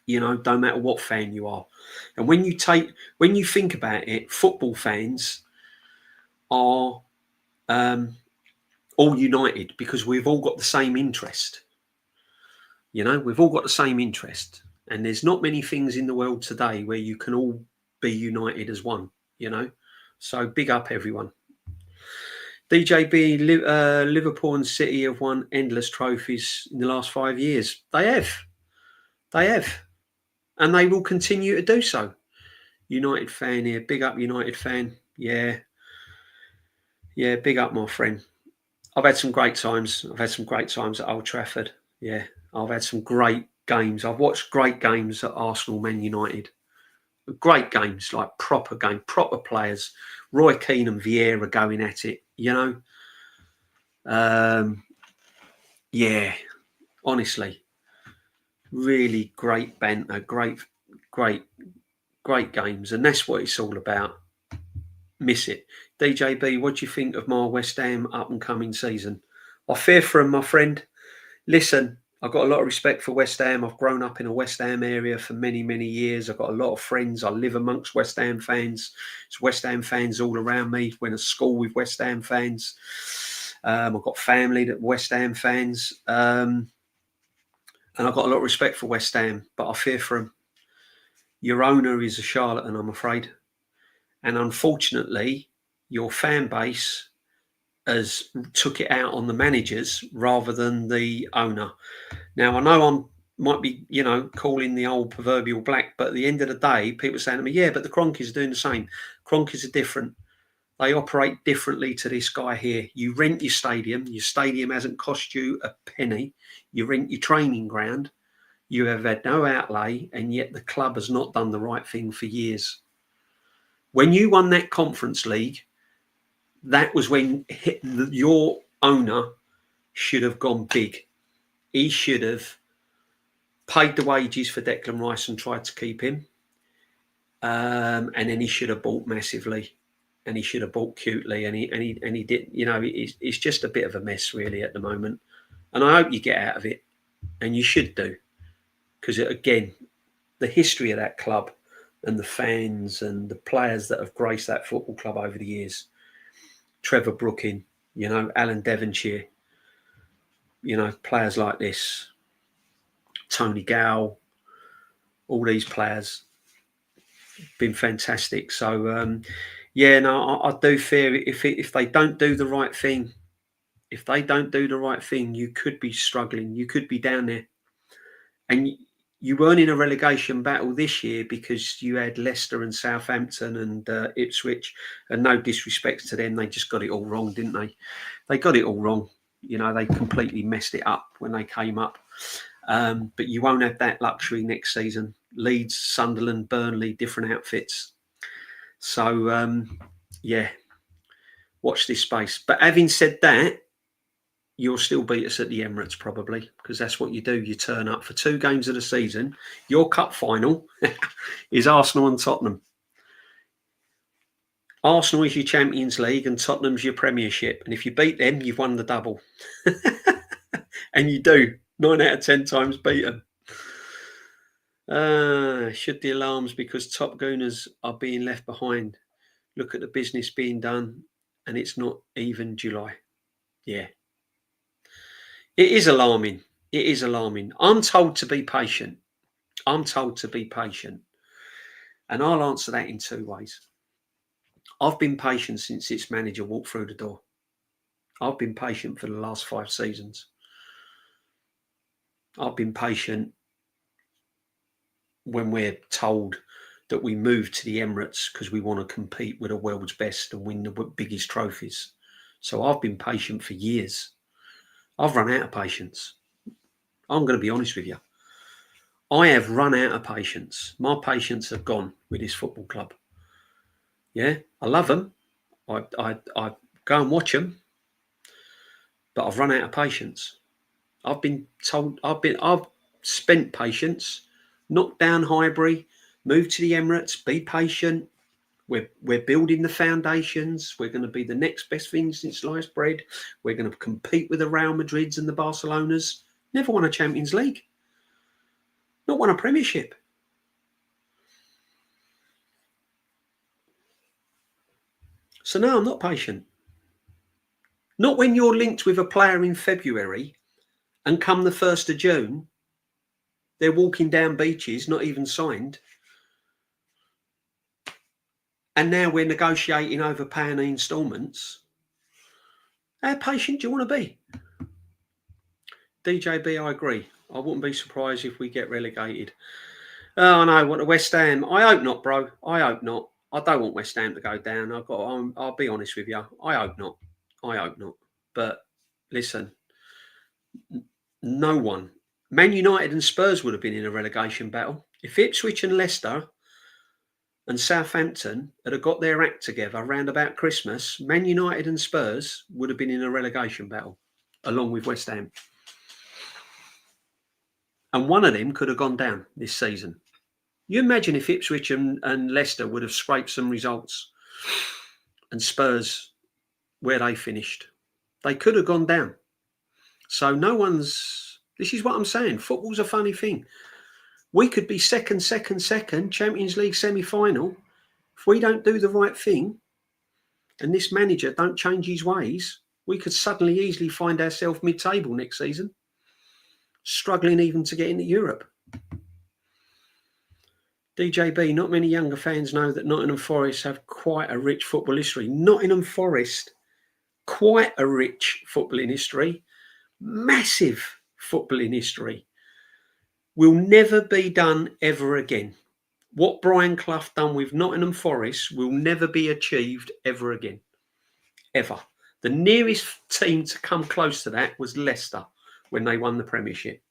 You know, don't matter what fan you are. And when you think about it, football fans are all united because we've all got the same interest. You know, we've all got the same interest. And there's not many things in the world today where you can all be united as one, you know. So big up everyone. DJB, Liverpool and City have won endless trophies in the last 5 years. They have. And they will continue to do so. United fan here. Big up United fan. Yeah, big up my friend. I've had some great times. I've had some great times at Old Trafford. Yeah, I've had some great games. I've watched great games at Arsenal, Man United. Great games, like proper players. Roy Keane and Vieira going at it, you know. Yeah, honestly, really great banter, great games, and that's what it's all about. Miss it. DJB, what do you think of my West Ham up and coming season? I fear for him, my friend. Listen, I've got a lot of respect for West Ham. I've grown up in a West Ham area for many, many years. I've got a lot of friends. I live amongst West Ham fans. It's West Ham fans all around me. Went to school with West Ham fans. I've got family that West Ham fans. And I've got a lot of respect for West Ham, but I fear for them. Your owner is a charlatan, I'm afraid. And unfortunately, your fan base has took it out on the managers rather than the owner. Now, I know might be, you know, calling the old proverbial black, but at the end of the day, people are saying to me, yeah, but the Cronkies are doing the same. Cronkies are different. They operate differently to this guy here. You rent your stadium. Your stadium hasn't cost you a penny. You rent your training ground. You have had no outlay, and yet the club has not done the right thing for years. When you won that Conference League, that was when your owner should have gone big. He should have paid the wages for Declan Rice and tried to keep him. And then he should have bought massively, and he should have bought cutely, and he did. You know, it's just a bit of a mess really at the moment. And I hope you get out of it, and you should do, because again, the history of that club and the fans and the players that have graced that football club over the years. Trevor Brooking, you know, Alan Devonshire, you know, players like this, Tony Gow, all these players been fantastic. So, yeah, no, I do fear if they don't do the right thing, you could be struggling. You could be down there. And you weren't in a relegation battle this year because you had Leicester and Southampton and Ipswich. And no disrespect to them, they just got it all wrong, didn't they? They got it all wrong. You know, they completely messed it up when they came up. But you won't have that luxury next season. Leeds, Sunderland, Burnley, different outfits. So, yeah, watch this space. But having said that, you'll still beat us at the Emirates probably, because that's what you do. You turn up for 2 games of the season. Your cup final is Arsenal and Tottenham. Arsenal is your Champions League and Tottenham's your Premiership. And if you beat them, you've won the double. And you do. 9 out of 10 times beat them. Should the alarms because top gooners are being left behind. Look at the business being done and it's not even July. Yeah. It is alarming. It is alarming. I'm told to be patient. And I'll answer that in 2 ways. I've been patient since its manager walked through the door. I've been patient for the last 5 seasons. I've been patient when we're told that we move to the Emirates because we want to compete with the world's best and win the biggest trophies. So I've been patient for years. I've run out of patience. I'm going to be honest with you. I have run out of patience. My patience have gone with this football club. Yeah, I love them. I go and watch them, but I've run out of patience. I've been told. I've spent patience. Knocked down Highbury, moved to the Emirates. Be patient. We're building the foundations. We're going to be the next best thing since sliced bread. We're going to compete with the Real Madrids and the Barcelonas. Never won a Champions League. Not won a Premiership. So no, I'm not patient. Not when you're linked with a player in February and come the 1st of June, they're walking down beaches, not even signed. And now we're negotiating over paying the instalments. How patient do you want to be? DJB, I agree. I wouldn't be surprised if we get relegated. Oh no, what a West Ham. I hope not, bro. I hope not. I don't want West Ham to go down. I'll be honest with you. I hope not. I hope not. But listen, no one. Man United and Spurs would have been in a relegation battle. If Ipswich and Leicester and Southampton had got their act together around about Christmas, Man United and Spurs would have been in a relegation battle, along with West Ham. And one of them could have gone down this season. You imagine if Ipswich and Leicester would have scraped some results and Spurs, where they finished. They could have gone down. So this is what I'm saying. Football's a funny thing. We could be second, Champions League semi-final. If we don't do the right thing and this manager don't change his ways, we could suddenly easily find ourselves mid-table next season, struggling even to get into Europe. DJB, not many younger fans know that Nottingham Forest have quite a rich football history. Nottingham Forest, quite a rich footballing history, massive footballing history. Will never be done ever again. What Brian Clough done with Nottingham Forest will never be achieved ever again. Ever. The nearest team to come close to that was Leicester when they won the Premiership.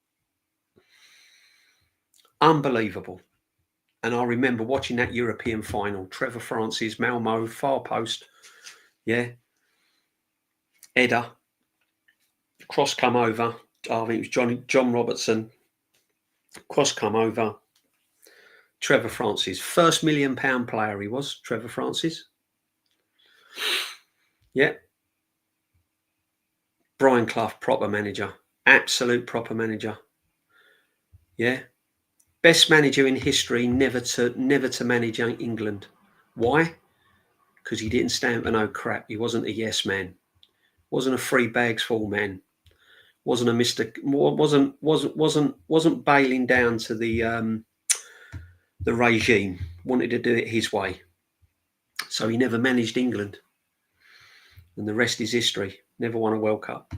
Unbelievable. And I remember watching that European final. Trevor Francis, Malmo, far post. Yeah. Header. Cross come over. I think it was John Robertson. Cross come over. Trevor Francis. First £1 million player he was, Trevor Francis. Yeah. Brian Clough, proper manager. Absolute proper manager. Yeah. Best manager in history never to manage England. Why? Because he didn't stand for no crap. He wasn't a yes man. Wasn't a free bags full man. Wasn't a Mr. Wasn't bailing down to the regime. Wanted to do it his way. So he never managed England. And the rest is history. Never won a World Cup.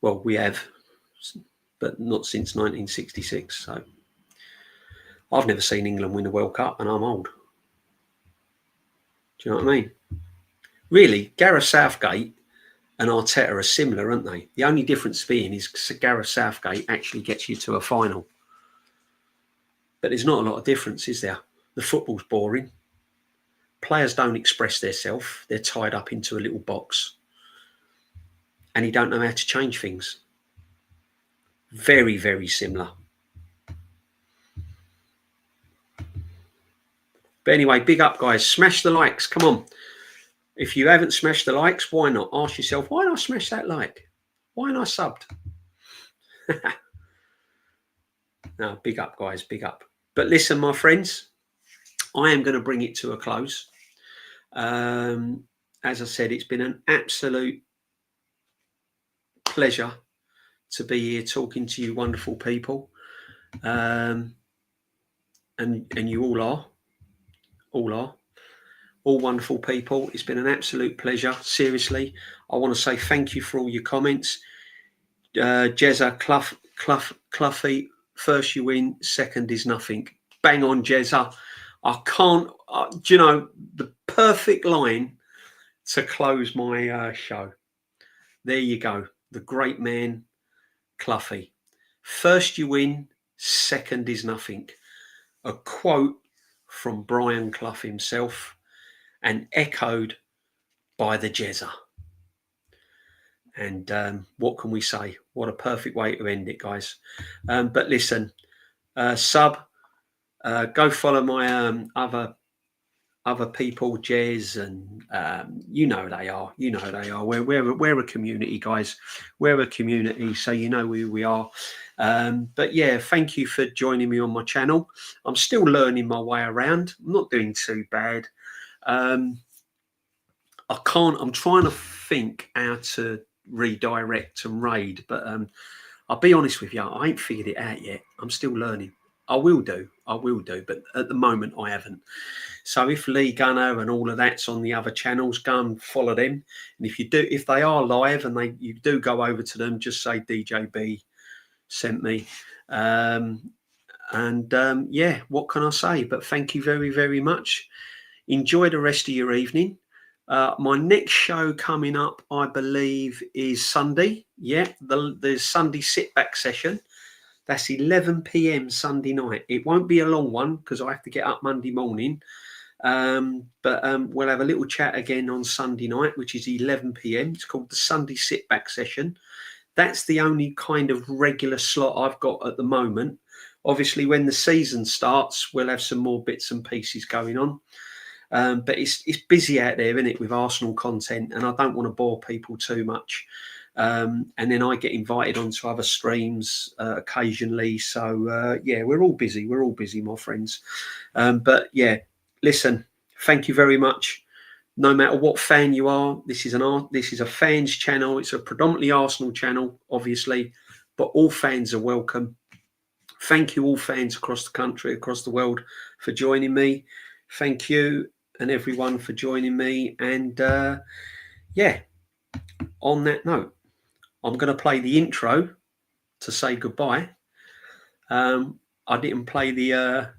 Well, we have, but not since 1966. So I've never seen England win a World Cup, and I'm old. Do you know what I mean? Really, Gareth Southgate and Arteta are similar, aren't they? The only difference being is Gareth Southgate actually gets you to a final. But there's not a lot of difference, is there? The football's boring. Players don't express themselves. They're tied up into a little box. And he don't know how to change things. Very, very similar. But anyway, big up, guys. Smash the likes. Come on. If you haven't smashed the likes, why not? Ask yourself, why not smash that like? Why not subbed? No, big up, guys. Big up. But listen, my friends, I am going to bring it to a close. As I said, it's been an absolute pleasure to be here talking to you wonderful people. And you all wonderful people. It's been an absolute pleasure. Seriously, I want to say thank you for all your comments. Jezza, Cluffy, first you win, second is nothing. Bang on, Jezza. I can't, do you know, the perfect line to close my show. There you go. The great man, Cluffy. First you win, second is nothing. A quote from Brian Clough himself and echoed by the Jezza. And what can we say? What a perfect way to end it, guys. But listen, go follow my other other people, Jez, and you know they are. You know they are. We're a community, guys. We're a community, so you know who we are. But yeah, thank you for joining me on my channel. I'm still learning my way around. I'm not doing too bad. I'm trying to think how to redirect and raid, but I'll be honest with you, I ain't figured it out yet. I'm still learning. I will do, but at the moment I haven't. So if Lee Gunner and all of that's on the other channels, go and follow them. And if they are live and you do go over to them, just say DJB sent me. Yeah, what can I say? But thank you very, very much. Enjoy the rest of your evening. My next show coming up, I believe, is Sunday. Yeah, the Sunday sit back session. That's 11 p.m. Sunday night. It won't be a long one because I have to get up Monday morning. But we'll have a little chat again on Sunday night, which is 11 p.m. It's called the Sunday sit back session. That's the only kind of regular slot I've got at the moment. Obviously, when the season starts, we'll have some more bits and pieces going on. But it's busy out there, isn't it, with Arsenal content, and I don't want to bore people too much. And then I get invited onto other streams occasionally. So yeah, we're all busy. We're all busy, my friends. But yeah, listen, thank you very much. No matter what fan you are, this is a fans channel. It's a predominantly Arsenal channel, obviously, but all fans are welcome. Thank you, all fans across the country, across the world, for joining me. Thank you and everyone for joining me. And yeah, on that note, I'm going to play the intro to say goodbye. I didn't play the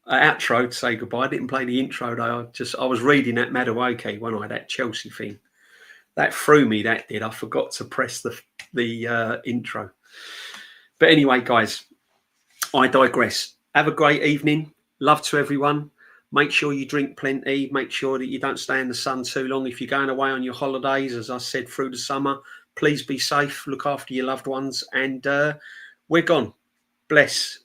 outro to say goodbye. I didn't play the intro though. I was reading that Madueke, wasn't I? That Chelsea thing. That threw me. That did. I forgot to press the intro. But anyway, guys, I digress. Have a great evening. Love to everyone. Make sure you drink plenty. Make sure that you don't stay in the sun too long. If you're going away on your holidays, as I said, through the summer, please be safe. Look after your loved ones. And we're gone. Bless.